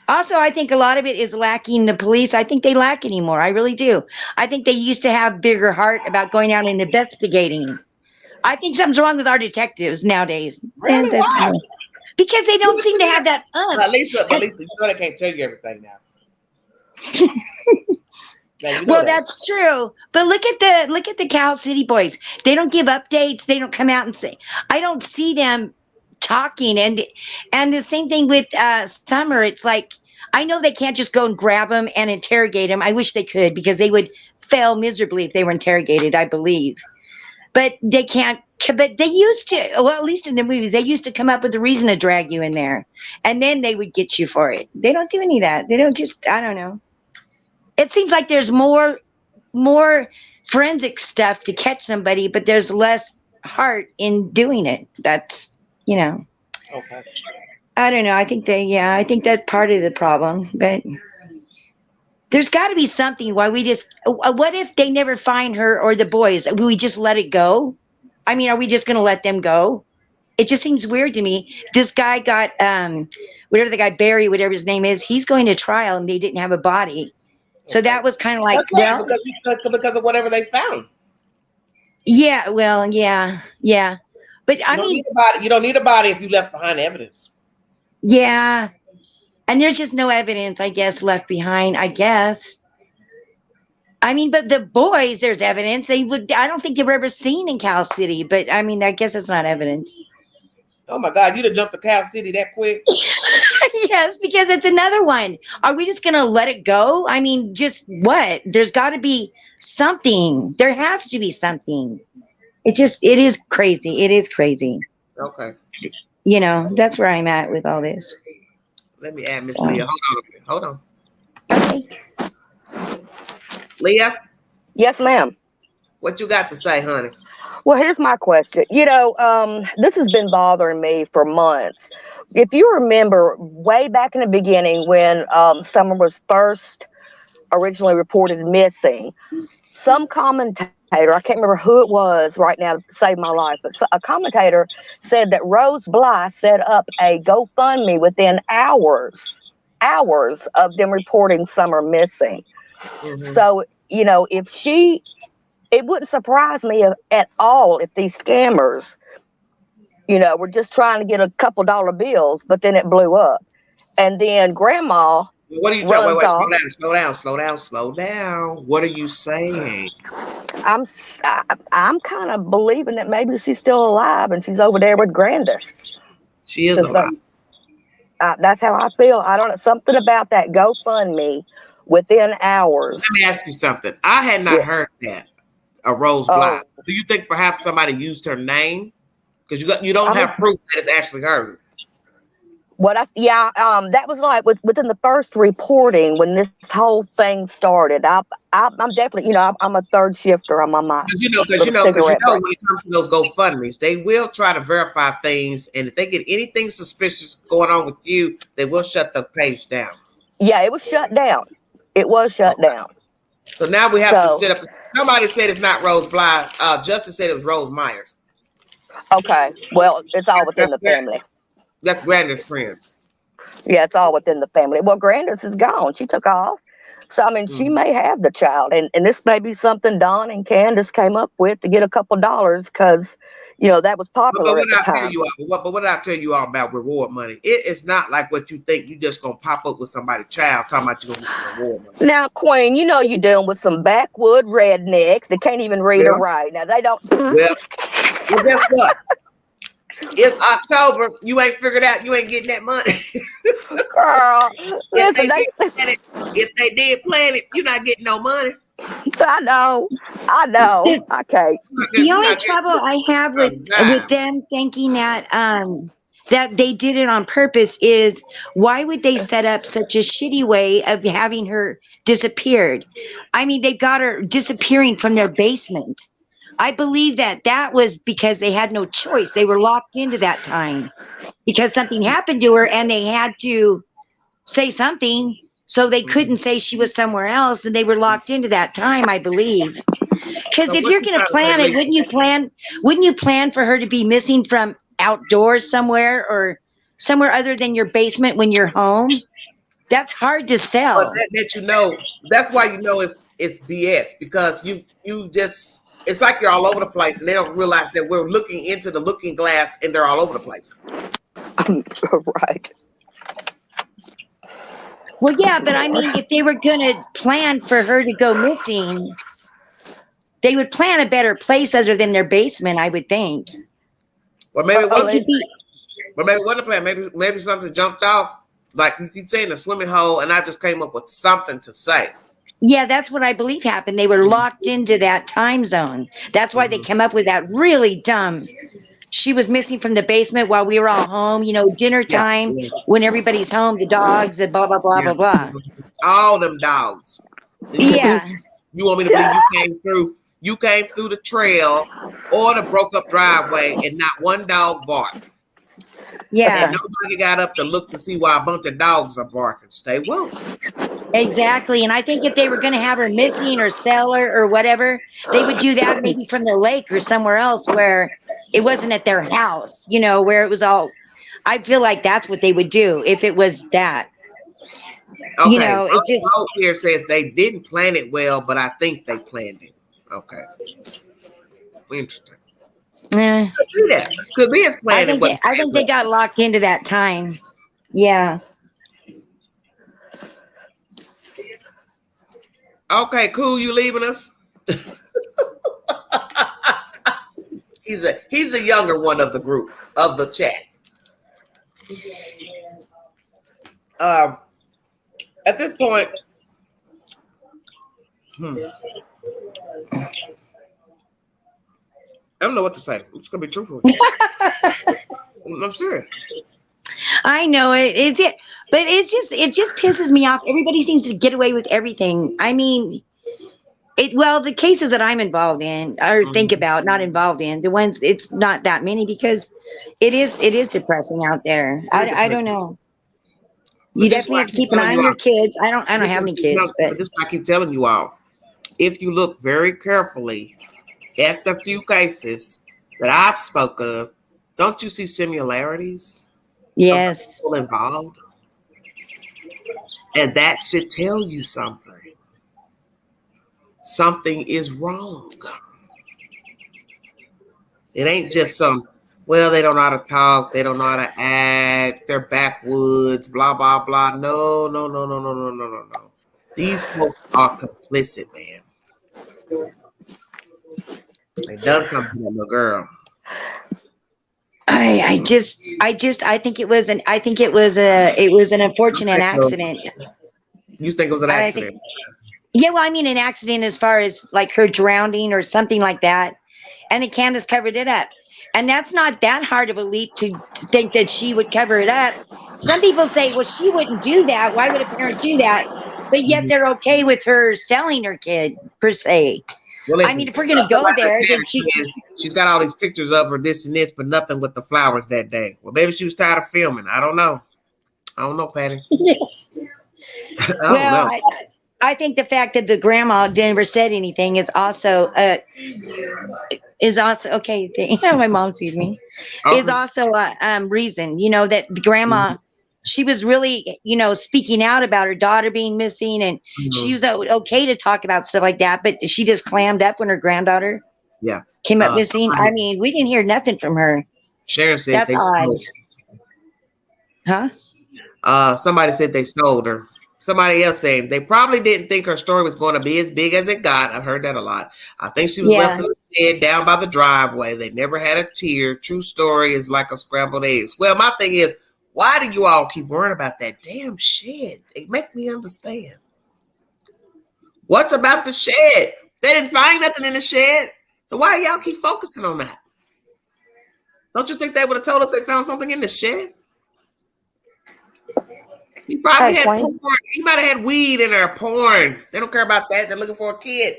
also, I think a lot of it is lacking the police. I think they lack anymore. I really do. I think they used to have bigger heart about going out and investigating. I think something's wrong with our detectives nowadays. Really? Why? Because they don't seem to have that But Lisa, you know they can't tell you everything now. Now, you know well, that. that's true. But look at the Cal City boys. They don't give updates. They don't come out and say. I don't see them talking. And the same thing with Summer. It's like I know they can't just go and grab them and interrogate them. I wish they could because they would fail miserably if they were interrogated. I believe, but they can't. But they used to. Well, at least in the movies, they used to come up with a reason to drag you in there, and then they would get you for it. They don't do any of that. They don't just. I don't know. It seems like there's more forensic stuff to catch somebody, but there's less heart in doing it. That's, Okay. I don't know. I think that's part of the problem, but there's got to be something why what if they never find her or the boys? Will we just let it go? I mean, are we just going to let them go? It just seems weird to me. This guy got, whatever the guy, Barry, whatever his name is, he's going to trial and they didn't have a body. So that was kind of like, that's right, because of whatever they found. Yeah, well, yeah. But you don't need a body if you left behind evidence. Yeah. And there's just no evidence, I guess, left behind, I guess. I mean, but the boys, there's evidence. I don't think they were ever seen in Cal City, but I mean, I guess it's not evidence. Oh my God, you'd have jumped to Cal City that quick? Yes, because it's another one. Are we just going to let it go? I mean, just what? There's got to be something. There has to be something. It is crazy. It is crazy. Okay. That's where I'm at with all this. Let me add Miss Leah. Hold on. Okay. Leah? Yes, ma'am. What you got to say, honey? Well, here's my question. This has been bothering me for months. If you remember way back in the beginning when Summer was first originally reported missing, some commentator, I can't remember who it was right now to save my life, but a commentator said that Rose Bly set up a GoFundMe within hours of them reporting Summer missing. Mm-hmm. So, it wouldn't surprise me at all if these scammers, were just trying to get a couple dollar bills, but then it blew up. And then Grandma. What are you talking about? Wait, slow down. What are you saying? I'm kind of believing that maybe she's still alive and she's over there with Grandis. She is alive. That's how I feel. I don't know. Something about that GoFundMe within hours. Let me ask you something. I had not heard that. A Rose Bly. Do you think perhaps somebody used her name? Because you don't have proof that it's actually her. That was like within the first reporting when this whole thing started. I'm definitely, I'm a third shifter. I'm on my because when it comes to those GoFundMes, they will try to verify things, and if they get anything suspicious going on with you, they will shut the page down. Yeah, it was shut down. Down. So now we have to sit up. Somebody said it's not Rose Bly. Justice said it was Rose Myers. Okay. Well, it's all within the family. That's Grandis' friend. Yeah, it's all within the family. Well, Grandis is gone. She took off. So, I mean, she may have the child. And this may be something Don and Candace came up with to get a couple dollars because, that was popular at the time. But what did I tell you all about reward money? It is not like what you think. You just going to pop up with somebody's child talking about you're going to get some reward money. Now, Queen, you're dealing with some backwood rednecks that can't even read or write. Now, they don't. Well, guess what? It's October. You ain't figured out you ain't getting that money. Girl, if they did plan it, you're not getting no money. I know. Okay. The only trouble I have with them thinking that that they did it on purpose is why would they set up such a shitty way of having her disappeared? I mean, they got her disappearing from their basement. I believe that was because they had no choice. They were locked into that time because something happened to her and they had to say something. So they couldn't say she was somewhere else, and they were locked into that time, I believe. Because So if what you're you going to trying to say, plan it, Lisa? wouldn't you plan for her to be missing from outdoors somewhere or somewhere other than your basement when you're home? That's hard to But sell. that you know, that's why you know it's BS, because you just, it's like you're all over the place and they don't realize that we're looking into the looking glass and they're all over the place. Right. Well, yeah, but I mean, if they were going to plan for her to go missing, they would plan a better place other than their basement, I would think. Or maybe it It wasn't, could be, but maybe it wasn't a plan. Maybe something jumped off. Like you keep saying the swimming hole, and I just came up with something to say. yeah, that's what I believe happened. They were locked into that time zone. That's why they came up with that really dumb. She was missing from the basement while we were all home, dinner Yeah, time yeah, when everybody's home, the dogs and blah, blah, blah, yeah. blah, blah. All them dogs. And Yeah. you want me to believe you came through the trail or the broke up driveway and not one dog barked. Yeah. And nobody got up to look to see why a bunch of dogs are barking. Stay woke. Exactly. And I think if they were going to have her missing or sell her or whatever, they would do that maybe from the lake or somewhere else where it wasn't at their house, where it was all. I feel like that's what they would do if it was that. Okay. It just. Note here says they didn't plan it well, but I think they planned it. Okay. Interesting. Eh, Could be that. Could be it's I planned. think they got locked into that time. Yeah. Okay, cool. You leaving us? He's a younger one of the group of the chat. At this point, I don't know what to say. I'm just gonna be truthful with you. I'm serious. I know it is it, but it just pisses me off. Everybody seems to get away with everything. I mean, the cases that I'm involved in or think about, not involved in, the ones it's not that many because it is depressing out there. I don't know. You definitely have to keep an eye on your kids. I don't have any kids, but just I keep telling you all, if you look very carefully at the few cases that I've spoke of, don't you see similarities? yes. People involved, and that should tell you something. Something is wrong. It ain't just well, they don't know how to talk, they don't know how to act, they're backwoods, blah, blah, blah. No. These folks are complicit, man. They done something to that little girl. I think it was an unfortunate accident. You think it was an accident? Yeah, well, I mean an accident as far as like her drowning or something like that. And then Candace covered it up. And that's not that hard of a leap to think that she would cover it up. Some people say, well, she wouldn't do that. Why would a parent do that? But yet they're okay with her selling her kid, per se. Well, listen, I mean, if we're going to go there, then she's got all these pictures of her, this and this, but nothing with the flowers that day. Well, maybe she was tired of filming. I don't know, Patty. I don't know. I think the fact that the grandma never said anything is also okay. My mom sees me. Okay. Is also a reason, that the grandma, she was really, speaking out about her daughter being missing, and she was okay to talk about stuff like that, but she just clammed up when her granddaughter came up missing. I mean, we didn't hear nothing from her. Sharon said that's they odd. Huh? Somebody said they sold her. Somebody else saying they probably didn't think her story was going to be as big as it got. I've heard that a lot. I think she was left in the shed down by the driveway. They never had a tear. True story is like a scrambled eggs. Well, my thing is, why do you all keep worrying about that damn shed? It make me understand. What's about the shed? They didn't find nothing in the shed. So why y'all keep focusing on that? Don't you think they would have told us they found something in the shed? He probably had porn. He might have had weed in there, porn. They don't care about that. They're looking for a kid.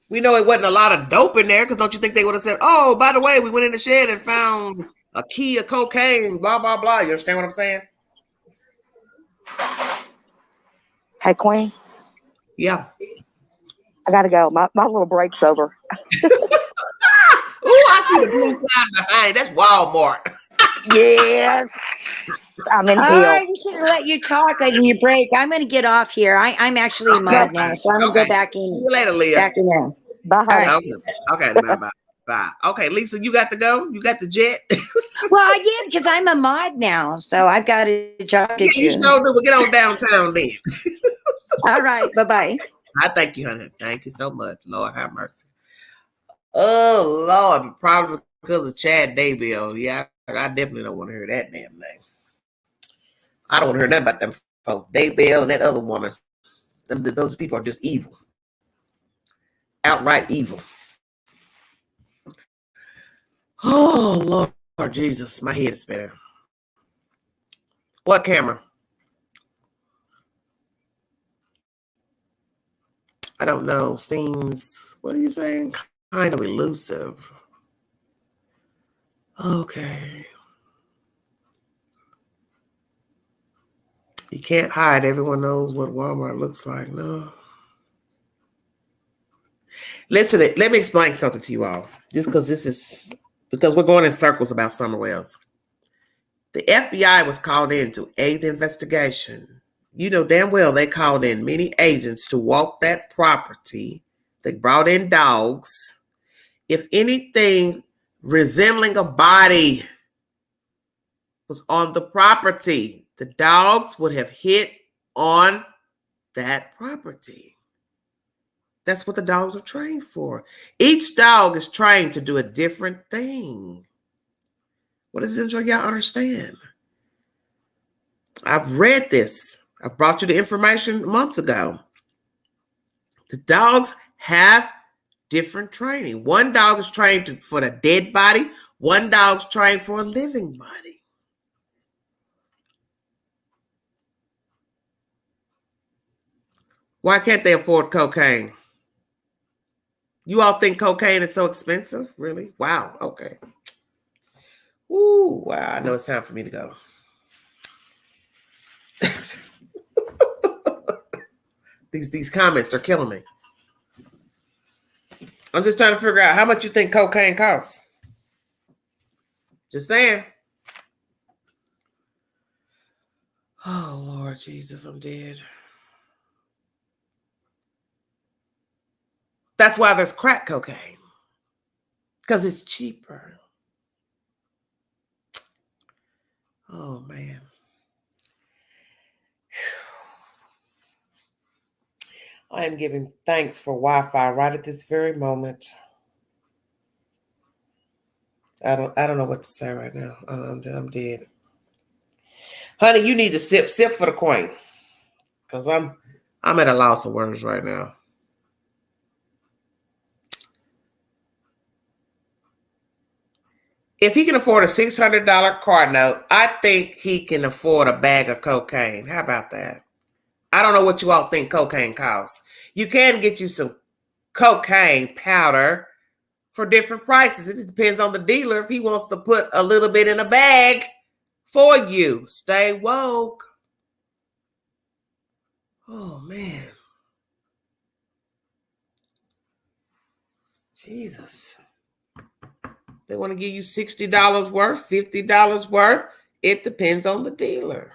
We know it wasn't a lot of dope in there, because don't you think they would have said, oh, by the way, we went in the shed and found a key of cocaine, blah, blah, blah. You understand what I'm saying? Hey, Queen, Yeah. I gotta go. My little break's over. Oh, I see the blue sign behind. That's Walmart. Yes, I'm in All Hill. right, we should have let you talk on your break. I'm going to get off here. I'm actually in Okay, mod now, so I'm going to go okay. back See in you later, Leah. back in there. Bye, All honey. right. Okay, bye, bye, bye. Okay, Lisa, you got to go. You got the jet. Well, I did because I'm a mod now, so I've got a job to Yeah, you do. sure do. We'll get on downtown then. All right, bye bye. I thank you, honey. Thank you so much. Lord have mercy. Oh Lord, probably because of Chad Daybell. Yeah, I definitely don't want to hear that damn thing. I don't want to hear nothing about them folks. Daybell and that other woman. Those people are just evil. Outright evil. Oh Lord Jesus, my head is spinning. What camera? I don't know. Seems, what are you saying? Kind of elusive. Okay. You can't hide. Everyone knows what Walmart looks like. No. Listen, let me explain something to you all. Just because we're going in circles about Summer Wells. The FBI was called in to aid the investigation. You know damn well they called in many agents to walk that property. They brought in dogs. If anything resembling a body was on the property, the dogs would have hit on that property. That's what the dogs are trained for. Each dog is trained to do a different thing. What is it y'all understand? I've read this. I brought you the information months ago. The dogs have different training. One dog is trained for the dead body. One dog's trained for a living body. Why can't they afford cocaine? You all think cocaine is so expensive? Really? Wow. Okay. Ooh, wow. I know it's time for me to go. These comments are killing me. I'm just trying to figure out how much you think cocaine costs. Just saying. Oh, Lord Jesus, I'm dead. That's why there's crack cocaine. Because it's cheaper. Oh, man. I am giving thanks for Wi-Fi right at this very moment. I don't know what to say right now. I'm dead. Honey, you need to sip for the queen. Because I'm at a loss of words right now. If he can afford a $600 car note, I think he can afford a bag of cocaine. How about that? I don't know what you all think cocaine costs. You can get you some cocaine powder for different prices. It depends on the dealer if he wants to put a little bit in a bag for you. Stay woke. Oh, man. Jesus. They want to give you $60 worth, $50 worth. It depends on the dealer.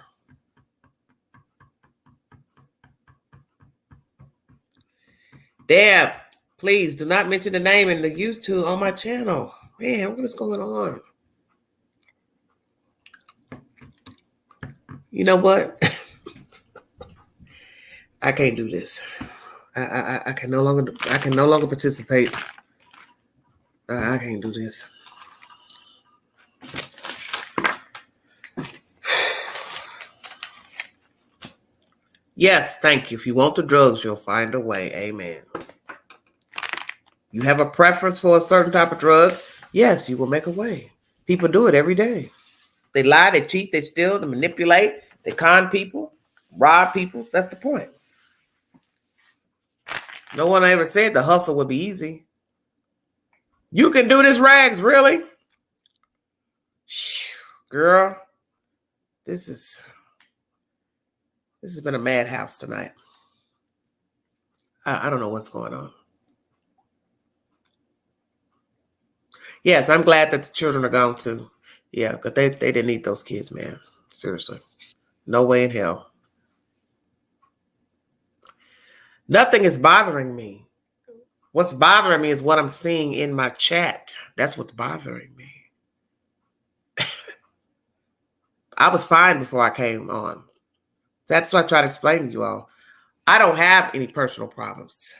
Deb, please do not mention the name in the YouTube on my channel. Man, what is going on? You know what? I can't do this. I can no longer participate. I can't do this. Yes, thank you. If you want the drugs, you'll find a way. Amen. You have a preference for a certain type of drug? Yes, you will make a way. People do it every day. They lie, they cheat, they steal, they manipulate, they con people, rob people. That's the point. No one ever said the hustle would be easy. You can do this, Rags, really? Girl, this is... This has been a madhouse tonight. I don't know what's going on. Yes, I'm glad that the children are gone too. Yeah, because they didn't need those kids, man. Seriously. No way in hell. Nothing is bothering me. What's bothering me is what I'm seeing in my chat. That's what's bothering me. I was fine before I came on. That's what I try to explain to you all. I don't have any personal problems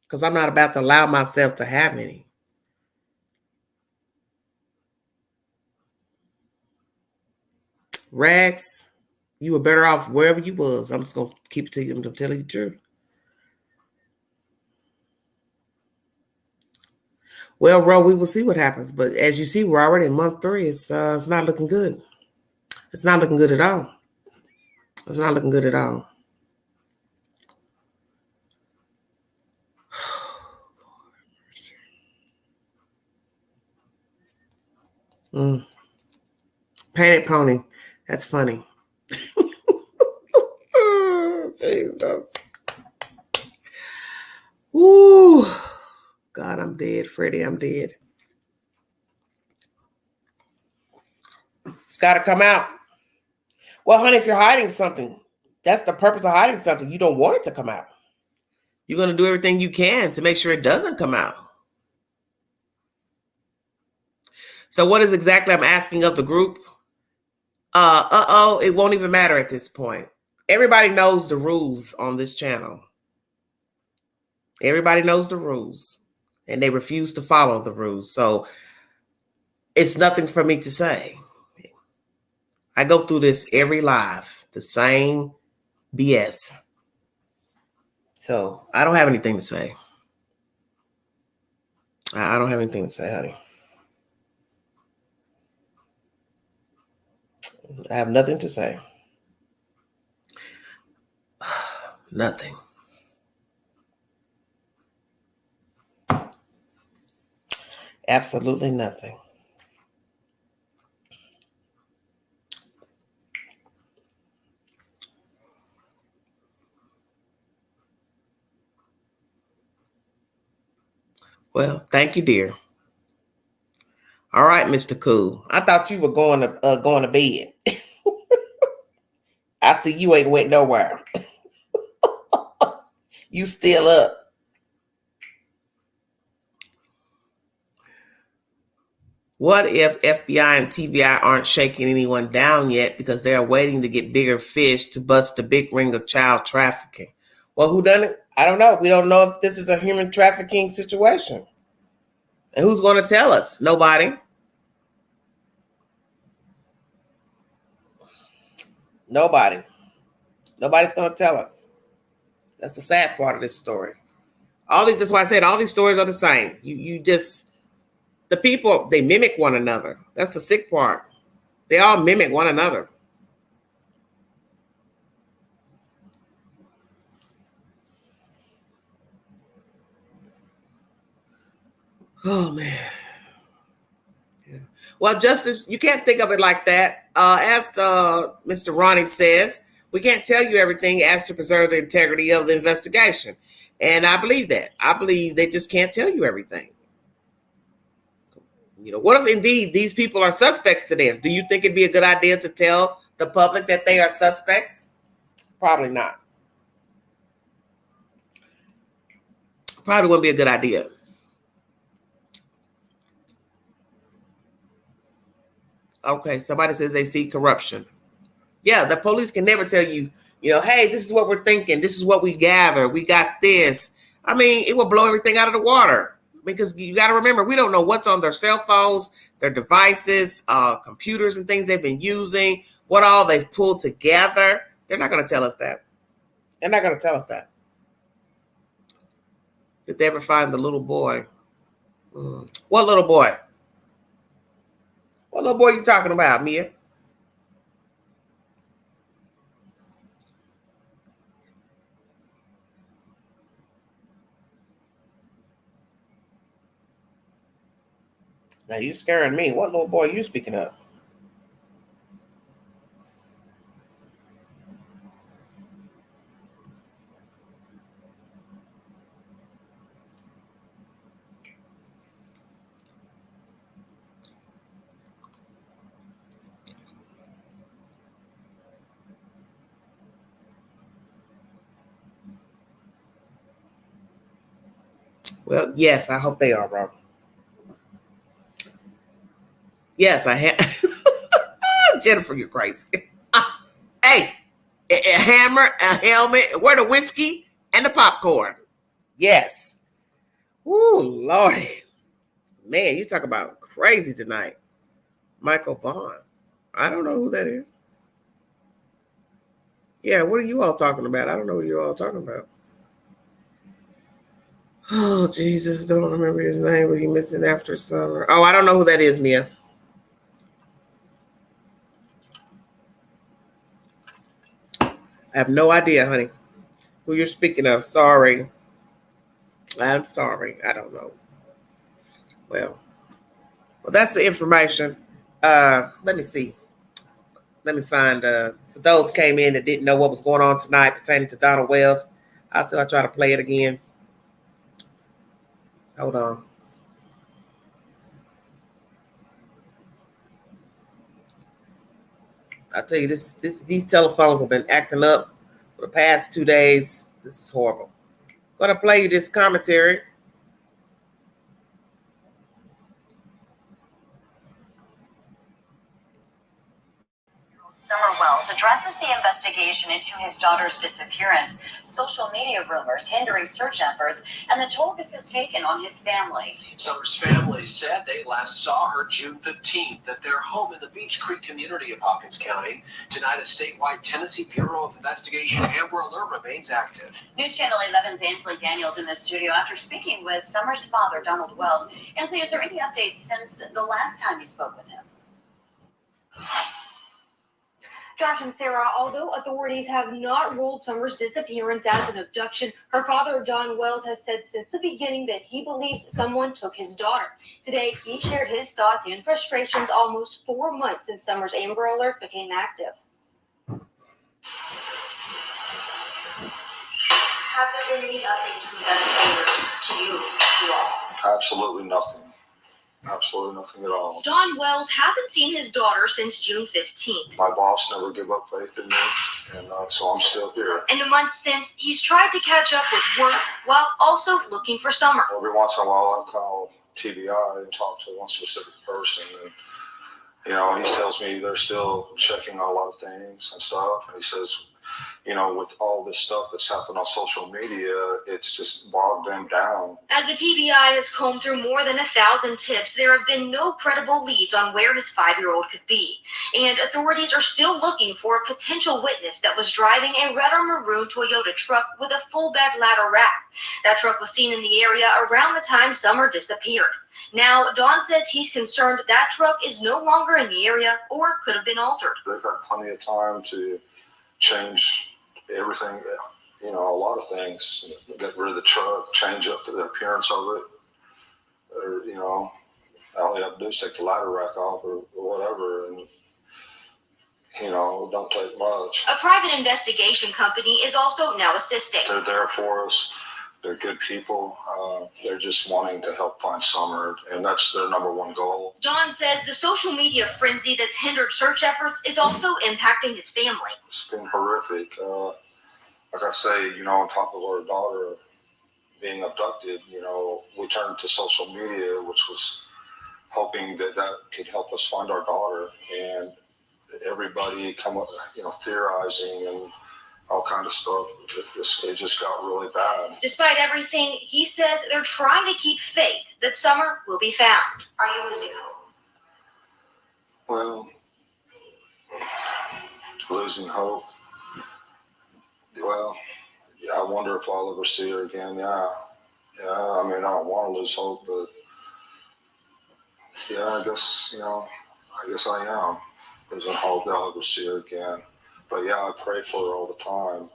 because I'm not about to allow myself to have any. Rags, you were better off wherever you was. I'm just going to keep it to you. I'm telling you the truth. Well, Ro, we will see what happens. But as you see, we're already in month 3. It's not looking good. It's not looking good at all. It's not looking good at all. Panic Pony. That's funny. Jesus. Ooh. God, I'm dead. Freddie, I'm dead. It's got to come out. Well, honey, if you're hiding something, that's the purpose of hiding something. You don't want it to come out. You're going to do everything you can to make sure it doesn't come out. So what is exactly I'm asking of the group? It won't even matter at this point. Everybody knows the rules on this channel. Everybody knows the rules, and they refuse to follow the rules. So it's nothing for me to say. I go through this every live, the same BS. So I don't have anything to say. I don't have anything to say, honey. I have nothing to say. Nothing. Absolutely nothing. Well, thank you, dear. All right, Mr. Cool. I thought you were going to bed. I see you ain't went nowhere. You still up. What if FBI and TBI aren't shaking anyone down yet because they're waiting to get bigger fish to bust the big ring of child trafficking? Well, who done it? I don't know. We don't know if this is a human trafficking situation. And who's going to tell us? Nobody. Nobody. Nobody's going to tell us. That's the sad part of this story. That's why I said all these stories are the same. The people, they mimic one another. That's the sick part. They all mimic one another. Oh, man. Yeah. Well, Justice, you can't think of it like that. As Mr. Ronnie says, we can't tell you everything as to preserve the integrity of the investigation. And I believe that. I believe they just can't tell you everything. What if indeed these people are suspects to them? Do you think it'd be a good idea to tell the public that they are suspects? Probably not. Probably wouldn't be a good idea. Okay, somebody says they see corruption. Yeah, the police can never tell you, hey, this is what we're thinking. This is what we gather. We got this. I mean, it will blow everything out of the water because you got to remember, we don't know what's on their cell phones, their devices, computers and things they've been using, what all they've pulled together. They're not going to tell us that. They're not going to tell us that. Did they ever find the little boy? What little boy? What little boy you talking about, Mia? Now you scaring me. What little boy are you speaking of? Well, yes, I hope they are, bro. Yes, I have. Jennifer, you're crazy. Hey, a hammer, a helmet, where the whiskey and the popcorn. Yes. Ooh, Lordy. Man, you talk about crazy tonight. Michael Vaughn. I don't know who that is. Yeah, what are you all talking about? I don't know what you're all talking about. Oh, Jesus, don't remember his name. Was he missing after summer? Oh, I don't know who that is, Mia. I have no idea, honey, who you're speaking of. Sorry. I'm sorry. I don't know. Well, that's the information. Let me see. Let me find, for those came in that didn't know what was going on tonight pertaining to Donald Wells, I'll try to play it again. Hold on. I tell you, these telephones have been acting up for the past 2 days. This is horrible. I'm going to play you this commentary. Summer Wells addresses the investigation into his daughter's disappearance, social media rumors hindering search efforts, and the toll this has taken on his family. Summer's family said they last saw her June 15th at their home in the Beach Creek community of Hawkins County. Tonight, a statewide Tennessee Bureau of Investigation Amber Alert remains active. News Channel 11's Ansley Daniels in the studio after speaking with Summer's father, Donald Wells. Ansley, is there any updates since the last time you spoke with him? Josh and Sarah, although authorities have not ruled Summer's disappearance as an abduction, her father, Don Wells, has said since the beginning that he believes someone took his daughter. Today, he shared his thoughts and frustrations almost 4 months since Summer's Amber Alert became active. Have there been any updates from investigators to you all? Absolutely nothing. Absolutely nothing at all. Don Wells hasn't seen his daughter since June 15th. My boss never gave up faith in me, and so I'm still here. In the months since, he's tried to catch up with work while also looking for Summer. Every once in a while, I call TBI and talk to one specific person, and he tells me they're still checking on a lot of things and stuff, and he says, with all this stuff that's happened on social media, it's just bogged them down. As the TBI has combed through more than 1,000 tips, there have been no credible leads on where his 5-year-old could be. And authorities are still looking for a potential witness that was driving a red or maroon Toyota truck with a full bed ladder rack. That truck was seen in the area around the time Summer disappeared. Now, Don says he's concerned that truck is no longer in the area or could have been altered. They've had plenty of time to change everything, a lot of things. Get rid of the truck, change up the appearance of it, or all you have to do is take the ladder rack off or whatever, and it don't take much. A private investigation company is also now assisting. They're there for us. They're good people. They're just wanting to help find Summer, and that's their number one goal. Don says the social media frenzy that's hindered search efforts is also impacting his family. It's been horrific. Like I say, on top of our daughter being abducted, we turned to social media, which was hoping that could help us find our daughter, and everybody come up, theorizing and all kind of stuff. It just got really bad. Despite everything, he says they're trying to keep faith that Summer will be found. Are you losing hope? Well, losing hope. Well, yeah, I wonder if I'll ever see her again. Yeah. I mean, I don't want to lose hope, but yeah, I guess I am losing hope that I'll ever see her again. But yeah, I pray for her all the time,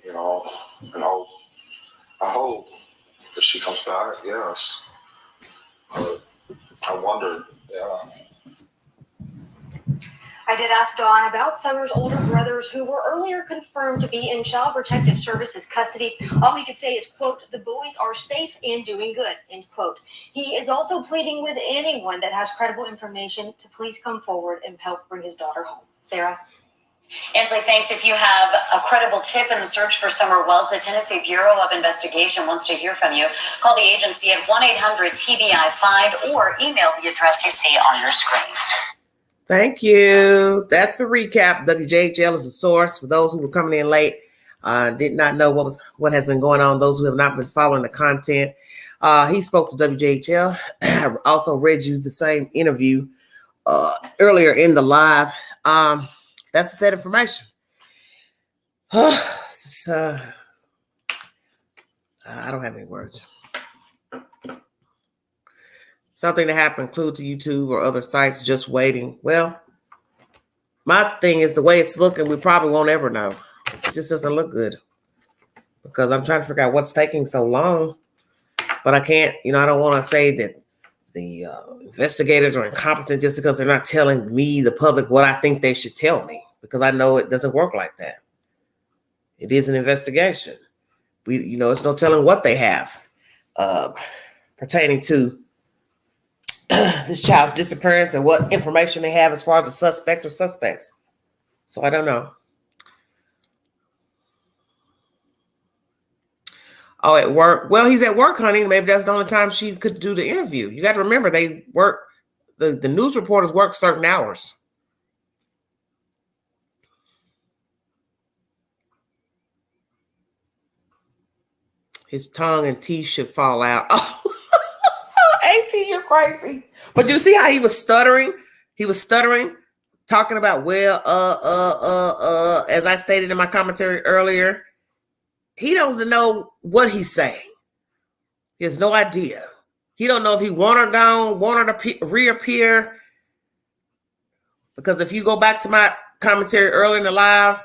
and hope. I hope that she comes back. Yes, but I wonder. Yeah. I did ask Dawn about Summer's older brothers who were earlier confirmed to be in Child Protective Services custody. All he could say is, quote, "The boys are safe and doing good," end quote. He is also pleading with anyone that has credible information to please come forward and help bring his daughter home. Sarah? Ansley, thanks. If you have a credible tip in the search for Summer Wells, the Tennessee Bureau of Investigation wants to hear from you. Call the agency at 1-800-TBI-FIND or email the address you see on your screen. Thank you. That's a recap. WJHL is a source for those who were coming in late. Did not know what has been going on. Those who have not been following the content. He spoke to WJHL. I also read you the same interview earlier in the live. That's the said information. I don't have any words. Something that happened, clue to YouTube or other sites, just waiting. Well, my thing is the way it's looking, we probably won't ever know. It just doesn't look good because I'm trying to figure out what's taking so long. But I can't, I don't want to say that the investigators are incompetent just because they're not telling me, the public, what I think they should tell me, because I know it doesn't work like that. It is an investigation. It's no telling what they have pertaining to this child's disappearance and what information they have as far as the suspect or suspects. So I don't know. Oh, at work. Well, he's at work, honey. Maybe that's the only time she could do the interview. You got to remember, they work, the news reporters work certain hours. His tongue and teeth should fall out. Oh, AT, you're crazy. But you see how he was stuttering? He was stuttering, talking about, as I stated in my commentary earlier, he doesn't know what he's saying. He has no idea. He don't know if he want her gone, want her to reappear. Because if you go back to my commentary earlier in the live,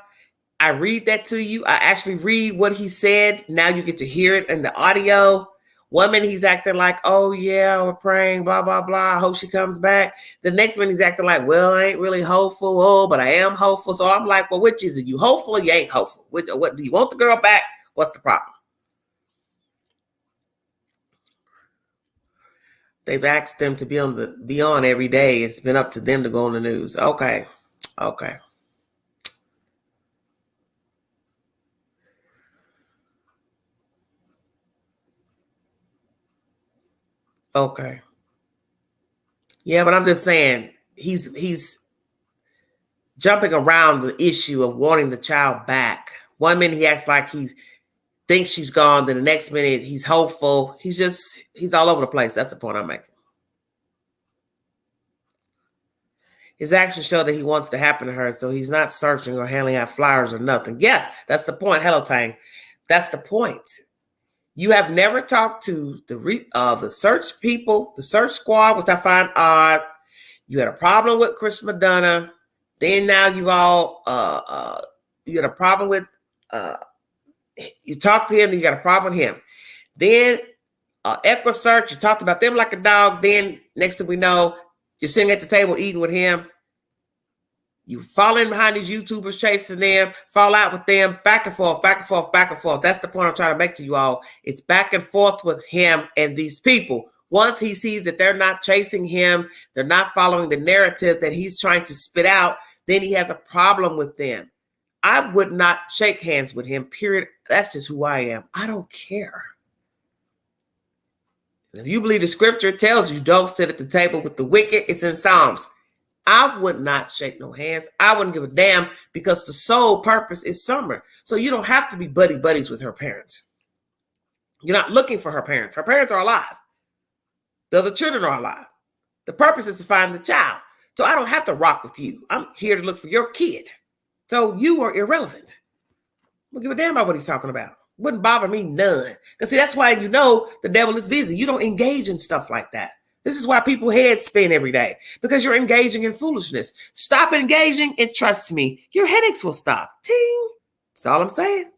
I read that to you. I actually read what he said. Now you get to hear it in the audio. 1 minute he's acting like, oh yeah, we're praying, blah, blah, blah. I hope she comes back. The next minute he's acting like, well, I ain't really hopeful. Oh, but I am hopeful. So I'm like, well, which is it? You hopeful or you ain't hopeful? What do you want the girl back? What's the problem? They've asked them to be on every day. It's been up to them to go on the news. Okay. Okay. Yeah, but I'm just saying he's jumping around the issue of wanting the child back. 1 minute he acts like he thinks she's gone, then the next minute he's hopeful. He's all over the place. That's the point I'm making. His actions show that he wants to happen to her, so he's not searching or handing out flyers or nothing. Yes, that's the point. Hello, Tang. That's the point. You have never talked to the search people, the search squad, which I find odd. You had a problem with Chris Madonna. Then now you've all you had a problem with you talked to him, you got a problem with him. Then Equa Search, you talked about them like a dog. Then next thing we know, you're sitting at the table eating with him. You fall in behind these YouTubers chasing them, fall out with them, back and forth, back and forth, back and forth. That's the point I'm trying to make to you all. It's back and forth with him and these people. Once he sees that they're not chasing him, they're not following the narrative that he's trying to spit out, then he has a problem with them. I would not shake hands with him, period. That's just who I am. I don't care. If you believe the scripture tells you don't sit at the table with the wicked, it's in Psalms. I would not shake no hands. I wouldn't give a damn because the sole purpose is Summer. So you don't have to be buddies with her parents. You're not looking for her parents. Her parents are alive. The other children are alive. The purpose is to find the child. So I don't have to rock with you. I'm here to look for your kid. So you are irrelevant. I don't give a damn about what he's talking about. Wouldn't bother me none. Because see, that's why you know the devil is busy. You don't engage in stuff like that. This is why people's heads spin every day. Because you're engaging in foolishness. Stop engaging and trust me, your headaches will stop. Ting. That's all I'm saying.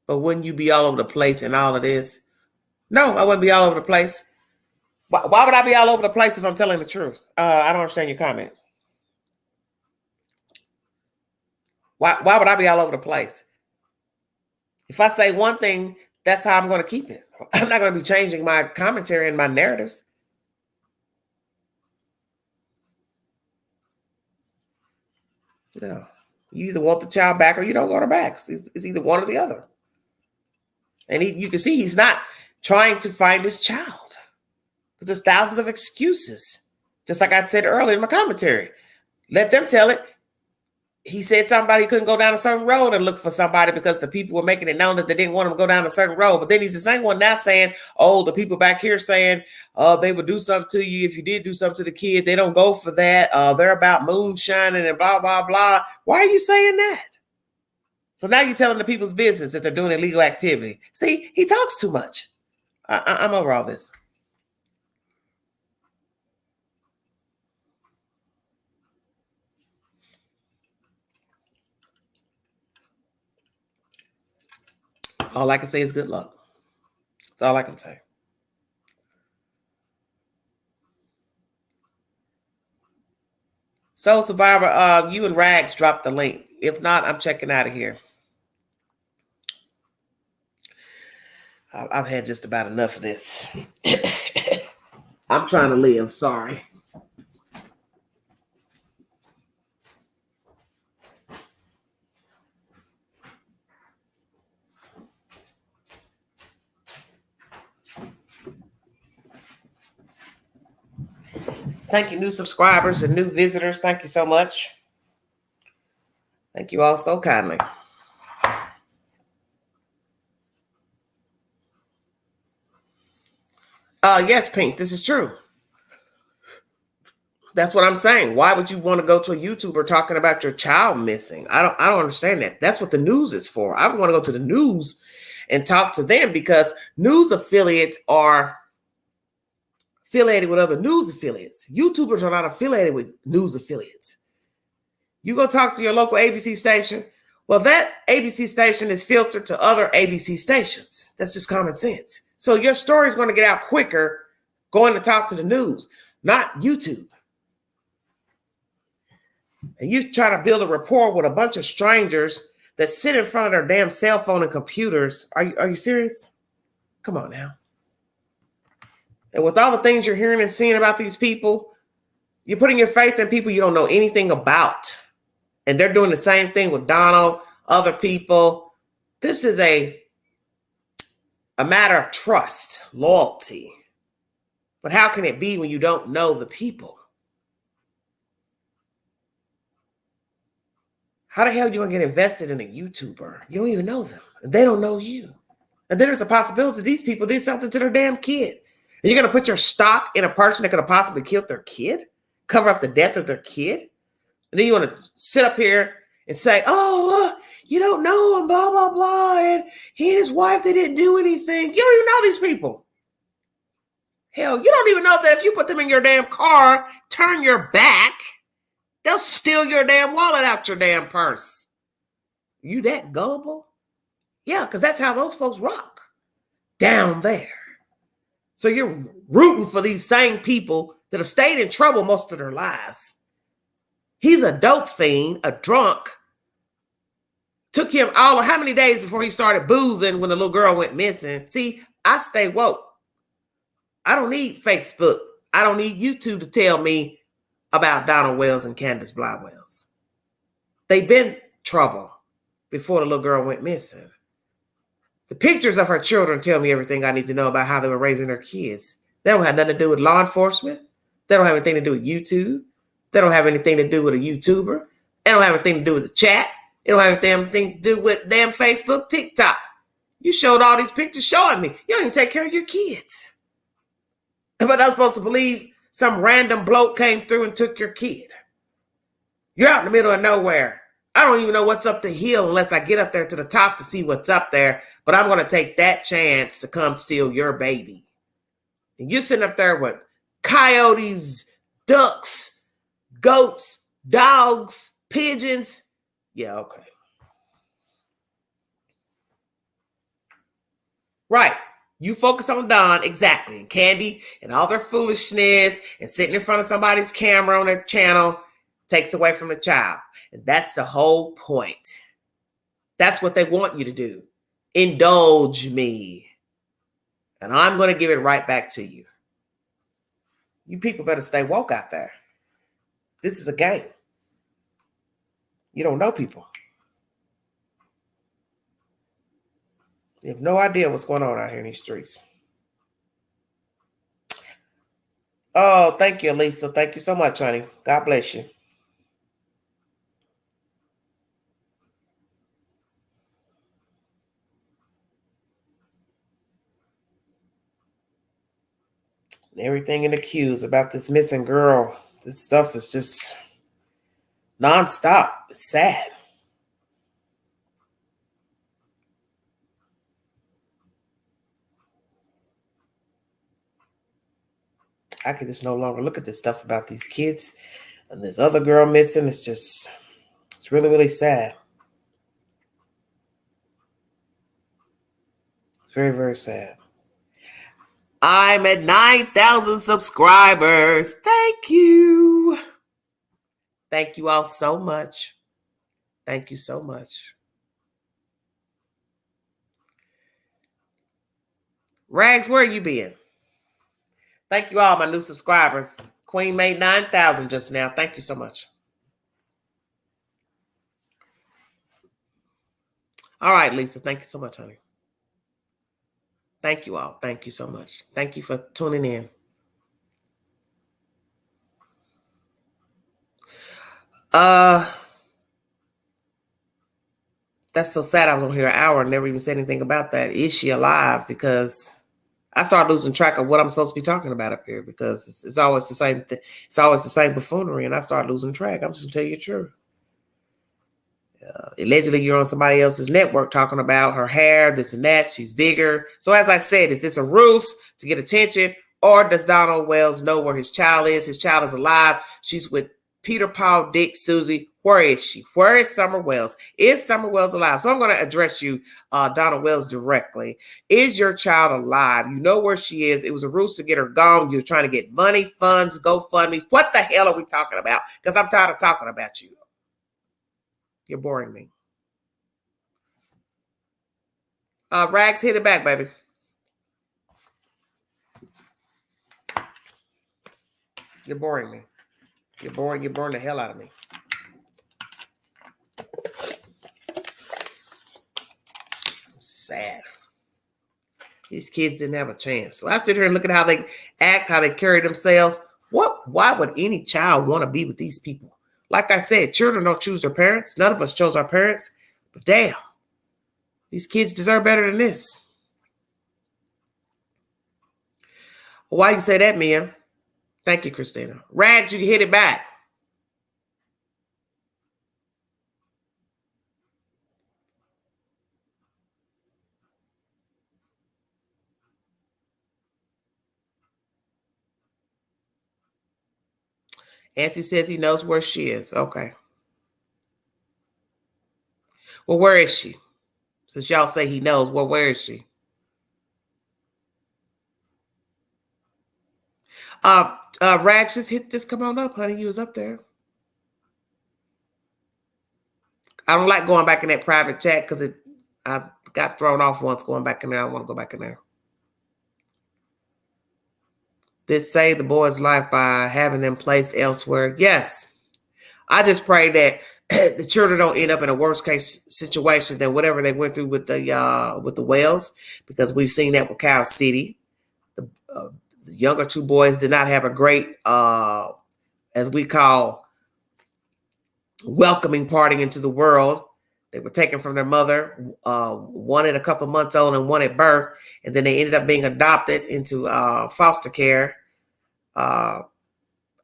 But wouldn't you be all over the place in all of this? No, I wouldn't be all over the place. Why would I be all over the place if I'm telling the truth? I don't understand your comment. Why would I be all over the place? If I say one thing, that's how I'm going to keep it. I'm not going to be changing my commentary and my narratives. No. You either want the child back or you don't want her back. It's either one or the other. And you can see he's not trying to find his child because there's thousands of excuses. Just like I said earlier in my commentary. Let them tell it. He said somebody couldn't go down a certain road and look for somebody because the people were making it known that they didn't want him to go down a certain road. But then he's the same one now saying, oh, the people back here saying, they would do something to you if you did do something to the kid. They don't go for that. They're about moonshining and blah, blah, blah. Why are you saying that? So now you're telling the people's business that they're doing illegal activity. See, he talks too much. I'm over all this. All I can say is good luck. That's all I can say. So, Survivor, you and Rags dropped the link. If not, I'm checking out of here. I've had just about enough of this. I'm trying to live. Sorry. Thank you, new subscribers and new visitors. Thank you so much. Thank you all so kindly. Yes, Pink, this is true. That's what I'm saying. Why would you want to go to a YouTuber talking about your child missing? I don't understand that. That's what the news is for. I would want to go to the news and talk to them because news affiliates are affiliated with other news affiliates. YouTubers are not affiliated with news affiliates. You go talk to your local ABC station. Well, that ABC station is filtered to other ABC stations. That's just common sense. So your story is going to get out quicker going to talk to the news, not YouTube. And you try to build a rapport with a bunch of strangers that sit in front of their damn cell phone and computers. Are you serious? Come on now. And with all the things you're hearing and seeing about these people, you're putting your faith in people you don't know anything about. And they're doing the same thing with Donald, other people. This is a matter of trust, loyalty. But how can it be when you don't know the people? How the hell are you going to get invested in a YouTuber? You don't even know them. And they don't know you. And then there's a possibility these people did something to their damn kid. And you're going to put your stock in a person that could have possibly killed their kid? Cover up the death of their kid? And then you want to sit up here and say, you don't know him, blah, blah, blah. And he and his wife, they didn't do anything. You don't even know these people. Hell, you don't even know that if you put them in your damn car, turn your back, they'll steal your damn wallet out your damn purse. You that gullible? Yeah, because that's how those folks rock. Down there. So you're rooting for these same people that have stayed in trouble most of their lives. He's a dope fiend, a drunk. Took him how many days before he started boozing when the little girl went missing? See, I stay woke. I don't need Facebook. I don't need YouTube to tell me about Donald Wells and Candace Bly Wells. They've been trouble before the little girl went missing. The pictures of her children tell me everything I need to know about how they were raising their kids. They don't have nothing to do with law enforcement. They don't have anything to do with YouTube. They don't have anything to do with a YouTuber. They don't have anything to do with the chat. They don't have anything to do with damn Facebook, TikTok. You showed all these pictures showing me. You don't even take care of your kids. But I'm supposed to believe some random bloke came through and took your kid. You're out in the middle of nowhere. I don't even know what's up the hill unless I get up there to the top to see what's up there. But I'm going to take that chance to come steal your baby. And you're sitting up there with coyotes, ducks, goats, dogs, pigeons. Yeah, okay. Right. You focus on Don, exactly, and Candy and all their foolishness and sitting in front of somebody's camera on their channel takes away from the child. And that's the whole point. That's what they want you to do. Indulge me. And I'm going to give it right back to you. You people better stay woke out there. This is a game. You don't know people. You have no idea what's going on out here in these streets. Oh, thank you, Lisa. Thank you so much, honey. God bless you. Everything in the queues about this missing girl. This stuff is just nonstop. It's sad. I can just no longer look at this stuff about these kids and this other girl missing. It's really, really sad. It's very, very sad. I'm at 9,000 subscribers. Thank you. Thank you all so much. Thank you so much. Rags, where you been? Thank you all, my new subscribers. Queen made 9,000 just now. Thank you so much. All right, Lisa. Thank you so much, honey. Thank you all. Thank you so much. Thank you for tuning in. That's so sad. I was on here an hour and never even said anything about that. Is she alive? Because I started losing track of what I'm supposed to be talking about up here because it's always the same thing. It's always the same buffoonery, and I started losing track. I'm just gonna tell you the truth. Allegedly, you're on somebody else's network talking about her hair, this and that. She's bigger. So as I said, is this a ruse to get attention, or does Donald Wells know where his child is? His child is alive. She's with Peter, Paul, Dick, Susie. Where is she? Where is Summer Wells? Is Summer Wells alive? So I'm going to address you, Donald Wells, directly. Is your child alive? You know where she is. It was a ruse to get her gone. You're trying to get money, funds, GoFundMe. What the hell are we talking about? Because I'm tired of talking about you. You're boring me. Rags, hit it back, baby. You're boring me. You're boring the hell out of me. Sad. These kids didn't have a chance. So I sit here and look at how they act, how they carry themselves. Why would any child want to be with these people? Like I said, children don't choose their parents. None of us chose our parents. But damn, these kids deserve better than this. Well, why you say that, Mia? Thank you, Christina. Rags, you can hit it back. Auntie says he knows where she is. Okay. Well, where is she? Since y'all say he knows, well, where is she? Rags, just hit this. Come on up, honey. You was up there. I don't like going back in that private chat because I got thrown off once going back in there. I don't want to go back in there. This saved the boy's life by having them placed elsewhere. Yes. I just pray that the children don't end up in a worst case situation than whatever they went through with the Wells, because we've seen that with Cow City. The younger two boys did not have a great, as we call, welcoming party into the world. They were taken from their mother, one at a couple months old and one at birth, and then they ended up being adopted into foster care, out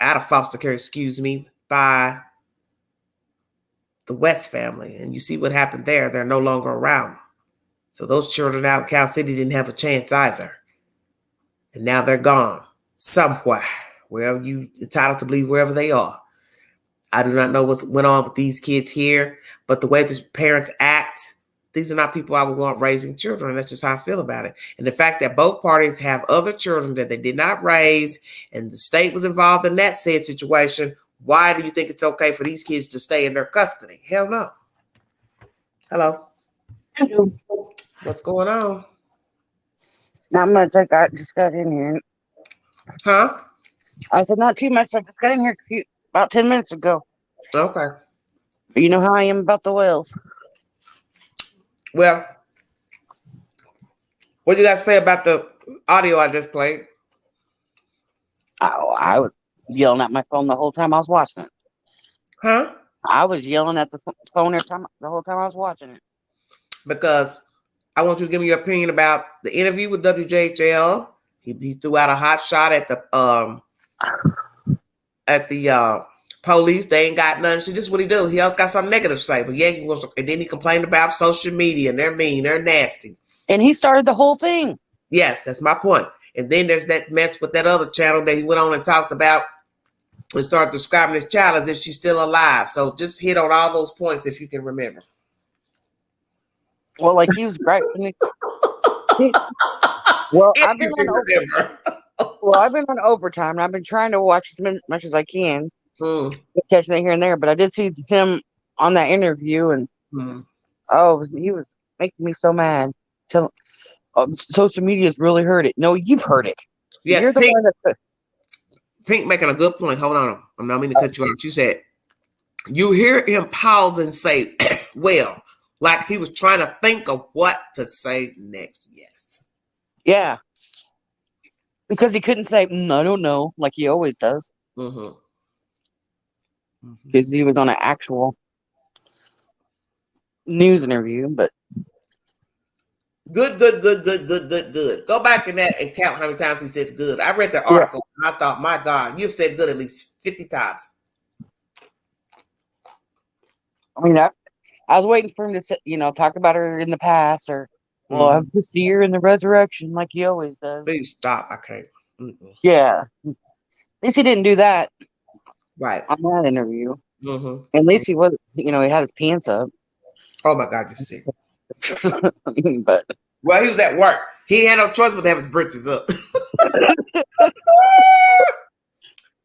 of foster care, by the West family. And you see what happened there. They're no longer around. So those children out in Cal City didn't have a chance either. And now they're gone somewhere, wherever you entitled to believe, wherever they are. I do not know what went on with these kids here, but the way the parents act, these are not people I would want raising children. That's just how I feel about it. And the fact that both parties have other children that they did not raise, and the state was involved in that said situation, why do you think it's okay for these kids to stay in their custody? Hell no. Hello. Hello. What's going on? Not much. Just got in here. Huh? I said not too much. I just got in here about 10 minutes ago. Okay. You know how I am about the whales. Well, what do you guys say about the audio I just played? I was yelling at my phone the whole time I was watching it. Huh? I was yelling at the phone the whole time I was watching it. Because I want you to give me your opinion about the interview with WJHL. He threw out a hot shot at the police. They ain't got nothing. So this is what he do. He always got something negative to say. But yeah, and then he complained about social media and they're mean, they're nasty. And he started the whole thing. Yes, that's my point. And then there's that mess with that other channel that he went on and talked about and started describing his child as if she's still alive. So just hit on all those points if you can remember. Well, like he was great. Well, If I've been you can remember. I've been on overtime, and I've been trying to watch as much as I can, catching it here and there. But I did see him on that interview, and he was making me so mad. Social media's really heard it. No, you've heard it. Yeah, You're the one that. Pink making a good point. Hold on. I'm not meaning to cut you off. She said, you hear him pause and say, well, like he was trying to think of what to say next. Yes. Yeah. Because he couldn't say, I don't know, like he always does. Because he was on an actual news interview, but. Good. Go back in that and count how many times he said good. I read the article and I thought, my God, you've said good at least 50 times. I mean, I was waiting for him to say, talk about her in the past or, well, the fear and the resurrection like he always does. Please stop. I can't. Yeah. At least he didn't do that. Right. On that interview. At least he was, he had his pants up. Oh, my God, you see. But well, he was at work. He had no choice but to have his britches up.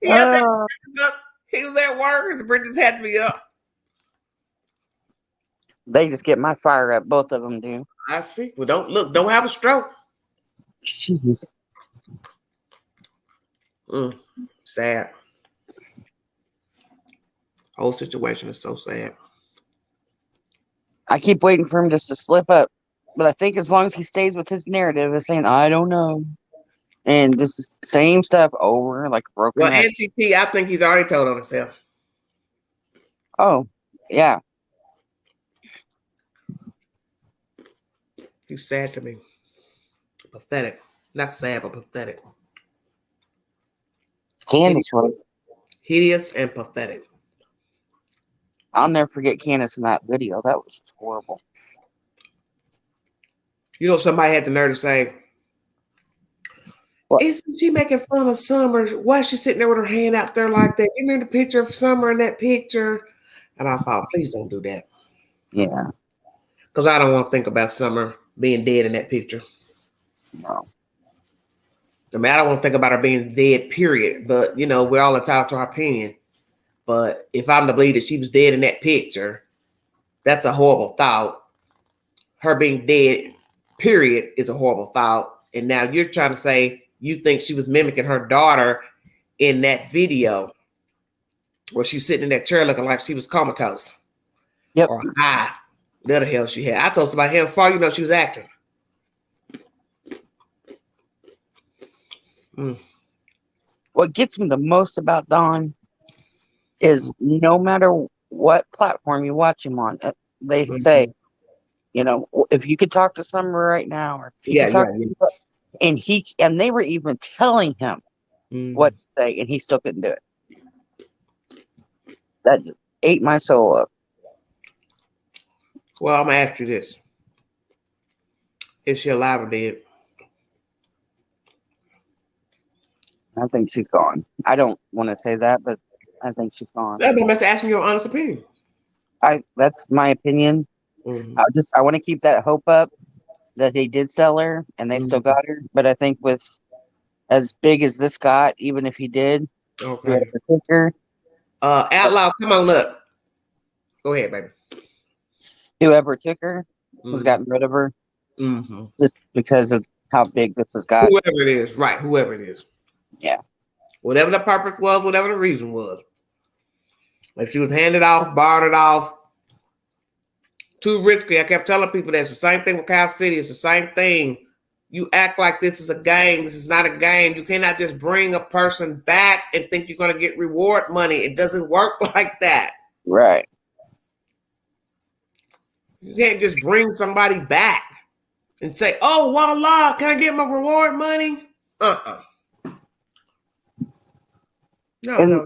He was at work. His britches had to be up. They just get my fire up. Both of them do. I see. Well, don't have a stroke. Jeez. Sad. Whole situation is so sad. I keep waiting for him just to slip up. But I think as long as he stays with his narrative of saying, I don't know. And just the same stuff over, like broken. Well, NTP, I think he's already told on himself. Oh, yeah. He's sad to me. Pathetic. Not sad, but pathetic. Candace was. Hideous and pathetic. I'll never forget Candace in that video. That was horrible. You know, somebody had the nerve to say, isn't she making fun of Summer? Why is she sitting there with her hand out there like that? You remember the picture of Summer in that picture? And I thought, please don't do that. Yeah. Because I don't want to think about Summer being dead in that picture. No. I mean, I don't want to think about her being dead, period. But, we're all entitled to our opinion. But if I'm to believe that she was dead in that picture, that's a horrible thought. Her being dead, period, is a horrible thought. And now you're trying to say you think she was mimicking her daughter in that video where she's sitting in that chair looking like she was comatose. Yep. Or high. Whatever the hell she had. I told somebody, how far she was acting. What gets me the most about Don is no matter what platform you watch him on, they say, if you could talk to Summer right now, or if you could talk to and they were even telling him what to say, and he still couldn't do it. That just ate my soul up. Well, I'm gonna ask you this: is she alive or dead? I think she's gone. I don't want to say that, but I think she's gone. I'm just asking your honest opinion. That's my opinion. I want to keep that hope up that they did sell her and they still got her. But I think with as big as this got, even if he did, okay. Outlaw, come on up. Go ahead, baby. Whoever took her has gotten rid of her just because of how big this has got. Whoever it is, right? Whoever it is. Yeah. Whatever the purpose was, whatever the reason was. If she was handed off, borrowed it off, too risky. I kept telling people that it's the same thing with Cow City. It's the same thing. You act like this is a game. This is not a game. You cannot just bring a person back and think you're going to get reward money. It doesn't work like that. Right. You can't just bring somebody back and say, oh, voila, can I get my reward money? No.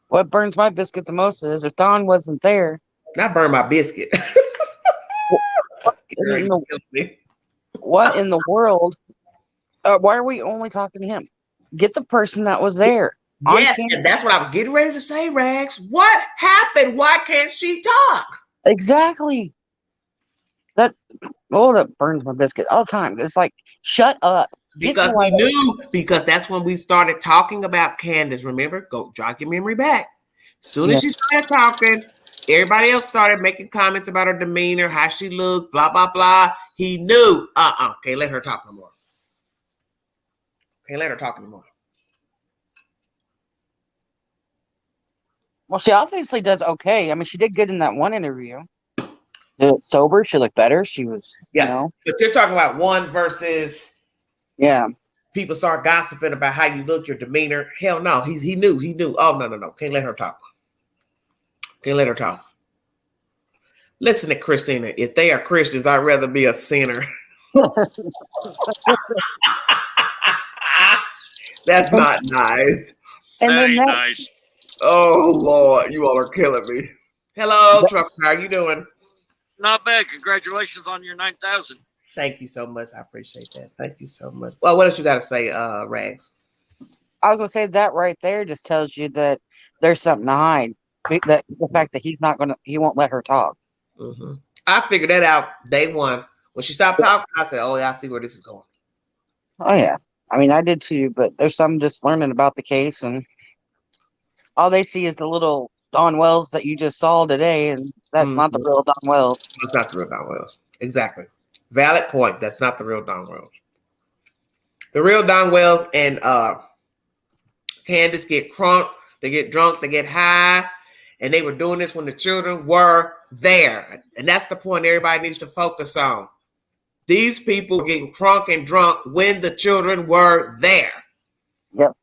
What burns my biscuit the most is if Don wasn't there. Not burn my biscuit. What in the world? Why are we only talking to him? Get the person that was there. Yes, and that's what I was getting ready to say, Rags. What happened? Why can't she talk? Exactly. That burns my biscuit all the time. It's like, shut up. Because we knew, because that's when we started talking about Candace. Remember? Go jog your memory back. As soon as she started talking, everybody else started making comments about her demeanor, how she looked, blah, blah, blah. He knew, can't let her talk no more. Can't let her talk anymore. Well, she obviously does okay. I mean, she did good in that one interview. Sober, she looked better. She was, you know. But you're talking about one versus... Yeah. People start gossiping about how you look, your demeanor. Hell no. He knew. Oh, no. Can't let her talk. Can't let her talk. Listen to Christina. If they are Christians, I'd rather be a sinner. That's not nice. That ain't nice. Oh, Lord. You all are killing me. Hello, Trucker. How are you doing? Not bad. Congratulations on your 9,000. Thank you so much. I appreciate that. Thank you so much. Well, what else you got to say, Rags? I was going to say that right there just tells you that there's something to hide. That the fact that he won't let her talk. Mm-hmm. I figured that out day one. When she stopped talking, I said, oh, yeah, I see where this is going. Oh, yeah. I mean, I did too, but there's some just learning about the case, and all they see is the little Don Wells that you just saw today, and that's not the real Don Wells. That's not the real Don Wells. Exactly. Valid point. That's not the real Don Wells. The real Don Wells and Candace get crunk, they get drunk, they get high, and they were doing this when the children were there. And that's the point everybody needs to focus on. These people getting crunk and drunk when the children were there. Yep.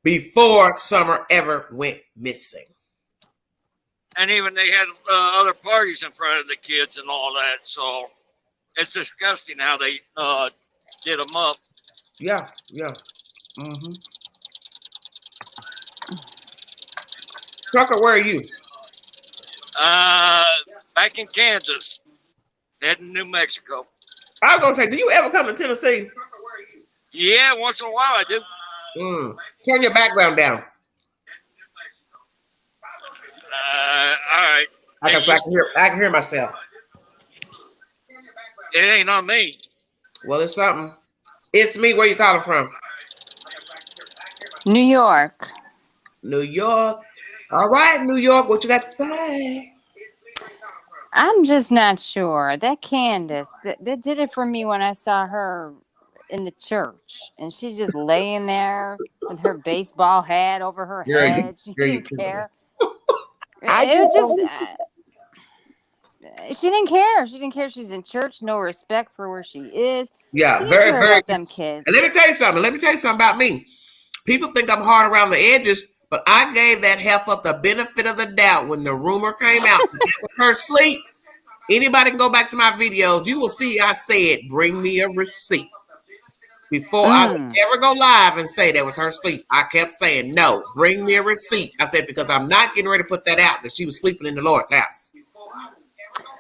Before Summer ever went missing. And even they had other parties in front of the kids and all that. So it's disgusting how they did them up. Yeah. Mm-hmm. Trucker, where are you? Back in Kansas, heading New Mexico. I was going to say, do you ever come to Tennessee? Yeah, once in a while I do. Turn your background down. All right. I can hear myself. It ain't on me. Well, it's something. It's me. Where you calling from? New York. New York. All right, New York. What you got to say? I'm just not sure. That Candace, that did it for me when I saw her in the church. And she just laying there with her baseball hat over her head. She didn't care. It was just... she didn't care. She didn't care. She's in church. No respect for where she is. Yeah, she very about them kids. And let me tell you something. about me. People think I'm hard around the edges, but I gave that heifer the benefit of the doubt when the rumor came out that her sleep. Anybody can go back to my videos. You will see I said, bring me a receipt. Before I would ever go live and say that was her sleep, I kept saying, no, bring me a receipt. I said, because I'm not getting ready to put that out, that she was sleeping in the Lord's house.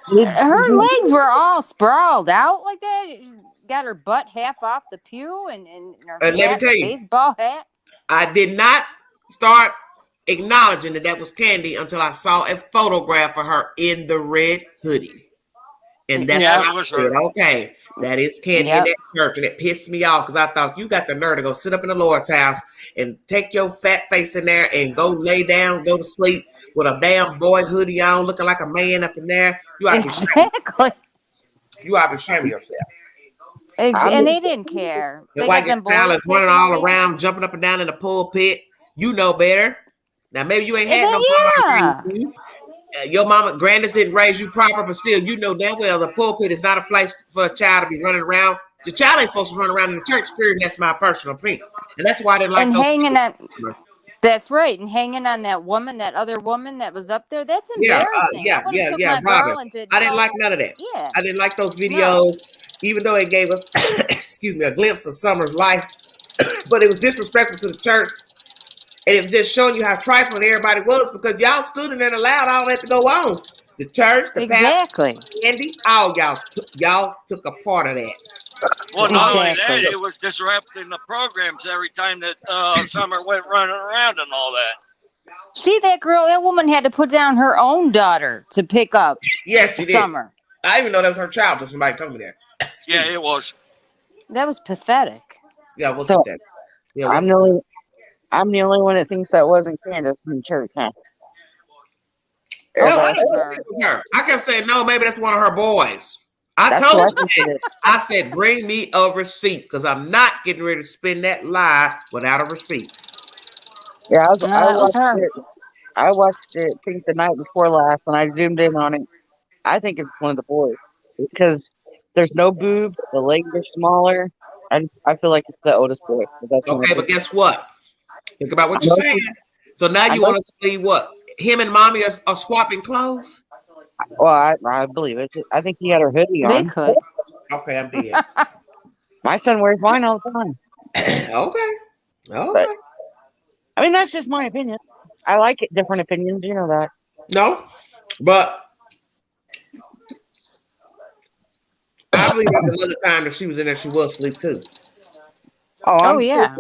Her legs were all sprawled out like that. She's got her butt half off the pew and her let me tell you, baseball hat. I did not start acknowledging that was Candy until I saw a photograph of her in the red hoodie. And that's when I said, okay, that is Candy in that church. And it pissed me off because I thought you got the nerve to go sit up in the Lord's house and take your fat face in there and go lay down, go to sleep with a damn boy hoodie on, looking like a man up in there. You exactly. You ought to shame yourself. And they didn't care. The They white got them child boys is running taking all over. around, jumping up and down in the pulpit. You know better. Now maybe you ain't had no Yeah. mama. Your mama, granddad didn't raise you proper, but still, you know damn well the pulpit is not a place for a child to be running around. The child ain't supposed to run around in the church. Period. That's my personal opinion, and that's why I didn't like And those. hanging on. That's right. And hanging on that woman, that other woman that was up there. That's embarrassing. I would have took my Robin. girl and did. I didn't like none of that. Yeah. I didn't like those videos, even though it gave us, excuse me, a glimpse of Summer's life. But it was disrespectful to the church. And it was just showing you how trifling everybody was because y'all stood in there and allowed all that to go on. The church, the Exactly. pastor, Andy, all y'all took a part of that. Well, not only that, it was disrupting the programs every time that Summer went running around and all that. That woman had to put down her own daughter to pick up. Yes, she did. Summer. I didn't even know that was her child until somebody told me that. Yeah, it was. That was pathetic. Yeah, it was So, pathetic. Yeah, I'm the only one that thinks that wasn't Candace in church, huh? No, I don't think it was her. I kept saying, no, maybe that's one of her boys. I told her, I said, bring me a receipt because I'm not getting ready to spend that lie without a receipt. Yeah, I watched it, I think the night before last, and I zoomed in on it. I think it's one of the boys because there's no boobs, the legs are smaller. I feel like it's the oldest boy. But guess what? Think about what you're saying. So now you want to see what? Him and mommy are swapping clothes? Well, I believe it. I think he had her hoodie on. They could. Okay, I'm dead. My son wears mine all the time. Okay. But, I mean, that's just my opinion. I like it. Different opinions, you know that. No, but I believe at another time that she was in there, she was asleep too. Oh yeah.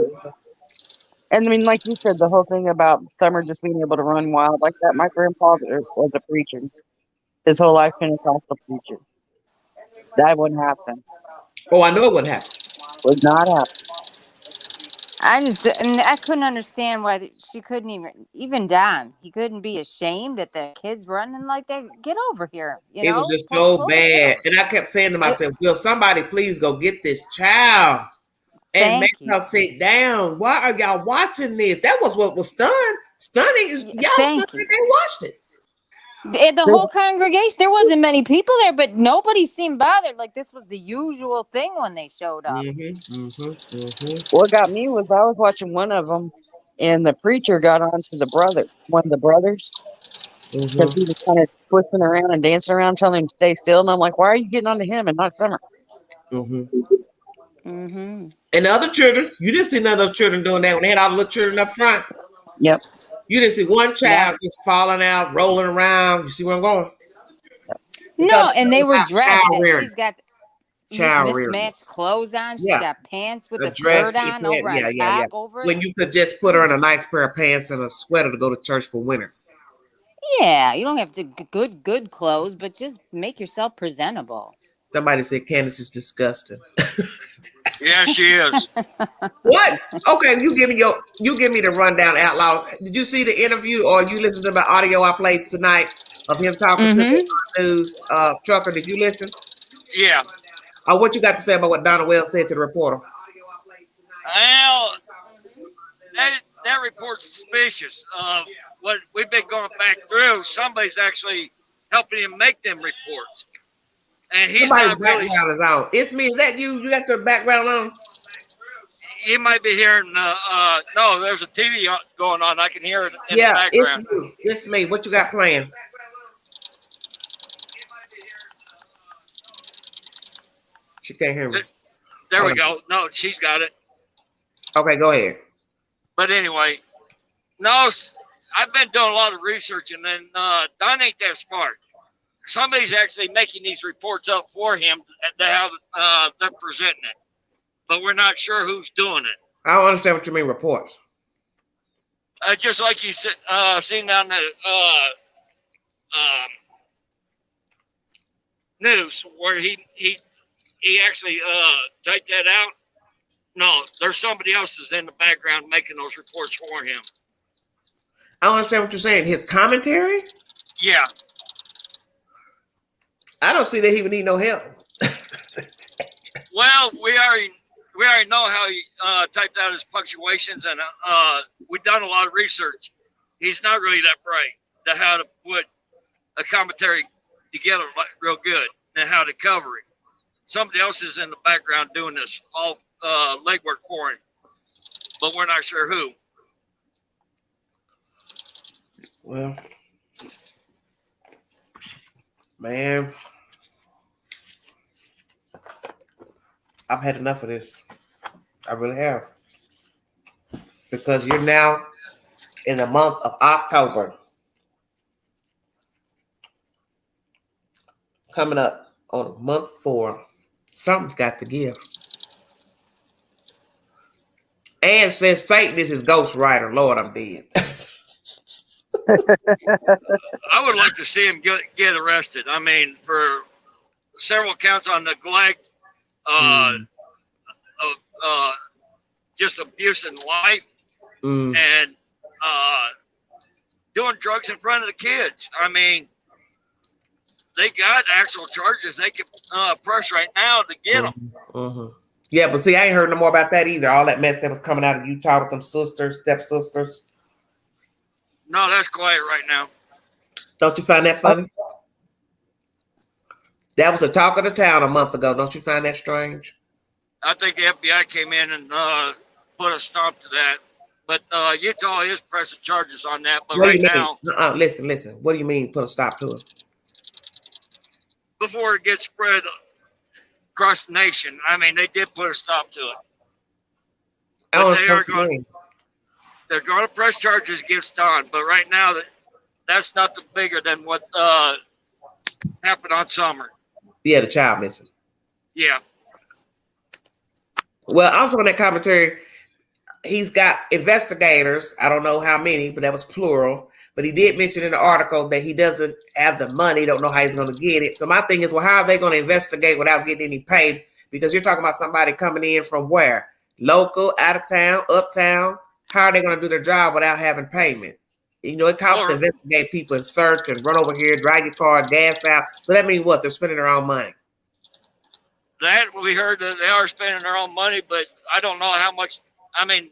And I mean, like you said, the whole thing about Summer just being able to run wild like that. My grandfather was a preacher. His whole life, Pentecostal preacher. That wouldn't happen. Oh, I know it wouldn't happen. Would not happen. I couldn't understand why she couldn't even Don. He couldn't be ashamed that the kids running like that. Get over here. You know? It was just so bad. And I kept saying to myself, will somebody please go get this child and make her sit down? Why are y'all watching this? That was what was stunning. Y'all stunned they watched it. And the whole congregation, there wasn't many people there, but nobody seemed bothered. Like this was the usual thing when they showed up. What got me was I was watching one of them, and the preacher got onto one of the brothers, because he was kind of twisting around and dancing around, telling him to stay still. And I'm like, why are you getting onto him and not Summer? And the other children, you didn't see none of those children doing that when they had all the little children up front. Yep. You didn't see one child just falling out, rolling around. You see where I'm going? No, and they were dressed. And she's got mismatched clothes on. She's got pants with a skirt on over on top over it. When you could just put her in a nice pair of pants and a sweater to go to church for winter. Yeah, you don't have to good clothes, but just make yourself presentable. Somebody said Candace is disgusting. Yeah, she is. What? Okay, you give me the rundown out loud. Did you see the interview or you listened to the audio I played tonight of him talking to the news trucker? Did you listen? Yeah. What you got to say about what Donna Wells said to the reporter? Well, that report's suspicious. What we've been going back through, somebody's actually helping him make them reports. And he's Somebody's not really. Background is on. It's me. Is that you? You got your background on? You might be hearing. No, there's a TV going on. I can hear it in the background. It's me. What you got playing? She can't hear me. There we go. No, she's got it. Okay, go ahead. But anyway, no, I've been doing a lot of research, and then Don ain't that smart. Somebody's actually making these reports up for him to have they're presenting it, but we're not sure who's doing it. I don't understand what you mean reports. Just like you seen on the news where he actually typed that out. No, there's somebody else that's in the background making those reports for him. I don't understand what you're saying. His commentary? Yeah. I don't see that he would need no help. Well, we already know how he typed out his punctuations, and we've done a lot of research. He's not really that bright to how to put a commentary together real good and how to cover it. Somebody else is in the background doing this all legwork for him, but we're not sure who. Well, man, I've had enough of this. I really have. Because you're now in the month of October. Coming up on month 4. Something's got to give. And says Satan is his ghostwriter. Lord, I'm dead. I would like to see him get arrested. I mean, for several counts on neglect, of just abuse in life, and doing drugs in front of the kids. I mean, they got actual charges they can press right now to get them. Yeah, but see, I ain't heard no more about that either. All that mess that was coming out of Utah with them sisters, stepsisters. No, that's quiet right now. Don't you find that funny? That was a talk of the town a month ago. Don't you find that strange? I think the FBI came in and put a stop to that. But Utah is pressing charges on that. But right now... Listen. What do you mean put a stop to it? Before it gets spread across the nation. I mean, they did put a stop to it. But they're going to press charges against Don. But right now, that's nothing bigger than what happened on Summer. Yeah, the child missing. Yeah. Well, also in that commentary, he's got investigators. I don't know how many, but that was plural. But he did mention in the article that he doesn't have the money, don't know how he's going to get it. So my thing is, well, how are they going to investigate without getting any pay? Because you're talking about somebody coming in from where? Local, out of town, uptown. How are they going to do their job without having payment? You know, it costs to investigate people and search and run over here, drive your car, gas out. So that means what? They're spending their own money. That we heard that they are spending their own money, but I don't know how much. I mean,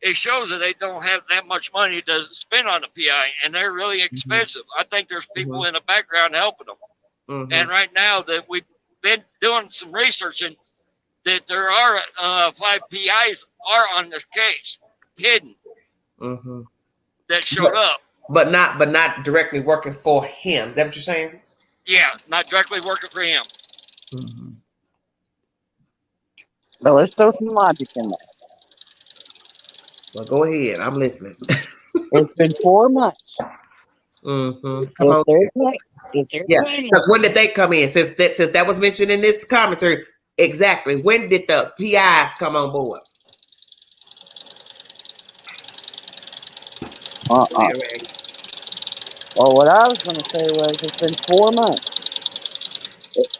it shows that they don't have that much money to spend on the PI, and they're really expensive. I think there's people in the background helping them. And right now that we've been doing some research, and that there are 5 PIs are on this case, hidden, that showed up. But not directly working for him. Is that what you're saying? Yeah, not directly working for him. Well, let's throw some logic in there. Well, go ahead. I'm listening. It's been 4 months. Come on. Yeah, because when did they come in? Since that was mentioned in this commentary, exactly. When did the PIs come on board? Well, what I was going to say was it's been 4 months.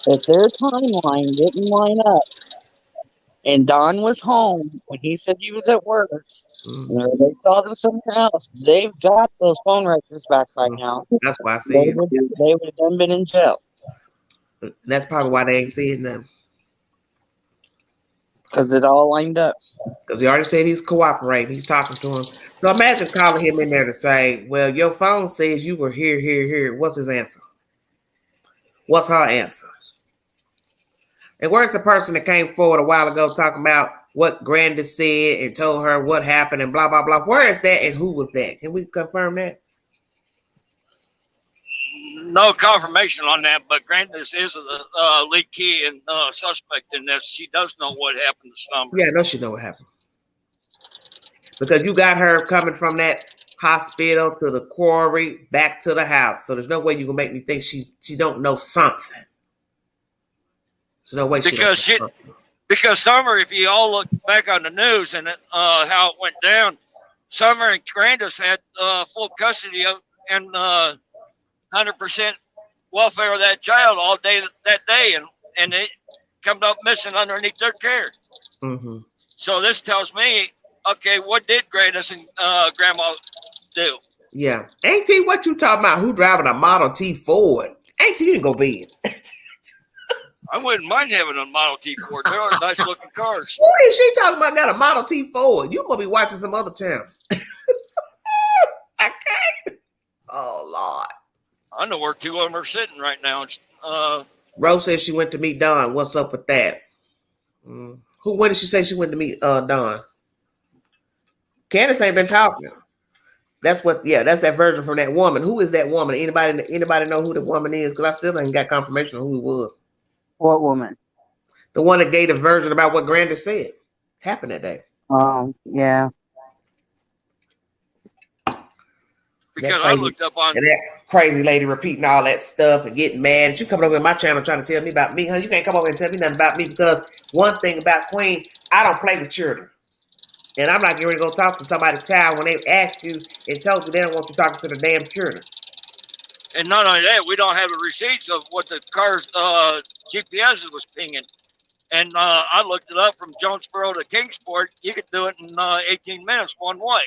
If their timeline didn't line up, and Don was home when he said he was at work, or they saw them somewhere else, they've got those phone records back by now. That's why I see they would have done been in jail. And that's probably why they ain't seeing them. Because it all lined up. Because he already said he's cooperating. He's talking to him. So imagine calling him in there to say, well, your phone says you were here. What's his answer? What's her answer? And where's the person that came forward a while ago talking about what Grandis said and told her what happened and blah, blah, blah? Where is that and who was that? Can we confirm that? No confirmation on that, but Grandis is a lead key and suspect in this. She does know what happened to Summer. Yeah, I know she know what happened. Because you got her coming from that hospital to the quarry back to the house. So there's no way you can make me think she don't know something. There's no way because Summer, if you all look back on the news and how it went down, Summer and Grandis had full custody of and 100% welfare of that child all day that day, and it come up missing underneath their care. So this tells me, okay, what did Grandis and Grandma do? Yeah, Auntie, what you talking about? Who driving a Model T Ford? Auntie, you ain't gonna be it. I wouldn't mind having a Model T Ford. They're nice looking cars. What is she talking about? Got a Model T Ford. You must be watching some other channel. I can't. Oh, Lord. I know where two of them are sitting right now. Rose says she went to meet Don. What's up with that? When did she say she went to meet Don? Candace ain't been talking. That's that version from that woman. Who is that woman? Anybody know who the woman is? Because I still ain't got confirmation of who it was. What woman? The one that gave the version about what Grandis said happened that day. Yeah. Because I looked up on... And that crazy lady repeating all that stuff and getting mad. And she coming over in my channel trying to tell me about me. Huh? You can't come over and tell me nothing about me because one thing about Queen, I don't play with children. And I'm not getting ready to go talk to somebody's child when they asked you and told you they don't want you talking to the damn children. And not only that, we don't have the receipts of what the car's GPS was pinging. And I looked it up from Jonesboro to Kingsport. You could do it in 18 minutes one way.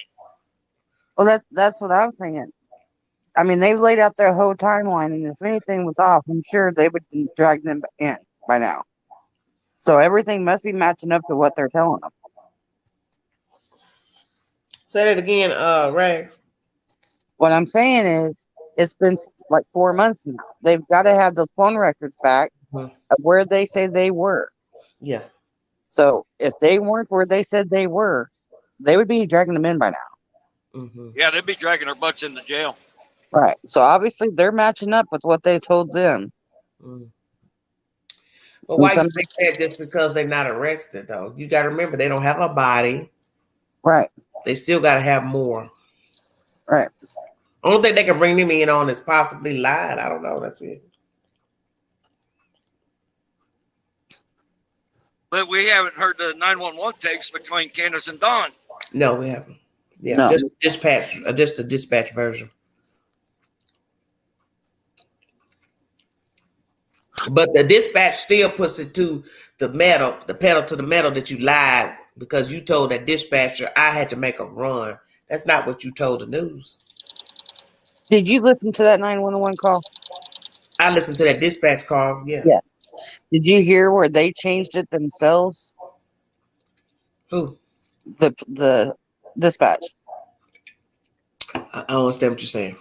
Well, that's what I'm saying. I mean, they've laid out their whole timeline, and if anything was off, I'm sure they would drag them in by now. So everything must be matching up to what they're telling them. Say that again, Rags. What I'm saying is, it's been like 4 months now. They've got to have those phone records back of where they say they were. Yeah. So if they weren't where they said they were, they would be dragging them in by now. Yeah, they'd be dragging their butts into jail. Right. So obviously they're matching up with what they told them. But why you think that just because they're not arrested, though? You got to remember, they don't have a body. Right. They still got to have more. Right. Only thing they can bring them in on is possibly lying. I don't know. That's it. But we haven't heard the 911 takes between Candace and Don. No, we haven't. Yeah, No. just a dispatch version. But the dispatch still puts it to the pedal to the metal that you lied because you told that dispatcher I had to make a run. That's not what you told the news. Did you listen to that 911 call? I listened to that dispatch call. Yeah. Yeah. Did you hear where they changed it themselves? Who? The dispatch. I don't understand what you're saying.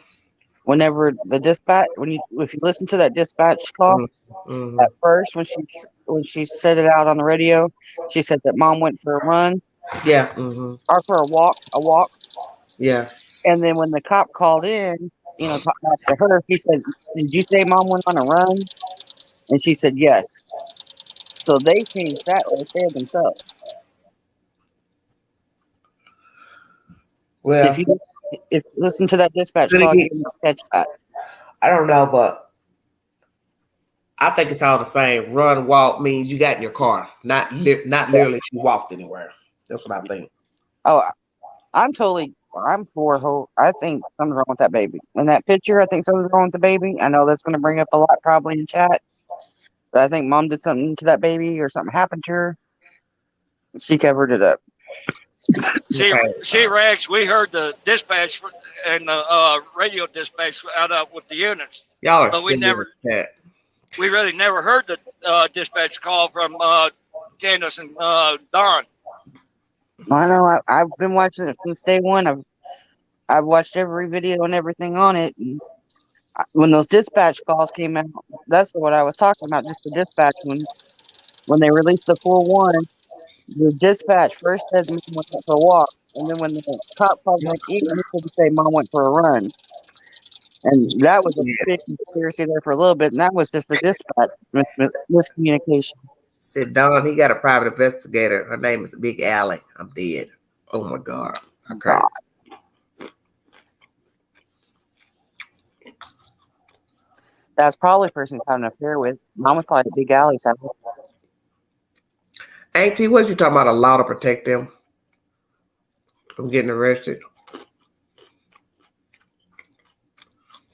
Whenever the dispatch, if you listen to that dispatch call, at first when she said it out on the radio, she said that mom went for a run. Yeah. Or for a walk. Yeah. And then when the cop called in, talking to her, he said, "Did you say mom went on a run?" And she said, "Yes." So they changed that right there themselves. Well, if you listen to that dispatch call, you can catch that. I don't know, but I think it's all the same. Run, walk means you got in your car, not literally she walked anywhere. That's what I think. Oh, I'm for. I think something's wrong with that baby. In that picture, I think something's wrong with the baby. I know that's going to bring up a lot probably in chat, but I think mom did something to that baby or something happened to her. She covered it up. See, Rags, we heard the dispatch and the radio dispatch out with the units. Y'all are but we really never heard the dispatch call from Candace and Don. I know. I've been watching it since day one. I've watched every video and everything on it. And when those dispatch calls came out, that's what I was talking about. Just the dispatch ones. When they released the 4-1, the dispatch first said mom went for a walk, and then when the cop called back in, he could say mom went for a run. And that was a big conspiracy there for a little bit, and that was just a dispatch miscommunication. Said Don, he got a private investigator. Her name is Big Allie. I'm dead. Oh my God. Okay. That's probably the person he's having an affair with. Mom was probably Big Allie's having. Auntie, what you talking about? A law to protect them from getting arrested?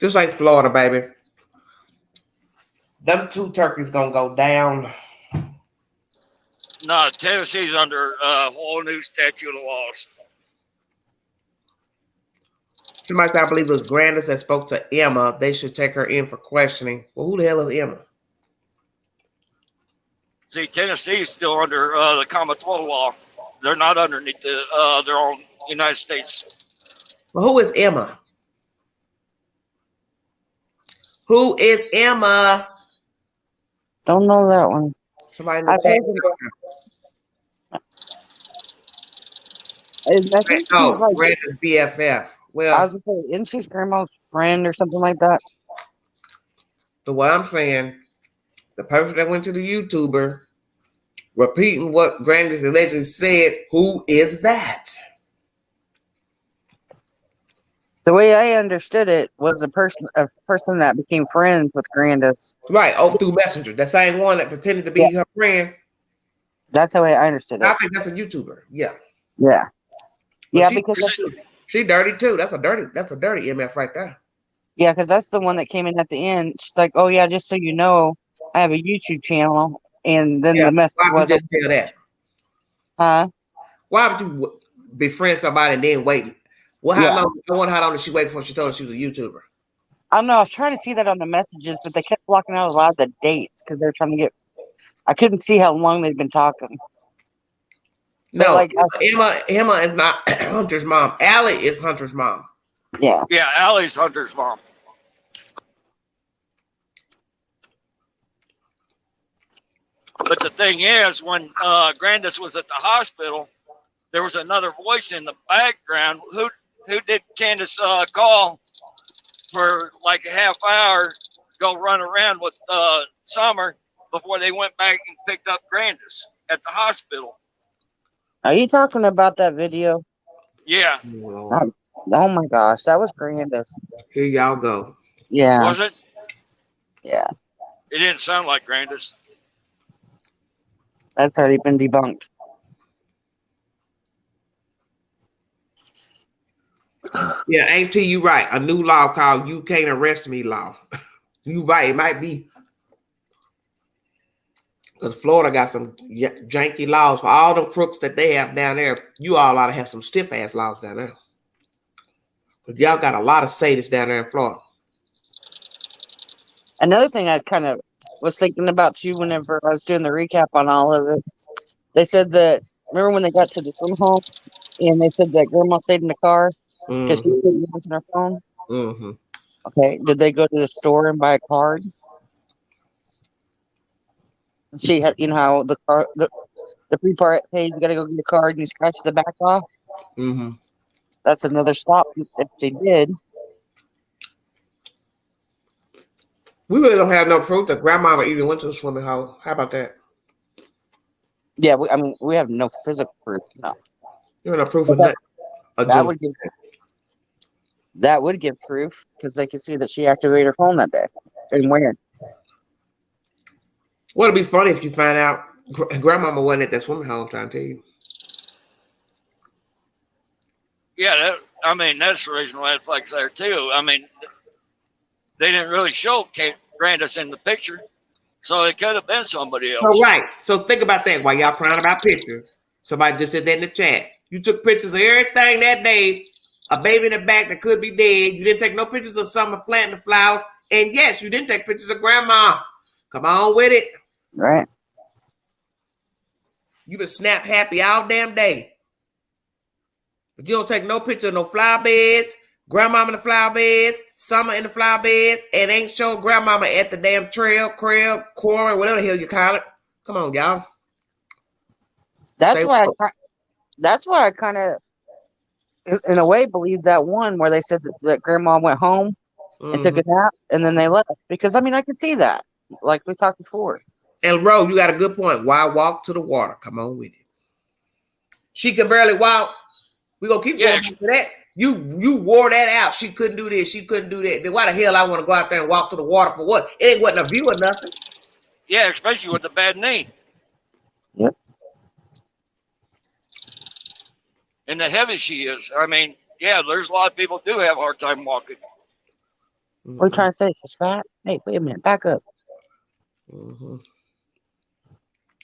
Just like Florida, baby. Them 2 turkeys gonna go down. No, Tennessee's under a whole new statute of laws. Somebody said, I believe it was Grandis that spoke to Emma. They should take her in for questioning. Well, who the hell is Emma? See, Tennessee is still under the Common law. They're not underneath their own United States. Well, who is Emma? Who is Emma? Don't know that one. Somebody in the I've chat. I think she's Oh, like, Brandon's BFF. I Well, was gonna say, isn't she grandma's friend or something like that? so what I'm saying, the person that went to the YouTuber repeating what Grandis allegedly said, who is that? The way I understood it was a person that became friends with Grandis. Right, through Messenger. The same one that pretended to be her friend. That's the way I understood I it. think that's a YouTuber. Yeah. Yeah. Well, Yeah, she, because she dirty too. That's a dirty MF right there. yeah, because that's the one that came in at the end. She's like, "Oh yeah, just so you know, I have a YouTube channel." And then Yeah. the message Why would was, you just tell that? "Huh? Why would you befriend somebody and then wait? Well, how Yeah. long? I wonder how long did she wait before she told her she was a YouTuber? I don't know. I was trying to see that on the messages, but they kept blocking out a lot of the dates because they're trying to get. I couldn't see how long they'd been talking. No, like, Emma is not Hunter's mom. Allie is Hunter's mom. Yeah. Yeah, Allie's Hunter's mom. But the thing is, when Grandis was at the hospital, there was another voice in the background. Who did Candace call for like a half hour, go run around with Summer before they went back and picked up Grandis at the hospital? Are you talking about that video? Yeah. Oh my gosh, that was Grandis. Here y'all go. Yeah. Was it? Yeah. It didn't sound like Grandis. That's already been debunked. Yeah, ain't you right? A new law called "You Can't Arrest Me" law. You right? It might be because Florida got some janky laws for all the crooks that they have down there. You all ought to have some stiff ass laws down there. But y'all got a lot of sadists down there in Florida. Another thing I kind of was thinking about too whenever I was doing the recap on all of it, they said that, remember when they got to the swim home and they said that grandma stayed in the car because she couldn't use her phone? Mm-hmm. Okay, did they go to the store and buy a card? She had, you know how the car, the pre-part page, you got to go get a card and you scratch the back off? Mm-hmm. That's another stop if they did. We really don't have no proof that grandmama even went to the swimming hole. How about that? Yeah, we have no physical proof. No. You have no proof of that. That would give proof because they could see that she activated her phone that day and when. Well, it'd be funny if you find out grandmama wasn't at that swimming hole. I'm trying to tell you. Yeah, that's the reason why the flag's there too. I mean, they didn't really show Grandis in the picture, so it could have been somebody else. Oh, right. So think about that while y'all crying about pictures. Somebody just said that in the chat. You took pictures of everything that day. A baby in the back that could be dead. You didn't take no pictures of Summer planting the flowers. And yes, you didn't take pictures of grandma. Come on with it. Right. You been snap happy all damn day. But you don't take no picture of no flower beds, grandmama in the flower beds, Summer in the flower beds, and ain't show grandmama at the damn trail, crib, quarry, whatever the hell you call it. Come on, y'all. That's why I kind of, in a way, believe that one where they said that grandma went home and took a nap and then they left. Because, I could see that, like we talked before. And Ro, you got a good point. Why walk to the water? Come on with it. She can barely walk. We're going to keep going to that. You wore that out. She couldn't do this. She couldn't do that. Then why the hell I want to go out there and walk to the water for what? It wasn't a view or nothing. Yeah, especially with the bad knee. Yep. And the heavy she is. I mean, yeah, there's a lot of people do have a hard time walking. What are you trying to say? She's fat? Hey, wait a minute. Back up.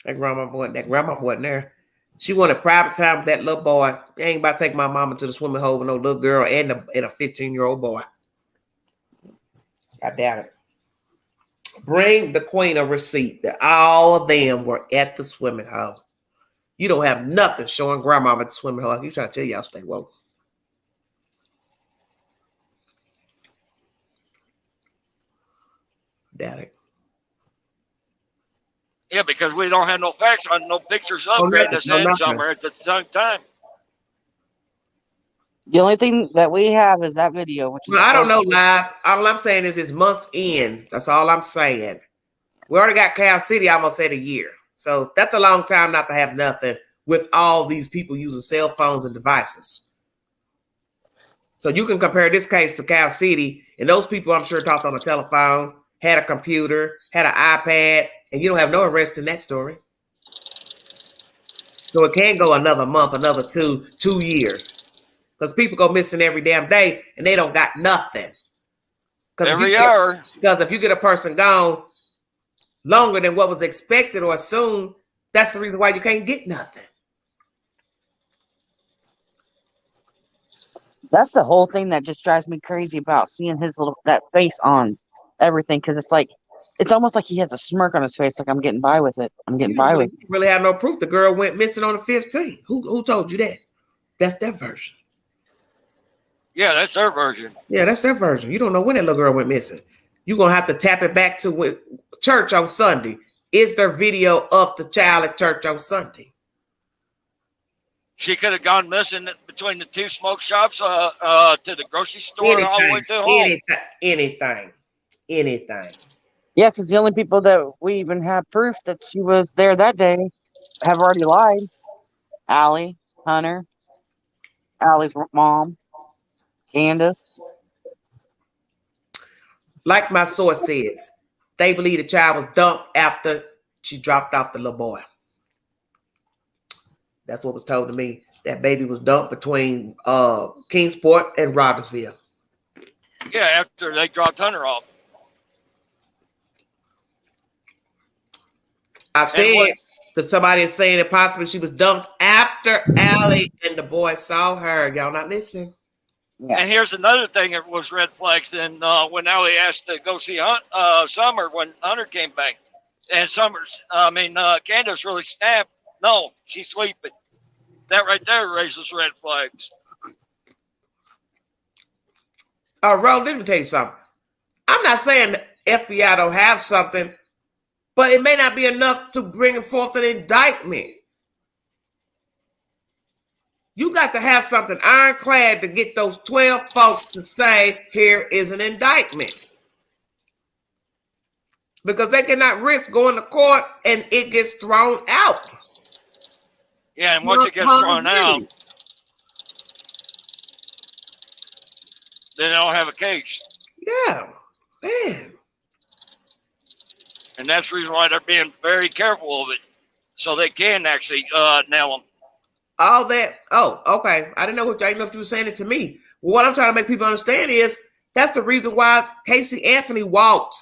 That grandma wasn't there. She wanted private time with that little boy. They ain't about to take my mama to the swimming hole with no little girl and a 15-year-old boy. I doubt it. Bring the queen a receipt that all of them were at the swimming hole. You don't have nothing showing grandmama at the swimming hole. You trying to tell y'all stay woke. Doubt it. Yeah, because we don't have no facts on no pictures of No nothing, Candace no and nothing. Summer at the same time. The only thing that we have is that video, which is Well, I don't know live. All I'm saying is it's months in. That's all I'm saying. We already got Cal City almost at a year. So that's a long time not to have nothing with all these people using cell phones and devices. So you can compare this case to Cal City, and those people I'm sure talked on the telephone, had a computer, had an iPad, and you don't have no arrest in that story. So it can go another month, another 2 years. Because people go missing every damn day and they don't got nothing. Every hour. Because if you get a person gone longer than what was expected or assumed, that's the reason why you can't get nothing. That's the whole thing that just drives me crazy about seeing that face on everything, because it's like, it's almost like he has a smirk on his face, like I'm getting by with it. You really have no proof. The girl went missing on the 15th. Who told you that? That's their version. Yeah, that's their version. Yeah, that's their version. You don't know when that little girl went missing. You're going to have to tap it back to church on Sunday. Is there video of the child at church on Sunday? She could have gone missing between the two smoke shops to the grocery store and all the way to home. Anything. Yeah, because the only people that we even have proof that she was there that day have already lied. Allie, Hunter, Allie's mom, Candace. Like my source says, they believe the child was dumped after she dropped off the little boy. That's what was told to me. That baby was dumped between Kingsport and Rogersville. Yeah, after they dropped Hunter off. I've said that somebody is saying that possibly she was dumped after Allie and the boy saw her. Y'all not listening? Yeah. And here's another thing that was red flags. And when Allie asked to go see Summer when Hunter came back, and Candace really snapped. No, she's sleeping. That right there raises red flags. Ron, let me tell you something. I'm not saying the FBI don't have something, but it may not be enough to bring forth an indictment. You got to have something ironclad to get those 12 folks to say, here is an indictment. Because they cannot risk going to court and it gets thrown out. Yeah, and once it gets thrown out, then they don't have a case. Yeah, man. And that's the reason why they're being very careful of it, so they can actually nail them. All that. Oh, okay. I didn't know if you were saying it to me. Well, what I'm trying to make people understand is that's the reason why Casey Anthony walked.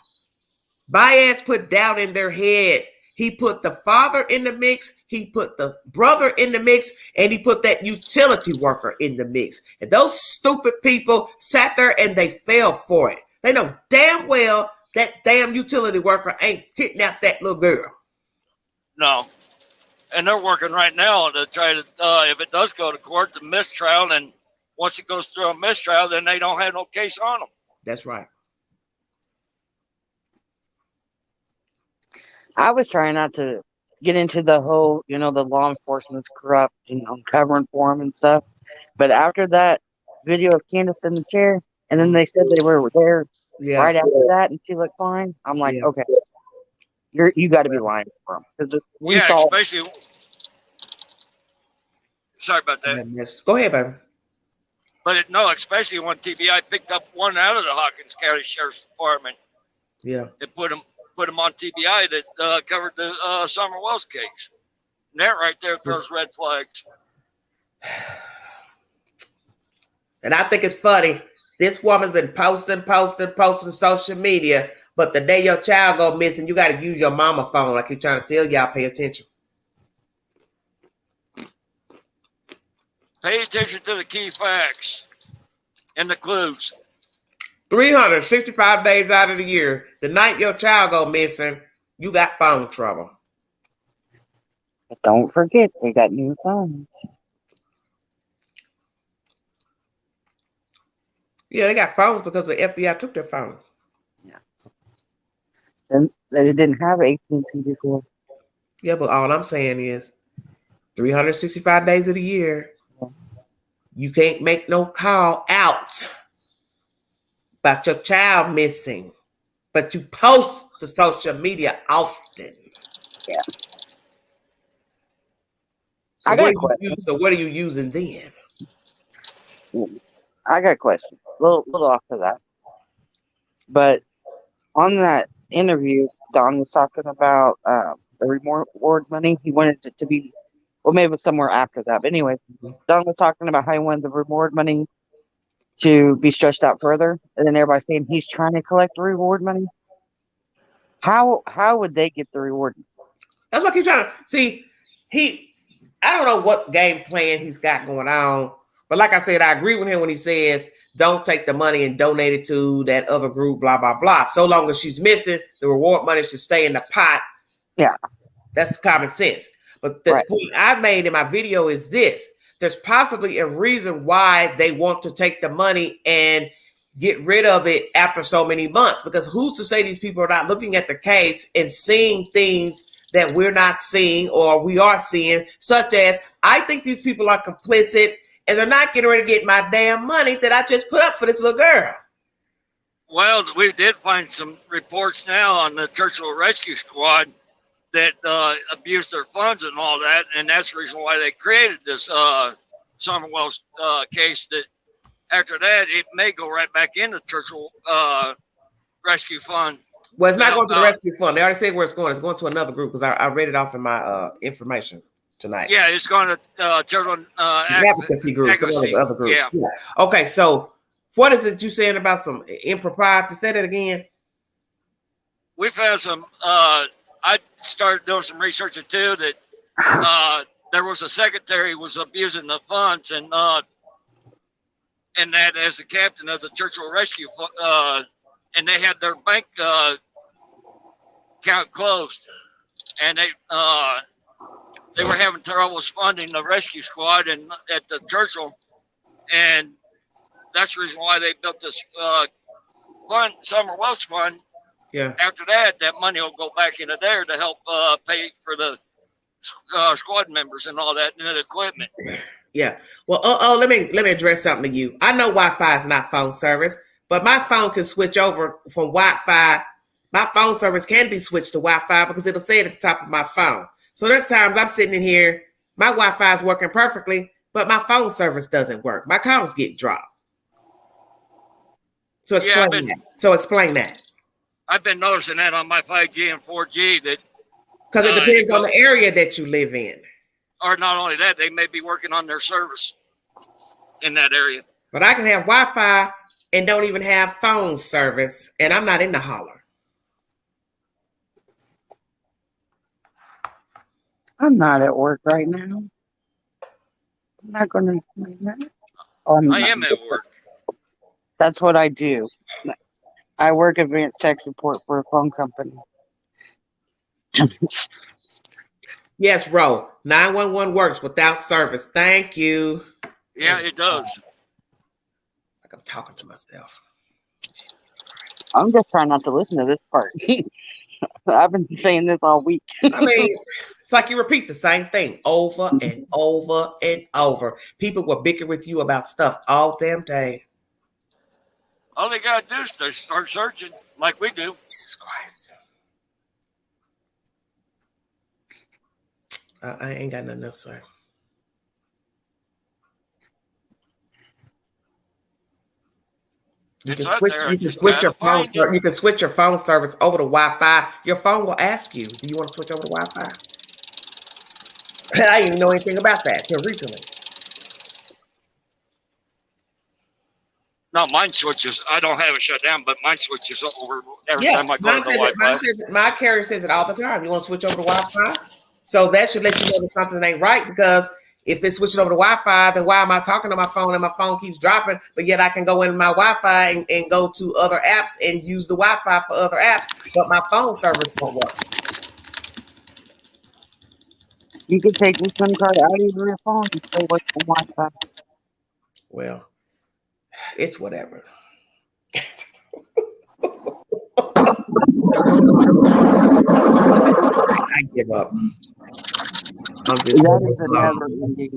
Baez put doubt in their head. He put the father in the mix. He put the brother in the mix, and he put that utility worker in the mix. And those stupid people sat there and they fell for it. They know damn well that damn utility worker ain't kidnapped that little girl. No. And they're working right now to try to, if it does go to court, the mistrial. And once it goes through a mistrial, then they don't have no case on them. That's right. I was trying not to get into the whole, the law enforcement's corrupt, covering for them and stuff. But after that video of Candace in the chair, and then they said they were there right after that, and she looked fine. I'm like, okay, you got to be lying for them, because we saw. Especially. Sorry about that. Go ahead, baby. But especially when TBI picked up one out of the Hawkins County Sheriff's Department. Yeah. It put him on TBI that covered the Summer Wells case. And that right there throws red flags. And I think it's funny. This woman's been posting social media, but the day your child go missing, you got to use your mama phone like you're trying to tell y'all pay attention. Pay attention to the key facts and the clues. 365 days out of the year, the night your child go missing, you got phone trouble. But don't forget, they got new phones. Yeah, they got phones because the FBI took their phone. Yeah. And they didn't have AT&T before. Yeah, but all I'm saying is 365 days of the year, you can't make no call out about your child missing, but you post to social media often. Yeah. So what are you using then? I got a question. A little off of that. But on that interview, Don was talking about the reward money. He wanted it to be, well, maybe it was somewhere after that. But anyway, Don was talking about how he wanted the reward money to be stretched out further. And then everybody's saying he's trying to collect the reward money. How would they get the reward? That's what I keep trying to see. I don't know what game plan he's got going on. But like I said, I agree with him when he says, don't take the money and donate it to that other group, blah, blah, blah. So long as she's missing, the reward money should stay in the pot. Yeah. That's common sense. But the point I made in my video is this. There's possibly a reason why they want to take the money and get rid of it after so many months. Because who's to say these people are not looking at the case and seeing things that we're not seeing or we are seeing, such as, I think these people are complicit and they're not getting ready to get my damn money that I just put up for this little girl. Well, we did find some reports now on the Churchill Rescue Squad that abused their funds and all that, and that's the reason why they created this Summerwell's case. That after that, it may go right back into Churchill Rescue Fund. Well, it's not going to the rescue fund. They already said where it's going. It's going to another group because I read it off in my information tonight. Yeah, it's going to children advocacy group, some other group. Yeah. Okay, so what is it you saying about some impropriety? Say that again. We found some. I started doing some research too that there was a secretary was abusing the funds and that as the captain of the Churchill Rescue and they had their bank account closed, and they were having troubles funding the rescue squad and at the Churchill, and that's the reason why they built this fund, Summer Welsh Fund. Yeah. After that, that money will go back into there to help pay for the squad members and all that and the equipment. Yeah. Well, let me address something to you. I know Wi-Fi is not phone service, but my phone can switch over from Wi-Fi. My phone service can be switched to Wi-Fi because it'll say it at the top of my phone. So there's times I'm sitting in here, my Wi-Fi is working perfectly, but my phone service doesn't work. My calls get dropped. So explain that. I've been noticing that on my 5G and 4G that because it depends on the area that you live in. Or not only that, they may be working on their service in that area. But I can have Wi-Fi and don't even have phone service, and I'm not in the holler. I'm not at work right now. I'm not going to explain that. I am at work. That's what I do. I work advanced tech support for a phone company. Yes, Ro. 911 works without service. Thank you. Yeah, it does. Like I'm talking to myself. Jesus Christ. I'm just trying not to listen to this part. I've been saying this all week. I mean, it's like you repeat the same thing over and over and over. People will bicker with you about stuff all damn day. All they got to do is they start searching like we do. Jesus Christ. I ain't got nothing else to say. You can switch your phone service over to Wi-Fi. Your phone will ask you, do you want to switch over to Wi-Fi? I didn't even know anything about that until recently. No, mine switches. I don't have it shut down, but mine switches over every time I go to the Wi-Fi. My carrier says it all the time. You want to switch over to Wi-Fi? So that should let you know that something ain't right because If it's switching over to Wi-Fi, then why am I talking to my phone and my phone keeps dropping, but yet I can go in my Wi-Fi and go to other apps and use the Wi-Fi for other apps, but my phone service won't work. You could take the SIM card out of your phone and stay with the Wi-Fi. Well, it's whatever. I give up. I'm just That is a never ending.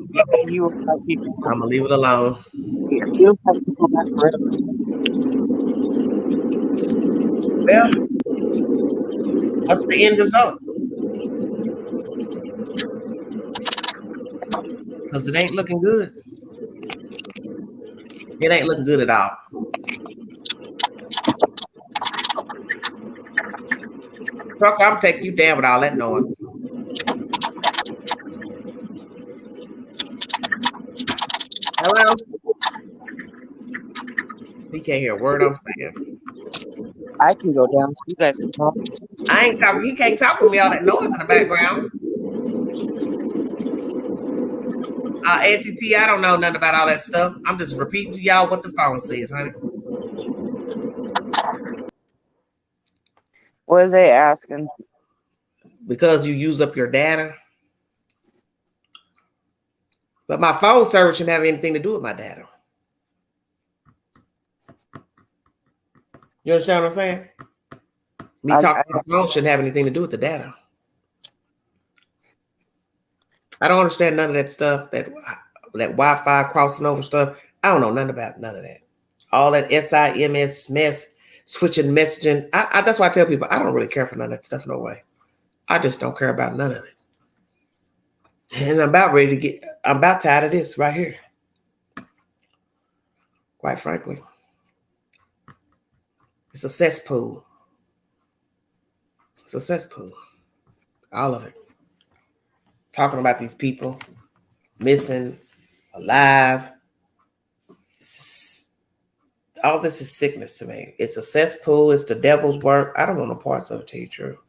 You will have people. I'm gonna leave it alone. You'll have people that forever. Well, what's the end result? Because it ain't looking good. It ain't looking good at all. Trucker, I'm taking you down with all that noise. Hello? He can't hear a word I'm saying. I can go down. You guys can talk. I ain't talking. He can't talk with me all that noise in the background. Auntie T, I don't know nothing about all that stuff. I'm just repeating to y'all what the phone says, honey. What are they asking? Because you use up your data. But my phone service shouldn't have anything to do with my data. You understand what I'm saying? Me talking on the phone shouldn't have anything to do with the data. I don't understand none of that stuff, that Wi-Fi crossing over stuff. I don't know nothing about none of that. All that SIMS mess, switching messaging. That's why I tell people I don't really care for none of that stuff, no way. I just don't care about none of it. And I'm about tired of this right here. Quite frankly. It's a cesspool. It's a cesspool. All of it. Talking about these people missing, alive. All this is sickness to me. It's a cesspool. It's the devil's work. I don't know no parts of it, to tell you the truth.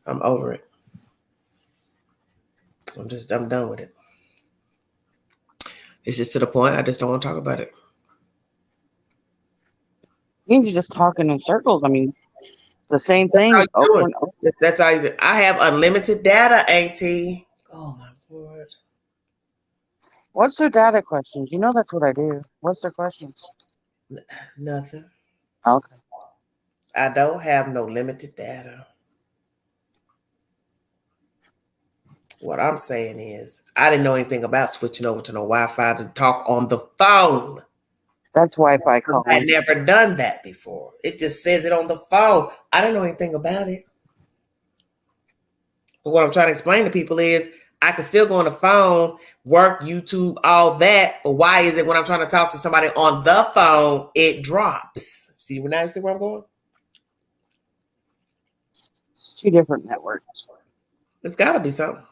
I'm over it. I'm done with it. It's just to the point I just don't want to talk about it. You're just talking in circles. I mean, the same thing over and over. That's how you do. I have unlimited data, AT. Oh my word. What's their data questions? You know that's what I do. What's their questions? Nothing. Okay. I don't have no limited data. What I'm saying is, I didn't know anything about switching over to no Wi-Fi to talk on the phone. That's Wi-Fi calling. I'd never done that before. It just says it on the phone. I didn't know anything about it. But what I'm trying to explain to people is, I can still go on the phone, work, YouTube, all that. But why is it when I'm trying to talk to somebody on the phone, it drops? See, now you see where I'm going? It's two different networks. It's got to be something.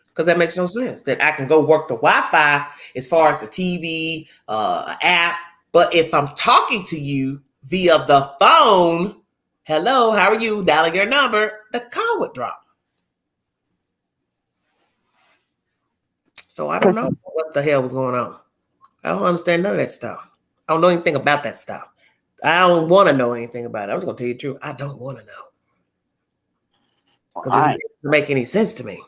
Because that makes no sense. That I can go work the Wi-Fi as far as the TV app. But if I'm talking to you via the phone, hello, how are you? Dialing your number, the call would drop. So I don't know what the hell was going on. I don't understand none of that stuff. I don't know anything about that stuff. I don't want to know anything about it. I'm just going to tell you the truth. I don't want to know. Because it doesn't make any sense to me.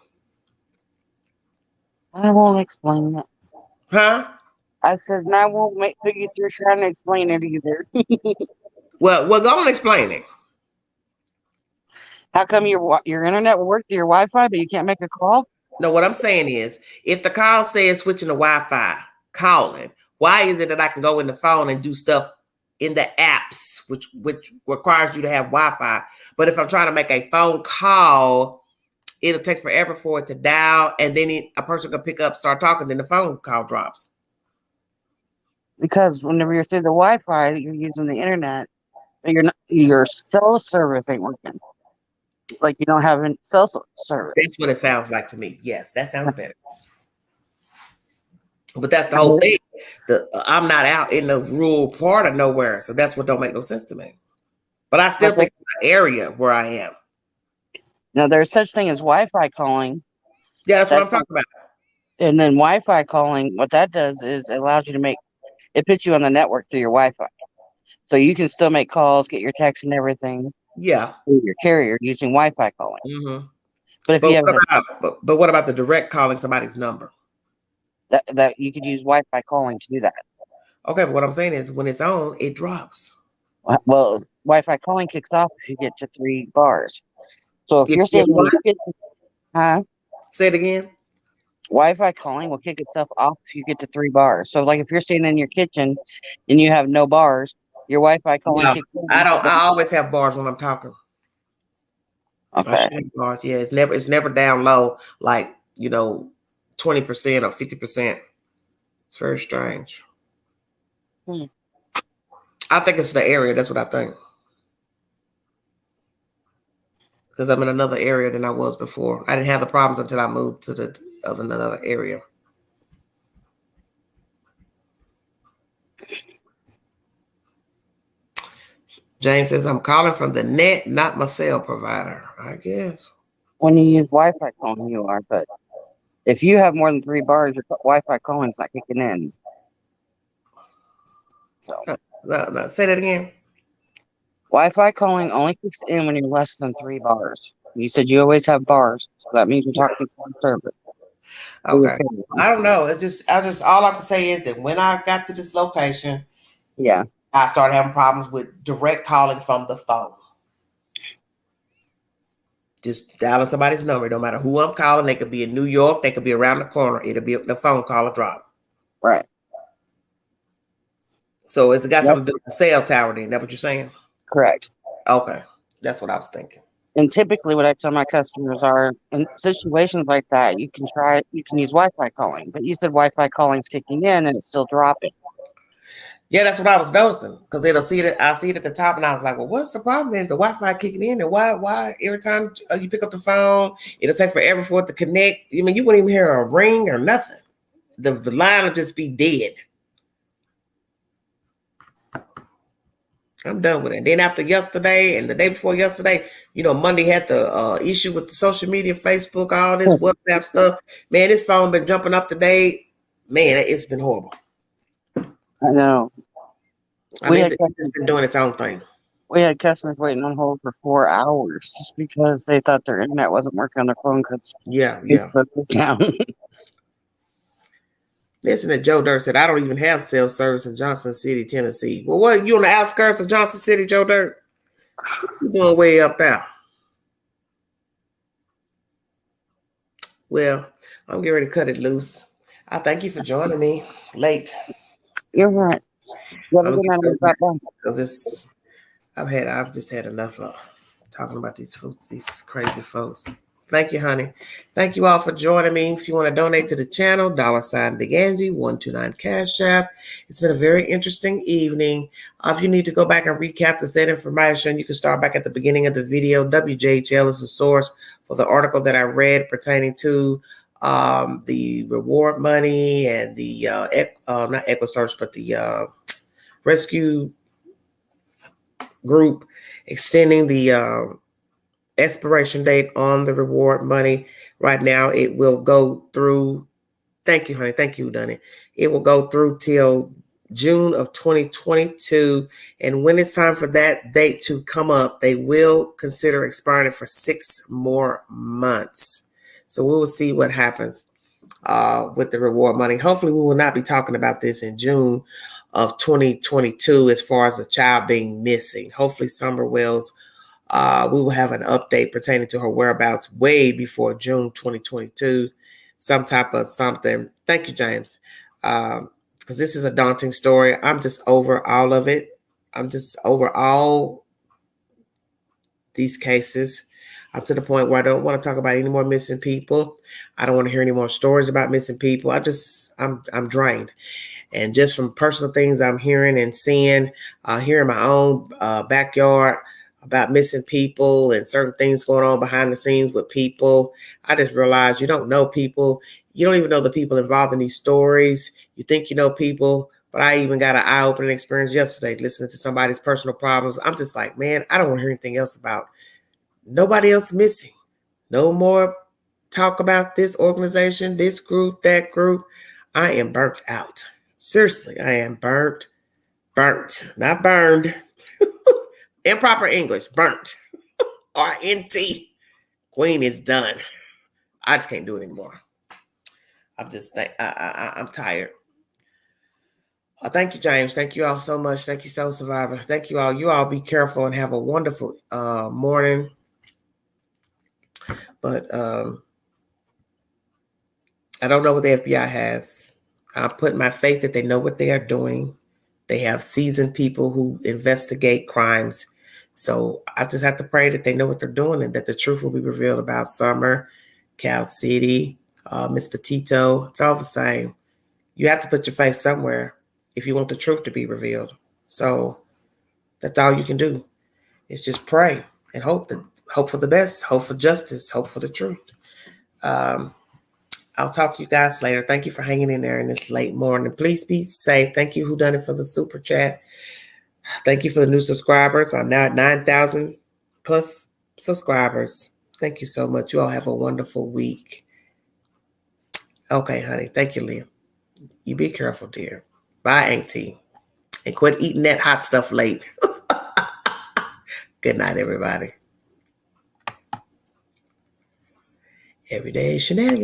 I won't explain it. Huh? I said, and I won't put you through trying to explain it either. Well, go on and explain it. How come your internet will work through your Wi-Fi, but you can't make a call? No, what I'm saying is, if the call says switching to Wi-Fi, calling, why is it that I can go in the phone and do stuff in the apps, which requires you to have Wi-Fi? But if I'm trying to make a phone call, it'll take forever for it to dial, and then a person can pick up, start talking, then the phone call drops. Because whenever you're through the Wi-Fi, you're using the internet, but your cell service ain't working. Like you don't have a cell service. That's what it sounds like to me. Yes, that sounds better. But that's the whole thing. I'm not out in the rural part of nowhere, so that's what don't make no sense to me. But I still think it's an area where I am. Now, there's such thing as Wi-Fi calling. Yeah, that's what I'm talking about. And then Wi-Fi calling, what that does is it allows you to it puts you on the network through your Wi-Fi. So you can still make calls, get your texts and everything Yeah. through your carrier using Wi-Fi calling. Mm-hmm. But if you have but what about the direct calling somebody's number? that you could use Wi-Fi calling to do that. Okay, but what I'm saying is when it's on, it drops. Well, Wi-Fi calling kicks off if you get to 3 bars. So if you're Yeah, standing in your kitchen, say it again. Wi-Fi calling will kick itself off if you get to 3 bars. So like if you're standing in your kitchen and you have no bars, your Wi-Fi calling No, kicks in. I always have bars when I'm talking. Okay. Bars. Yeah, it's never down low, like 20% or 50%. It's very strange. I think it's the area. That's what I think. Because I'm in another area than I was before. I didn't have the problems until I moved to another area. James says, I'm calling from the net, not my cell provider, I guess. When you use Wi-Fi calling, you are, but if you have more than 3 bars, your Wi-Fi calling's not kicking in. So no, say that again. Wi-Fi calling only kicks in when you're less than 3 bars. You said you always have bars, so that means you're talking to the service. Okay. I don't know. It's just all I can say is that when I got to this location, yeah, I started having problems with direct calling from the phone. Just dialing somebody's number. No matter who I'm calling, they could be in New York, they could be around the corner. It'll be the phone call or drop. Right. So it's got something to do with the cell tower then. Is that what you're saying? Correct. Okay. That's what I was thinking. And typically what I tell my customers are in situations like that, you can use Wi-Fi calling, but you said Wi-Fi calling's kicking in and it's still dropping. Yeah, that's what I was noticing because I see it at the top and I was like, well, what's the problem? Is the Wi-Fi kicking in and why every time you pick up the phone, it'll take forever for it to connect. I mean, you wouldn't even hear a ring or nothing. The line will just be dead. I'm done with it. Then after yesterday and the day before yesterday, Monday had the issue with the social media, Facebook, all this WhatsApp stuff. Man, this phone been jumping up today. Man, it's been horrible. I know. It's been doing its own thing. We had customers waiting on hold for 4 hours just because they thought their internet wasn't working on their phone because Facebook was down. Listen to Joe Dirt said, I don't even have cell service in Johnson City, Tennessee. Well, what, you on the outskirts of Johnson City, Joe Dirt? You're doing way up there. Well, I'm getting ready to cut it loose. I thank you for joining me late. You're right. Because I've just had enough of talking about these crazy folks. Thank you, honey. Thank you all for joining me. If you want to donate to the channel, $Big Angie 129 Cash App. It's been a very interesting evening. If you need to go back and recap the said information, you can start back at the beginning of the video. WJHL is the source for the article that I read pertaining to the reward money and the not EquiSearch, but the rescue group extending the expiration date on the reward money. Right now, it will go through. Thank you, honey. Thank you, Dunny. It will go through till June of 2022. And when it's time for that date to come up, they will consider expiring it for 6 more months. So we will see what happens with the reward money. Hopefully, we will not be talking about this in June of 2022 as far as a child being missing. Hopefully, Summer Wells we will have an update pertaining to her whereabouts way before June 2022, some type of something. Thank you, James, because this is a daunting story. I'm just over all of it. I'm just over all these cases. I'm to the point where I don't want to talk about any more missing people. I don't want to hear any more stories about missing people. I'm drained. And just from personal things I'm hearing and seeing here in my own backyard, about missing people and certain things going on behind the scenes with people. I just realized you don't know people. You don't even know the people involved in these stories. You think you know people, but I even got an eye-opening experience yesterday listening to somebody's personal problems. I'm just like, man, I don't want to hear anything else about nobody else missing. No more talk about this organization, this group, that group. I am burnt out. Seriously, I am burnt, not burned. Improper English, burnt. RNT. Queen is done. I just can't do it anymore. I'm tired. Thank you, James. Thank you all so much. Thank you, Soul Survivor. Thank you all. You all be careful and have a wonderful morning. But I don't know what the FBI has. I put my faith that they know what they are doing. They have seasoned people who investigate crimes. So I just have to pray that they know what they're doing and that the truth will be revealed about Summer, Cal City, Miss Petito. It's all the same. You have to put your faith somewhere if you want the truth to be revealed. So that's all you can do. Is just pray and hope for the best, hope for justice, hope for the truth. I'll talk to you guys later. Thank you for hanging in there in this late morning. Please be safe. Thank you, Whodunit, for the super chat. Thank you for the new subscribers. I'm now at 9,000 plus subscribers. Thank you so much. You all have a wonderful week. Okay, honey. Thank you, Leah. You be careful, dear. Bye, Auntie. And quit eating that hot stuff late. Good night, everybody. Everyday shenanigans.